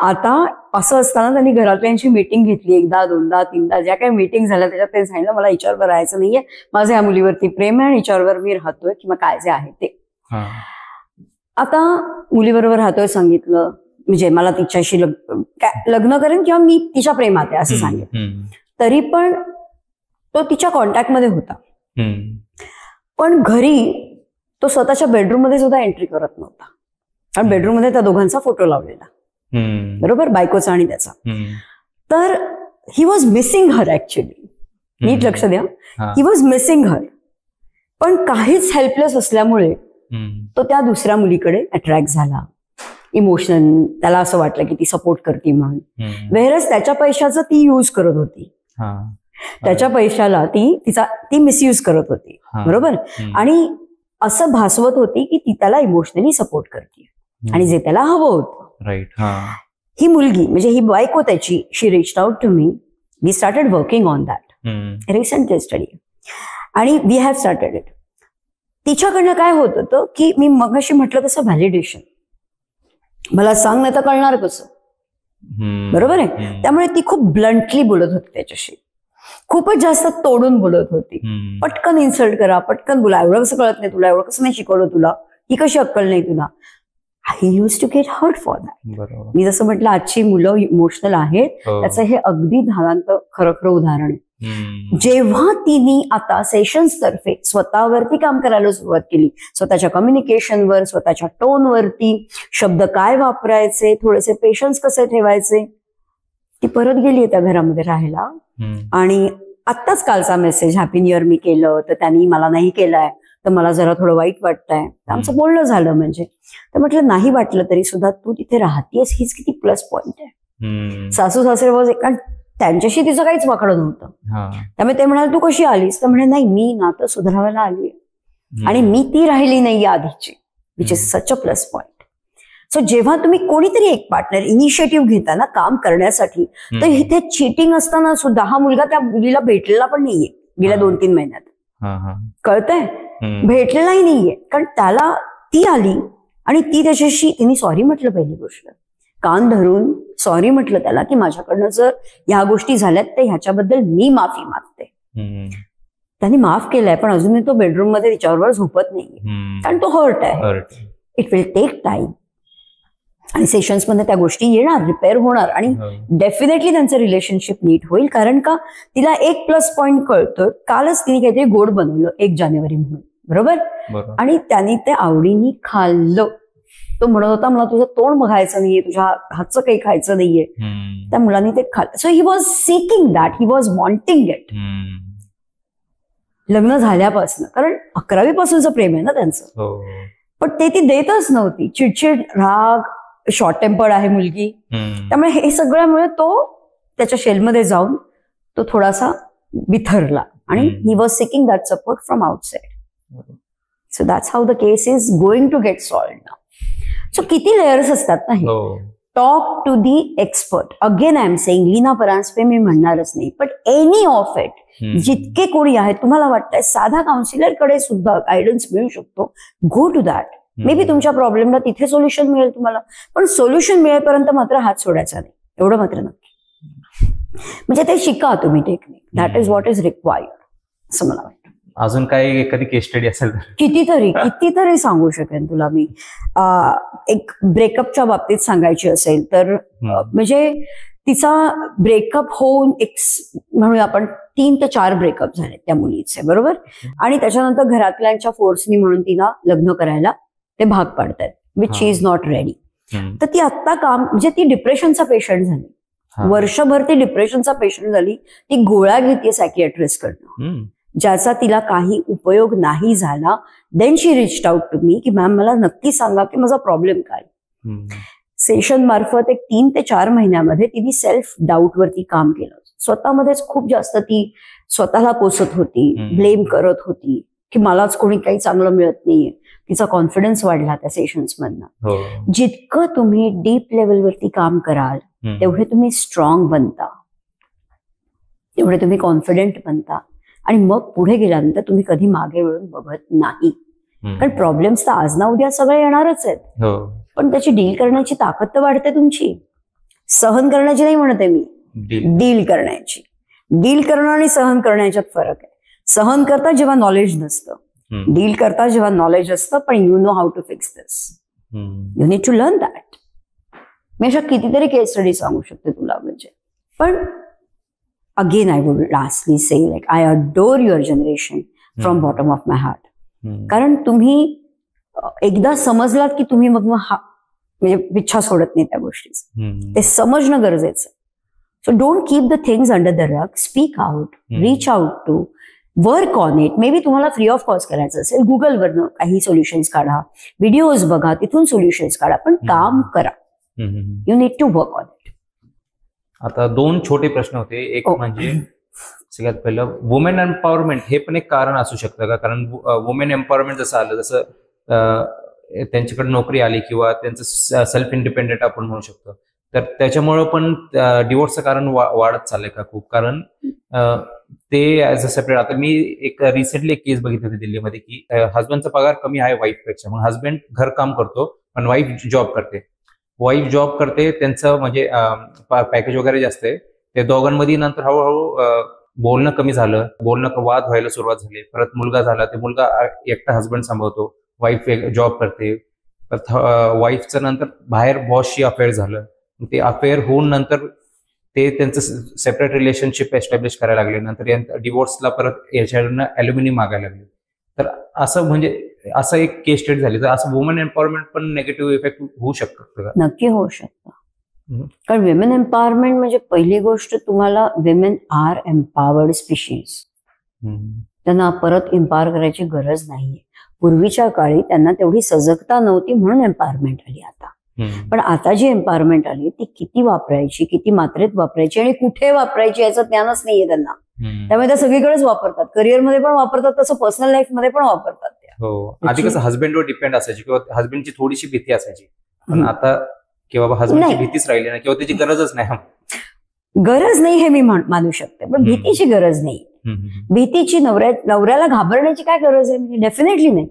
Speaker 2: आता असं असताना त्यांनी घरातल्यांची मीटिंग घेतली, 1दा 2दा 3दा ज्या काही मीटिंग झाल्या त्याच्यात ते सांगितलं मला हिच्यावर राहायचं नाहीये, माझं या मुलीवरती प्रेम आहे आणि हिच्यावर मी राहतोय किंवा काय जे आहे ते. आता मुलीबरोबर राहतोय सांगितलं, म्हणजे मला तिच्याशी लग्न करेन किंवा मी तिच्या प्रेमात आहे असं सांगितलं, तरी पण तो तिच्या कॉन्टॅक्टमध्ये होता. पण घरी तो स्वतःच्या बेडरूम मध्ये सुद्धा एंट्री करत नव्हता, कारण बेडरूम मध्ये त्या दोघांचा फोटो लावलेला, बरोबर, बायकोचा आणि त्याचा. तर he was missing her actually, नीट लक्ष द्या, ही वॉज मिसिंग हर. पण काहीच हेल्पलेस असल्यामुळे तो त्या दुसऱ्या मुलीकडे अट्रॅक्ट झाला. इमोशनल त्याला असं वाटलं की ती सपोर्ट करते म्हणून, वेरच त्याच्या पैशाचं ती यूज करत होती, त्याच्या पैशाला ती मिसयूज करत होती, बरोबर. आणि असं भासवत होती की ती त्याला इमोशनली सपोर्ट करते आणि जे त्याला हवं होतं. ही मुलगी म्हणजे ही बायको त्याची, she reached out to me, we started working on that, recent case study, आणि वी हॅव स्टार्टेड इट. तिच्याकडनं काय होत होतं की मी मगाशी म्हटलं तसं व्हॅलिडेशन, मला सांग नाही तर कळणार कसं, बरोबर आहे. त्यामुळे ती खूप ब्लंटली बोलत होती त्याच्याशी, खूपच जास्त तोडून बोलत होती. पटकन इन्सल्ट करा, पटकन बोला, एवढं कसं कळत नाही तुला, एवढं कसं नाही शिकवलं तुला, ही कशी अक्कल नाही तुला. He use to get hurt for that. मी जसं म्हटलं आजची मुलं इमोशनल आहेत, त्याचं हे अगदी धारांत खरं उदाहरण आहे. जेव्हा तिने आता सेशन्स तर्फे स्वतःवरती काम करायला सुरुवात केली, स्वतःच्या कम्युनिकेशनवर, स्वतःच्या टोनवरती, शब्द काय वापरायचे, थोडेसे पेशन्स कसे ठेवायचे, ती परत गेली त्या घरामध्ये राहायला. आणि आत्ताच कालचा मेसेज, हॅपी न्यू इयर मी केलं तर त्यांनी मला नाही केलाय, तर मला जरा थोडं वाईट वाटतंय. आमचं बोलणं झालं. म्हणजे तर म्हटलं नाही वाटलं तरी सुद्धा तू तिथे राहतेस हीच किती प्लस पॉइंट आहे. सासू सासरे कारण त्यांच्याशी तिचं काहीच वाकडं नव्हतं. त्यामुळे ते म्हणाले तू कशी आलीस, तर म्हणे नाही मी नातं सुधारायला आली आणि मी ती राहिली नाही आधीची, which is such a plus point. So जेव्हा तुम्ही कोणीतरी एक पार्टनर इनिशिएटिव्ह घेता ना काम करण्यासाठी, तर इथे चीटिंग असताना सुद्धा हा मुलगा त्या मुलीला भेटलेला पण नाहीये गेल्या 2-3 महिन्यात. कळतंय? भेटलेलाही नाहीये. कारण त्याला ती आली आणि ती त्याच्याशी तिने सॉरी म्हटलं. पहिली गोष्ट कान धरून सॉरी म्हटलं त्याला की माझ्याकडनं जर ह्या गोष्टी झाल्यात तर ह्याच्याबद्दल मी माफी मागते. त्यांनी माफ केलंय पण अजूनही तो बेडरूम मध्ये तिच्याबरोबर झोपत नाहीये कारण तो हर्ट आहे. इट विल टेक टाइम आणि सेशन्स मध्ये त्या गोष्टी येणार, रिपेअर होणार आणि डेफिनेटली त्यांचं रिलेशनशिप नीट होईल. कारण का तिला एक प्लस पॉइंट कळतो. कालच तिने काहीतरी गोड बनवलं 1 जानेवारी म्हणून, बरोबर, आणि त्यांनी ते आवडीने खाल्लं. तो म्हणत होता मला तुझं तोंड बघायचं नाहीये, तुझ्या हातचं काही खायचं नाहीये. त्या मुलांनी ते खाल्लं. So he was seeking that, he was wanting it. लग्न झाल्यापासून, कारण 11वी पासूनचं प्रेम आहे ना त्यांचं, पण ते ती देतच नव्हती. चिडचिड, राग, शॉर्ट टेम्पर्ड आहे मुलगी. त्यामुळे हे सगळ्यामुळे तो त्याच्या शेलमध्ये जाऊन तो थोडासा बिथरला आणि he was seeking that support from outside. So that's how the case is going to get solved now. So किती लेयर्स असतात ना हे. Talk to the expert. Again I am saying, Leena Paranjape मी म्हणणारच नाही, बट एनी ऑफ इट, जितके कोणी आहेत तुम्हाला वाटतंय साधा काउन्सिलर कडे सुद्धा गायडन्स मिळू शकतो, go to that. May be तुमच्या प्रॉब्लेमला तिथे सोल्युशन मिळेल तुम्हाला, पण सोल्युशन मिळेपर्यंत मात्र हात सोडायचा नाही, एवढं मात्र नक्की. म्हणजे ते शिका तुम्ही technique. That is what is required असं मला वाटतं.
Speaker 1: अजून काही एखादी केस स्टडी असेल तर?
Speaker 2: कितीतरी सांगू शकेन तुला मी. एक ब्रेकअपच्या बाबतीत सांगायची असेल तर म्हणजे तिचा ब्रेकअप होऊन म्हणूया आपण 3 ते 4 ब्रेकअप झाले त्या मुलीचे, बरोबर, आणि त्याच्यानंतर घरातल्यांच्या फोर्सनी म्हणून तिला लग्न करायला ते भाग पाडतायत, which she is not ready. तर ती आत्ता म्हणजे ती डिप्रेशनचा पेशंट झाली. वर्षभर ती डिप्रेशनचा पेशंट झाली. ती गोळ्या घेते सायकियाट्रिस्ट कडनं, ज्याचा तिला काही उपयोग नाही झाला. Then she reached out to me की मॅम मला नक्की सांगा की माझा प्रॉब्लेम काय. सेशन मार्फत 3 ते 4 महिन्यामध्ये तिने सेल्फ डाऊट वरती काम केलं. स्वतःमध्येच खूप जास्त ती स्वतःला कोसत होती, ब्लेम करत होती की मलाच कोणी काही चांगलं मिळत नाहीये. तिचा कॉन्फिडन्स वाढला त्या सेशन्स मधनं. जितकं तुम्ही डीप लेवलवरती काम कराल तेवढे तुम्ही स्ट्रॉंग बनता, तेवढे तुम्ही कॉन्फिडेंट बनता आणि मग पुढे गेल्यानंतर तुम्ही कधी मागे वळून बघत नाही. कारण प्रॉब्लेम्स तर आज ना उद्या सगळे येणारच आहेत, पण त्याची डील करण्याची ताकद तर वाढते तुमची. सहन करण्याची नाही म्हणते मी, डील करण्याची. डील करणं आणि सहन करण्याच्यात फरक आहे. सहन करता जेव्हा नॉलेज नसतं, डील करता जेव्हा नॉलेज असतं, पण you know how to fix this. You need to learn that. मी अशा कितीतरी केस स्टडी सांगू शकते तुला. म्हणजे पण again I would lastly say like I adore your generation from bottom of my heart. कारण तुम्ही एकदा समजलात की तुम्ही मग म्हणजे पिच्छा सोडत नाही त्या गोष्टीचं. ते समजणं गरजेचं. So don't keep the things under the rug. Speak out, reach out to, work on it. Maybe तुम्हाला फ्री ऑफ कॉस्ट करायचं असेल, गुगलवरनं काही सोल्युशन्स काढा, व्हिडिओज बघा, तिथून सोल्युशन्स काढा, पण काम करा. You need to work on it.
Speaker 1: आता 2 छोटे प्रश्न होते. एक म्हणजे सगळ्यात पहिलं, वुमेन एम्पॉवरमेंट हे पण एक कारण असू शकतं का? कारण वुमेन एम्पॉवरमेंट जसं आलं, जसं त्यांच्याकडे नोकरी आली किंवा त्यांचं सेल्फ इंडिपेंडेंट आपण म्हणू शकतो, तर त्याच्यामुळं पण डिवोर्सचं कारण वाढत चाललंय का खूप? कारण ते ऍज अ सेपरेट. आता मी एक रिसेंटली एक केस बघितली होती दिल्लीमध्ये की हस्बंडचा पगार कमी आहे वाईफ पेक्षा, मग हस्बंड घर काम करतो पण वाईफ जॉब करते. त्यांचं म्हणजे पॅकेज वगैरे जास्त आहे. ते दोघांमध्ये नंतर हळूहळू बोलणं कमी झालं, वाद व्हायला सुरुवात झाली. परत मुलगा झाला, ते मुलगा एकटा हस्बंड सांभाळतो, वाईफ जॉब करते. वाईफचं नंतर बाहेर बॉसशी अफेअर झालं. ते अफेअर होऊन नंतर ते त्यांचं सेपरेट रिलेशनशिप एस्टॅब्लिश करायला लागले, नंतर डिवोर्सला परत याच्याकडनं ॲल्युमिनी मागायला लागले. तर असं म्हणजे असं एक केस स्टडी झाली, तर असं वुमन एम्पॉवरमेंट पण निगेटिव्ह इफेक्ट होऊ शकतं का?
Speaker 2: नक्की होऊ शकतं. कारण विमेन एम्पॉवरमेंट म्हणजे पहिली गोष्ट, तुम्हाला विमेन आर एम्पॉवर्ड स्पीशीज. त्यांना परत एम्पॉवर करायची गरज नाहीये. पूर्वीच्या काळी त्यांना तेवढी सजगता नव्हती म्हणून एम्पॉवरमेंट आली आता. पण आता जी एम्पॉवरमेंट आली ती किती वापरायची, किती मात्रेत वापरायची आणि कुठे वापरायची याचं ज्ञानच नाहीये त्यांना. त्यामुळे त्या सगळीकडेच वापरतात, करिअरमध्ये पण वापरतात, तसं पर्सनल लाईफ मध्ये पण वापरतात त्या.
Speaker 1: हो, आधी कसं हस्बंडवर डिपेंड असायची किंवा हस्बंडची थोडीशी भीती असायची, पण आता की बाबा हस्बंडची भीतीच राहिली नाही किंवा त्याची गरजच नाही.
Speaker 2: गरज नाही हे मी मानू शकते, पण भीतीची गरज नाही. भीतीची नवऱ्याला घाबरण्याची काय गरज आहे, म्हणजे डेफिनेटली नाही.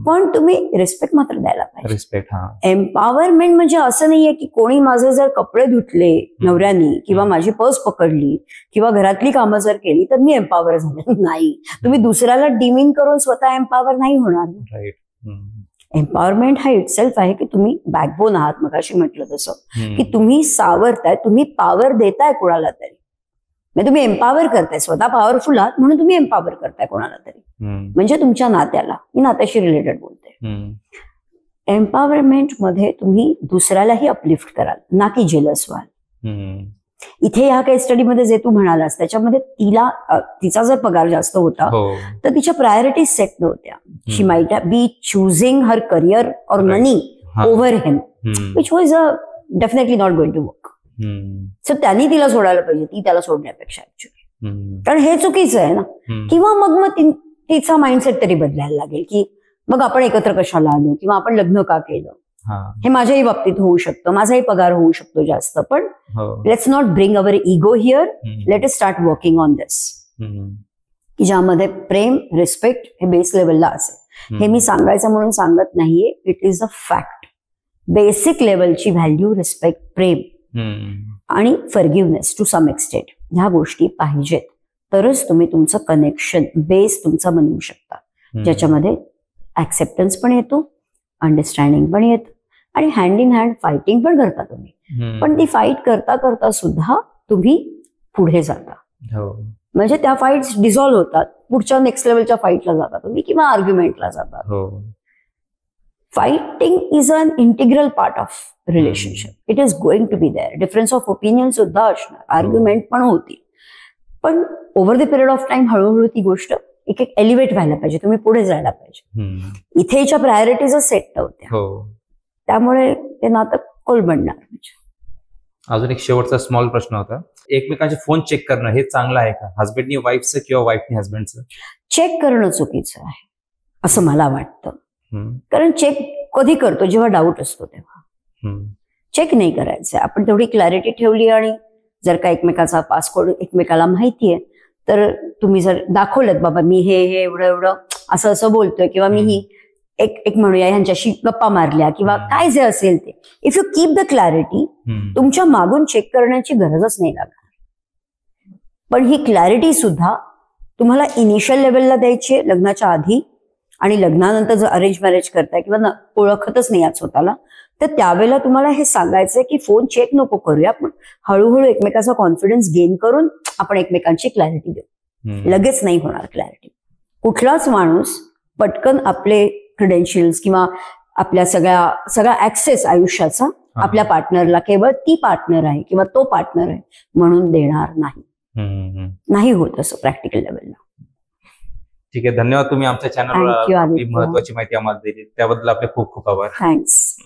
Speaker 2: पण तुम्ही रिस्पेक्ट मात्र द्यायला पाहिजे.
Speaker 1: रिस्पेक्ट.
Speaker 2: एम्पॉवरमेंट म्हणजे असं नाहीये की कोणी माझे जर कपडे धुतले नवऱ्यानी किंवा माझी पर्स पकडली किंवा घरातली कामं जर केली तर मी एम्पॉवर झाले. नाही, तुम्ही दुसऱ्याला डिमीन करून स्वतः एम्पॉवर नाही होणार.
Speaker 1: राईट.
Speaker 2: एम्पॉवरमेंट हा इटसेल्फ आहे की तुम्ही बॅकबोन आहात, मगाशी म्हटलं तसं, की तुम्ही सावरताय, तुम्ही पॉवर देताय कोणाला तरी. म्हणजे तुम्ही एम्पॉवर करताय, स्वतः पॉवरफुल आहात म्हणून तुम्ही एम्पॉवर करताय कोणाला तरी, म्हणजे तुमच्या नात्याला. मी नात्याशी रिलेटेड बोलते. एम्पॉवरमेंट मध्ये तुम्ही दुसऱ्यालाही अपलिफ्ट कराल, ना की जेलस व्हाल. इथे ह्या केस स्टडीमध्ये जे तू म्हणालास त्याच्यामध्ये तिचा जर पगार जास्त होता तर तिच्या प्रायोरिटीज सेट नव्हत्या. शी माइट बी चुझिंग हर करिअर और money over him, which was definitely not going to work. So त्यांनी तिला सोडायला पाहिजे, ती त्याला सोडण्यापेक्षा ऍक्च्युअली. कारण हे चुकीचं आहे ना. किंवा मग तिचा माइंडसेट तरी बदलायला लागेल की मग आपण एकत्र कशाला आलो किंवा आपण लग्न का केलं. हे माझ्याही बाबतीत होऊ शकतं, माझाही पगार होऊ शकतो जास्त, पण let's not bring our ego here, let us start working on this. की ज्यामध्ये प्रेम, रिस्पेक्ट हे बेस लेवलला असेल. हे मी सांगायचं म्हणून सांगत नाहीये, it is a fact. Basic लेवलची व्हॅल्यू, रिस्पेक्ट, प्रेम आणि फॉरगिव्हनेस टू सम एक्सटेंट, ह्या गोष्टी पाहिजेत, तरच तुम्ही तुमचं कनेक्शन बेस तुमचा बनवू शकता, ज्याच्यामध्ये ऍक्सेप्टन्स पण येतो, अंडरस्टँडिंग पण येतं आणि हँड इन हँड फायटिंग पण करता तुम्ही. पण ती फाईट करता करता सुद्धा तुम्ही पुढे जाता. म्हणजे त्या फाईट्स डिझॉल्व्ह होतात, पुढच्या नेक्स्ट लेवलच्या फाईटला जाता तुम्ही किंवा आर्ग्युमेंटला जाता. Fighting is an integral part of relationship. It is going to be there. Difference of opinion सुद्धा असणार, आर्ग्युमेंट पण होतील, पण over the period of time हळूहळू ती गोष्ट एक एलिव्हेट व्हायला पाहिजे, तुम्ही पुढे जायला पाहिजे. इथेच्या प्रायोरिटीज सेट नव्हत्या, त्यामुळे ते नातं कोलमडणार.
Speaker 1: अजून एक शेवटचा स्मॉल प्रश्न होता, एकमेकांचे फोन चेक करणं हे चांगलं आहे का? हस्बंडनी वाईफचं किंवा वाईफनी हस्बंडचं?
Speaker 2: चेक करणं चुकीचं आहे असं मला वाटतं. कारण चेक कधी करतो, जेव्हा डाऊट असतो तेव्हा. चेक नाही करायचं. आपण तेवढी क्लॅरिटी ठेवली आणि जर का एकमेकाचा पासकोड एकमेकाला माहितीये तर तुम्ही जर दाखवलं बाबा मी हे एवढं एवढं असं असं बोलतोय किंवा मी ही एक म्हणूया ह्यांच्याशी गप्पा मारल्या किंवा काय जे असेल ते, if you keep the clarity, तुमच्या मागून चेक करण्याची गरजच नाही लागणार. पण ही क्लॅरिटी सुद्धा तुम्हाला इनिशियल लेवलला द्यायची आहे, लग्नाच्या आधी. आणि लग्नानंतर जर अरेंज मॅरेज करताय किंवा ओळखतच नाही आहात स्वतःला, तर त्यावेळेला तुम्हाला हे सांगायचंय की फोन चेक नको करूया, पण हळूहळू एकमेकाचा कॉन्फिडन्स गेन करून आपण एकमेकांची क्लॅरिटी देऊ. लगेच नाही होणार क्लॅरिटी. कुठलाच माणूस पटकन आपले क्रेडेन्शियल्स किंवा आपल्या सगळा ऍक्सेस आयुष्याचा आपल्या पार्टनरला केवळ ती पार्टनर आहे किंवा तो पार्टनर आहे म्हणून देणार नाही. नाही होत असं प्रॅक्टिकल लेवलला.
Speaker 1: ठीक आहे, धन्यवाद. तुम्ही आमच्या चॅनलवर महत्वाची माहिती आम्हाला दिली त्याबद्दल आपले खूप खूप आभार.
Speaker 2: थँक्स.